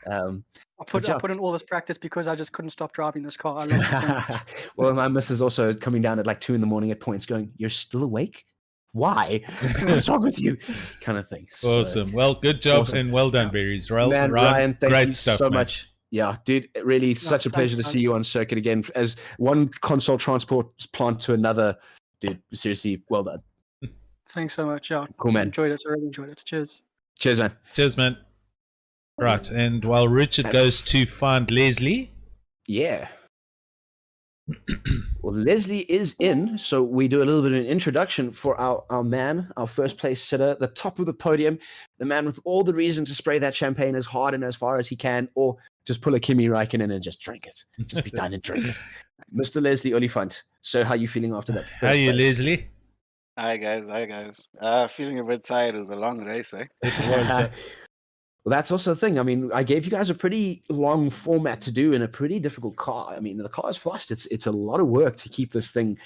I put in all this practice because I just couldn't stop driving this car. I love it so much. Well, my missus also coming down at like 2 a.m. at points going, "You're still awake? Why? What's wrong with you?" Kind of thing. So, awesome. Well, good job and well done, Berries. Man, Ryan, thank great you stuff, so man. much. Yeah, dude, really such a pleasure to see you on circuit again. As one console transport plant to another, dude, seriously, well done. Thanks so much. Yeah, cool, man. I really enjoyed it. Cheers. Cheers, man. Cheers, man. Right, and while Richard goes to find Leslie. Yeah. Well, Leslie is in, so we do a little bit of an introduction for our man, our first place sitter, the top of the podium, the man with all the reason to spray that champagne as hard and as far as he can, or just pull a Kimi Räikkönen and just drink it. Just be done and drink it. Mr. Leslie Oliphant. So how are you feeling after that first How are you, place? Leslie? Hi guys. Feeling a bit tired. It was a long race, eh? It was. Well, that's also the thing. I mean, I gave you guys a pretty long format to do in a pretty difficult car. I mean, the car is flushed. It's a lot of work to keep this thing,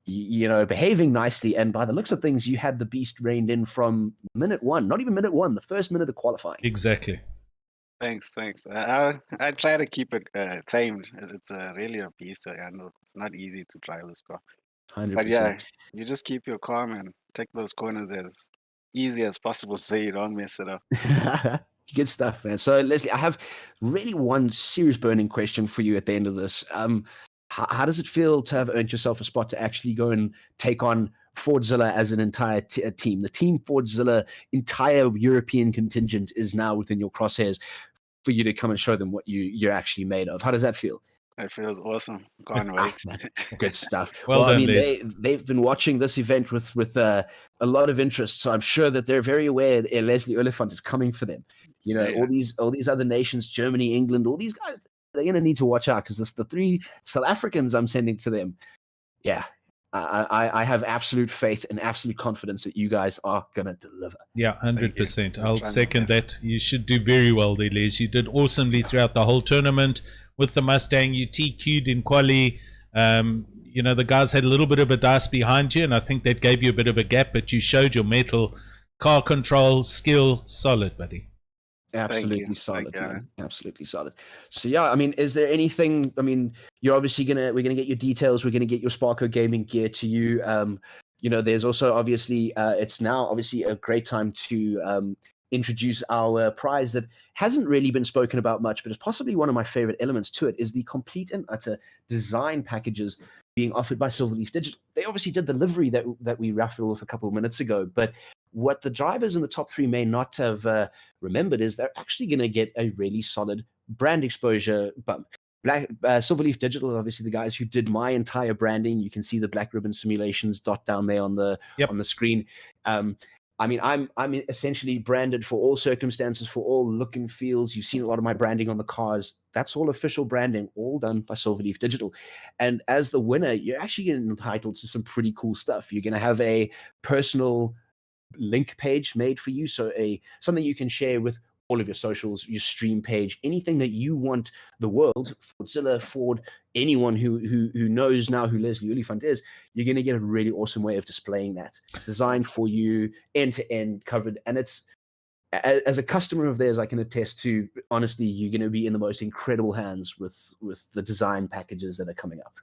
behaving nicely. And by the looks of things, you had the beast reined in from minute one, not even minute one, the first minute of qualifying. Exactly. Thanks. I try to keep it tamed. It's really a beast to handle. It's not easy to drive this car. 100%. But yeah, you just keep your calm and take those corners as easy as possible so you don't mess it up. Good stuff, man. So, Leslie, I have really one serious burning question for you at the end of this. How does it feel to have earned yourself a spot to actually go and take on FordZilla as an entire team? The Team FordZilla entire European contingent is now within your crosshairs for you to come and show them what you're actually made of. How does that feel? It feels awesome. Can't wait. Good stuff. Well done, I mean, Les. they've been watching this event with a lot of interest, so I'm sure that they're very aware that Leslie Oliphant is coming for them. All these other nations, Germany, England, all these guys, they're going to need to watch out because the 3 South Africans I'm sending to them. Yeah, I have absolute faith and absolute confidence that you guys are going to deliver. Yeah, 100%. I'll second that. You should do very well there, Les. You did awesomely throughout the whole tournament. With the Mustang, you TQ'd in quali. The guys had a little bit of a dice behind you, and I think that gave you a bit of a gap, but you showed your metal, car control, skill, solid, buddy. Absolutely solid, man. Absolutely solid. So yeah, I mean, is there anything? I mean, we're gonna get your details. We're gonna get your Sparco Gaming gear to you. There's also obviously it's now obviously a great time to introduce our prize that hasn't really been spoken about much, but is possibly one of my favorite elements to it, is the complete and utter design packages being offered by Silverleaf Digital. They obviously did the livery that we raffled off a couple of minutes ago, but what the drivers in the top 3 may not have remembered is they're actually going to get a really solid brand exposure bump. Silverleaf Digital, obviously the guys who did my entire branding. You can see the Black Ribbon Simulations dot down there on the screen. I mean, I'm essentially branded for all circumstances, for all look and feels. You've seen a lot of my branding on the cars. That's all official branding, all done by Silverleaf Digital. And as the winner, you're actually getting entitled to some pretty cool stuff. You're going to have a personal link page made for you, so something you can share with all of your socials, your stream page, anything that you want the world, FordZilla, Ford, anyone who knows now who Leslie Oliphant is, you're going to get a really awesome way of displaying that, designed for you, end to end, covered. And it's, as a customer of theirs, I can attest to, honestly, you're going to be in the most incredible hands with the design packages that are coming up.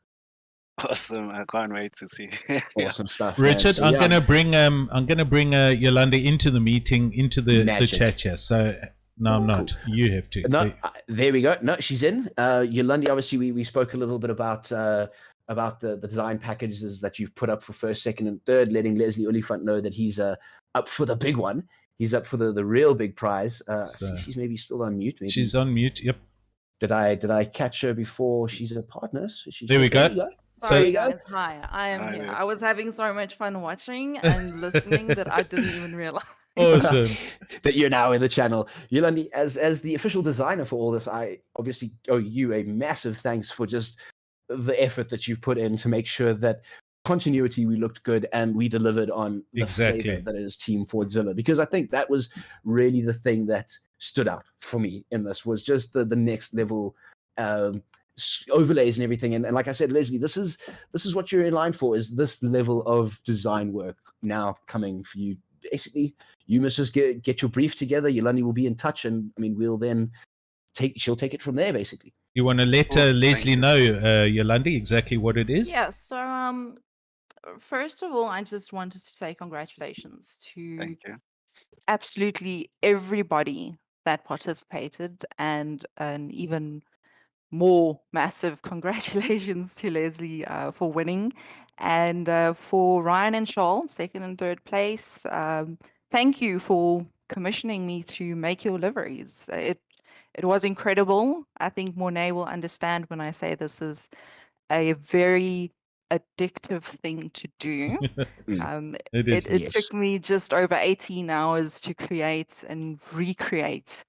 Awesome! I can't wait to see. Awesome stuff, Richard. So, I'm gonna bring Yolanda into the meeting, into the chat here. So no, I'm not. Cool. You have to. No, there we go. No, she's in. Yolanda, obviously, we spoke a little bit about the design packages that you've put up for first, second, and third, letting Leslie Oliphant know that he's up for the big one. He's up for the real big prize. She's maybe still on mute. Maybe. She's on mute. Yep. Did I catch her before? She's a partner. So there we go. Sorry, guys. Hi, I am here. I was having so much fun watching and listening that I didn't even realize. Awesome. That you're now in the channel. Yolandi, as the official designer for all this, I obviously owe you a massive thanks for just the effort that you've put in to make sure that continuity, we looked good and we delivered on the flavor that is Team FordZilla. Because I think that was really the thing that stood out for me in this, was just the next level overlays and everything. And like I said, Leslie, this is what you're in line for, is this level of design work now coming for you. Basically, you must just get your brief together. Yolandi will be in touch, and I mean, we'll then she'll take it from there, basically. You want to let Leslie know, Yolandi, exactly what it is? Yeah, so first of all, I just wanted to say congratulations to absolutely everybody that participated, and an even more massive congratulations to Leslie for winning, and for Ryan and Charles, second and third place. Thank you for commissioning me to make your liveries. It was incredible. I think Monet will understand when I say this is a very addictive thing to do. It is. It Yes. took me just over 18 hours to create and recreate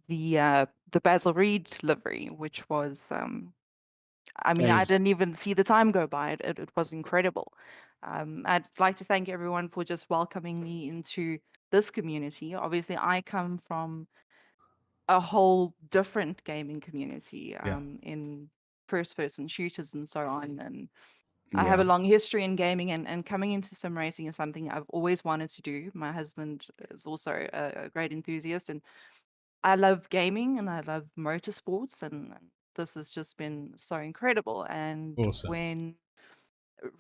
the Basil Reed livery, which was I mean, I didn't even see the time go by. It was incredible. I'd like to thank everyone for just welcoming me into this community. Obviously, I come from a whole different gaming community in first-person shooters and so on. And I have a long history in gaming, and coming into sim racing is something I've always wanted to do. My husband is also a great enthusiast, and I love gaming and I love motorsports, and this has just been so incredible. And Awesome. when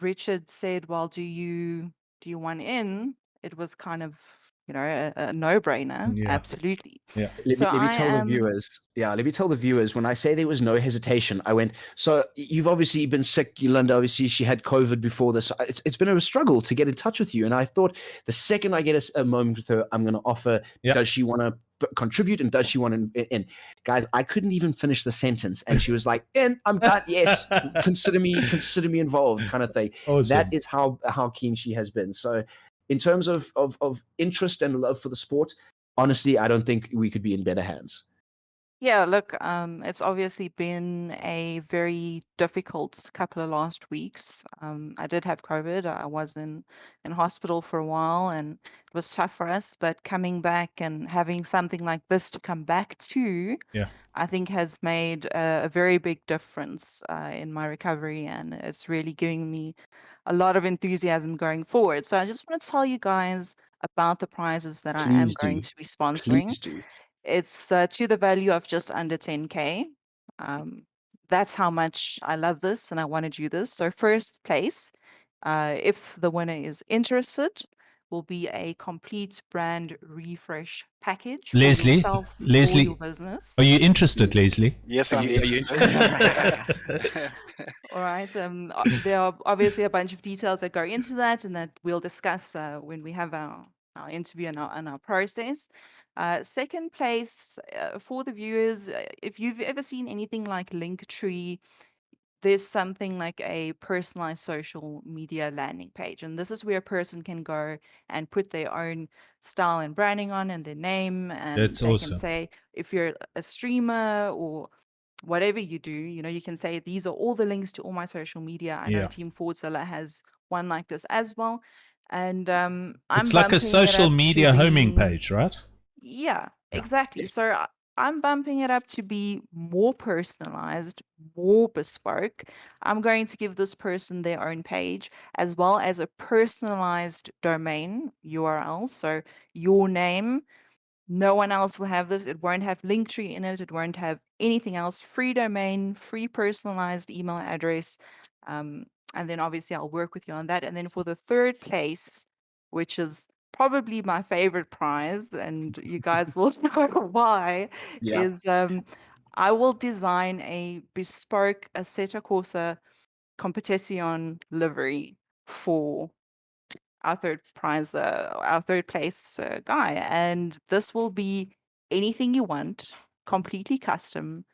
Richard said, "Well, do you want in?" It was kind of, you know, a no-brainer. Yeah. Absolutely. Yeah. Let So me I tell the am. viewers. Yeah, let me tell the viewers. When I say there was no hesitation, I went. So you've obviously been sick, Yolanda. Obviously, she had COVID before this. It's been a struggle to get in touch with you. And I thought the second I get a moment with her, I'm going to offer. Yep. Does she want to contribute and does she want to in? Guys, I couldn't even finish the sentence, and she was like, "In, I'm done. Yes, consider me involved," kind of thing. Awesome. That is how keen she has been. So, in terms of interest and love for the sport, honestly, I don't think we could be in better hands. Yeah, look, it's obviously been a very difficult couple of last weeks. I did have COVID. I was in hospital for a while, and it was tough for us. But coming back and having something like this to come back to, Yeah. I think has made a very big difference in my recovery, and it's really giving me a lot of enthusiasm going forward. So I just want to tell you guys about the prizes that I am Please going do. to be sponsoring. Please do. It's to the value of just under 10K. That's how much I love this and I want to do this. So first place, if the winner is interested, will be a complete brand refresh package for Leslie, yourself or Leslie, your business. are you interested, Leslie? Yes, Are I'm you- are you- interested. All right. There are obviously a bunch of details that go into that, and that we'll discuss when we have our interview and our process. Second place for the viewers, if you've ever seen anything like Linktree, there's something like a personalized social media landing page. And this is where a person can go and put their own style and branding on and their name. And That's they awesome. can say, if you're a streamer or whatever you do, you know, you can say, these are all the links to all my social media. I know Yeah. Team FordZilla has one like this as well. And I'm It's like a bumping it social up to media homing be- page, right? Yeah, Yeah. exactly. So I'm bumping it up to be more personalized, more bespoke. I'm going to give this person their own page as well as a personalized domain URL. So your name, no one else will have this. It won't have Linktree in it. It won't have anything else. Free domain, free personalized email address. And then obviously I'll work with you on that. And then for the third place, which is probably my favorite prize, and you guys will know why, Yeah. is I will design a bespoke Assetto Corsa Competition livery for our third prize, our third place guy. And this will be anything you want, completely custom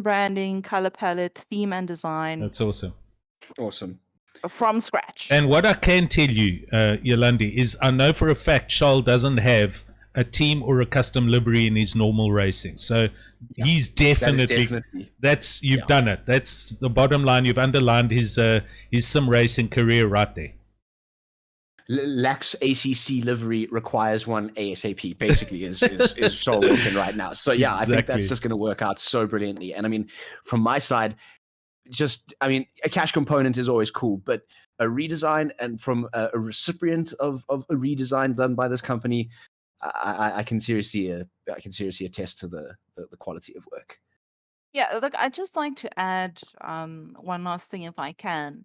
branding, color palette, theme and design That's awesome. Awesome. from scratch. And what I can tell you, Yolandi, is I know for a fact Charles doesn't have a team or a custom livery in his normal racing. So he's definitely, that's you've done it. That's the bottom line. You've underlined his sim racing career right there. Lax ACC livery requires one ASAP, basically, is Sol working right now. So, yeah, I think that's just going to work out so brilliantly. And I mean, from my side, a cash component is always cool, but a redesign and from a recipient of a redesign done by this company, I can seriously attest to the quality of work. Yeah, look, I'd just like to add one last thing if I can.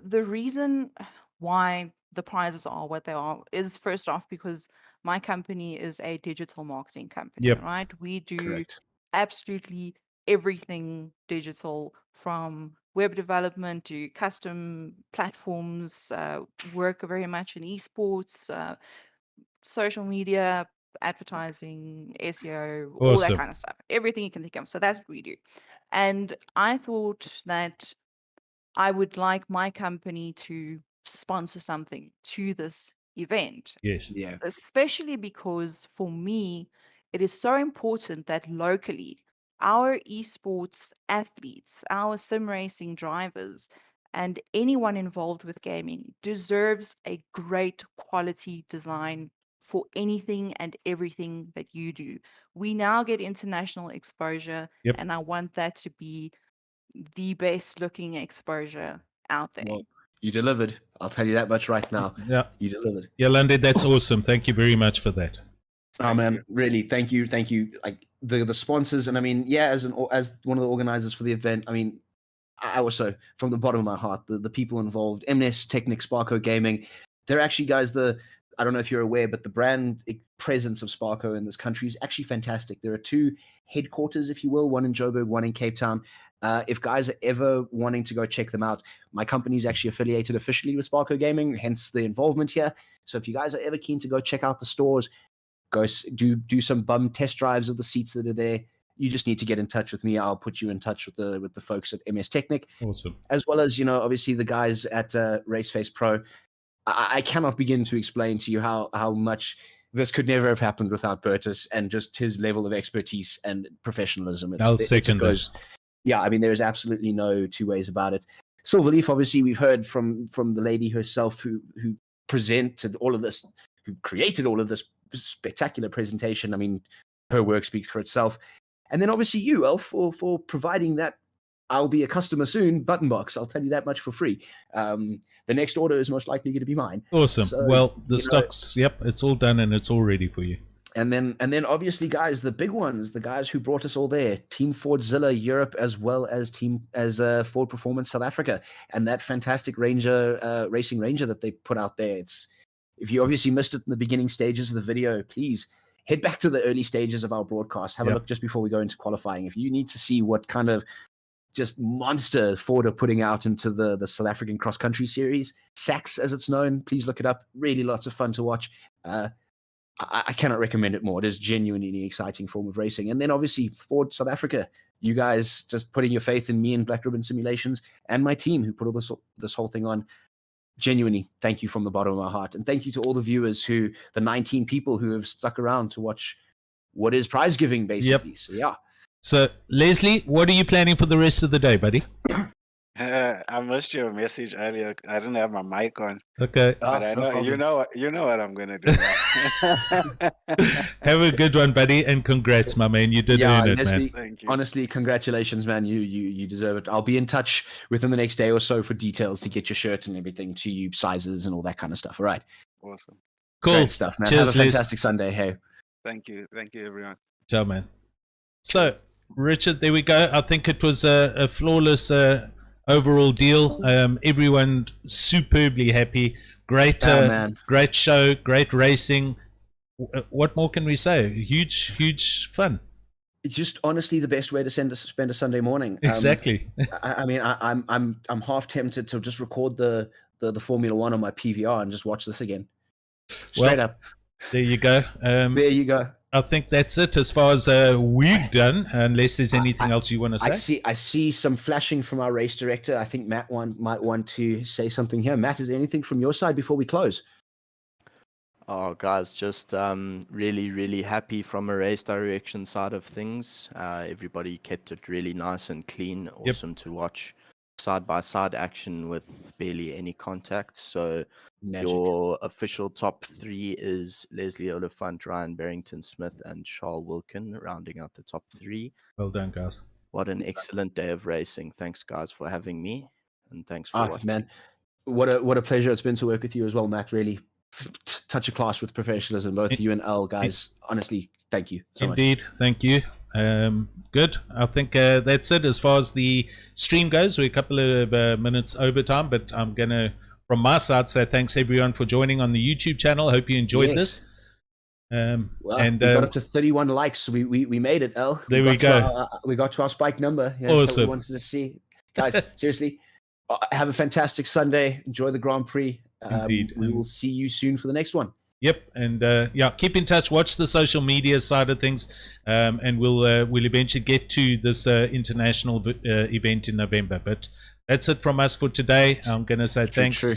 The reason why the prizes are what they are is first off because my company is a digital marketing company, right? We do absolutely everything digital, from web development to custom platforms, work very much in esports, social media, advertising, SEO, all that kind of stuff. Everything you can think of. So that's what we do. And I thought that I would like my company to sponsor something to this event. Yes. Yeah. Especially because for me, it is so important that locally, our esports athletes, our sim racing drivers, and anyone involved with gaming deserves a great quality design for anything and everything that you do. We now get international exposure, Yep. and I want that to be the best looking exposure out there. Well, you delivered. I'll tell you that much right now. Yeah. You delivered. Yolande, that's awesome. Thank you very much for that. Oh man, really, thank you. Like the sponsors, and I mean, yeah, as one of the organizers for the event, I mean, I also, from the bottom of my heart, the people involved, MNES, Technic, Sparco Gaming, they're actually guys. I don't know if you're aware, but the brand presence of Sparco in this country is actually fantastic. There are 2 headquarters, if you will, one in Joburg, one in Cape Town. If guys are ever wanting to go check them out, my company is actually affiliated officially with Sparco Gaming, hence the involvement here. So if you guys are ever keen to go check out the stores, go do some bum test drives of the seats that are there. You just need to get in touch with me. I'll put you in touch with the folks at MS Technic. Awesome. As well as, obviously the guys at Raceface Pro. I cannot begin to explain to you how much this could never have happened without Bertus and just his level of expertise and professionalism. I'll second that. Yeah, I mean, there's absolutely no 2 ways about it. Silverleaf, obviously, we've heard from the lady herself who presented all of this, who created all of this spectacular presentation. I mean, her work speaks for itself. And then obviously you, Elf, for providing that I'll be a customer soon button box. I'll tell you that much for free. The next order is most likely going to be mine. Awesome. So, well, the stocks, yep, it's all done and it's all ready for you. And then obviously, guys, the big ones, the guys who brought us all there, Team FordZilla Europe, as well as Ford Performance South Africa, and that fantastic racing Ranger that they put out there. If you obviously missed it in the beginning stages of the video, please head back to the early stages of our broadcast. Have a look just before we go into qualifying. If you need to see what kind of just monster Ford are putting out into the South African cross country series, SAX as it's known, please look it up. Really lots of fun to watch. I cannot recommend it more. It is genuinely an exciting form of racing. And then obviously Ford South Africa, you guys just putting your faith in me and Black Ribbon Simulations and my team who put all this whole thing on. Genuinely, thank you from the bottom of my heart. And thank you to all the viewers the 19 people who have stuck around to watch what is prize giving, basically. Yep. So, yeah. So, Leslie, what are you planning for the rest of the day, buddy? I missed your message earlier. I didn't have my mic on. Okay. But I know you know what I'm gonna do now. Have a good one, buddy, and congrats, my man. You did earn it, honestly, man. Thank you. Honestly, congratulations, man. You deserve it. I'll be in touch within the next day or so for details to get your shirt and everything to you, sizes and all that kind of stuff. All right. Awesome. Cool. Great stuff, man. Cheers, have a fantastic Sunday. Hey. Thank you, everyone. Ciao, man. So, Richard, there we go. I think it was a flawless overall deal. Everyone superbly happy. Great, great show, great racing. What more can we say? Huge fun. It's just honestly the best way to spend a Sunday morning. Exactly. I mean, I'm half tempted to just record the Formula One on my PVR and just watch this again. Straight up. There you go. There you go. I think that's it as far as we've done, unless there's anything else you want to say. I see some flashing from our race director. I think Matt might want to say something here. Matt, is there anything from your side before we close? Oh, guys, just really happy from a race direction side of things. Everybody kept it really nice and clean. Awesome to watch side-by-side action with barely any contact. So your official top 3 is Leslie Oliphant, Ryan Barrington-Smith, and Charles Wilkin, rounding out the top 3. Well done, guys. What an excellent day of racing. Thanks, guys, for having me, and thanks for watching. Man, what a pleasure it's been to work with you as well, Matt. Really touch a class with professionalism, both you and Al, guys. Honestly, thank you so much. Indeed, thank you. Good. I think that's it as far as the stream goes. We're a couple of minutes over time, but I'm going to, from my side, say thanks everyone for joining on the YouTube channel. I hope you enjoyed this. And we got up to 31 likes. We made it, El. There we go. We got to our spike number. Yeah, awesome. So we wanted to see. Guys, seriously, have a fantastic Sunday. Enjoy the Grand Prix. Indeed. We will see you soon for the next one. Yep, and keep in touch. Watch the social media side of things, and we'll eventually get to this international event in November. But that's it from us for today. I'm going to say thanks. True.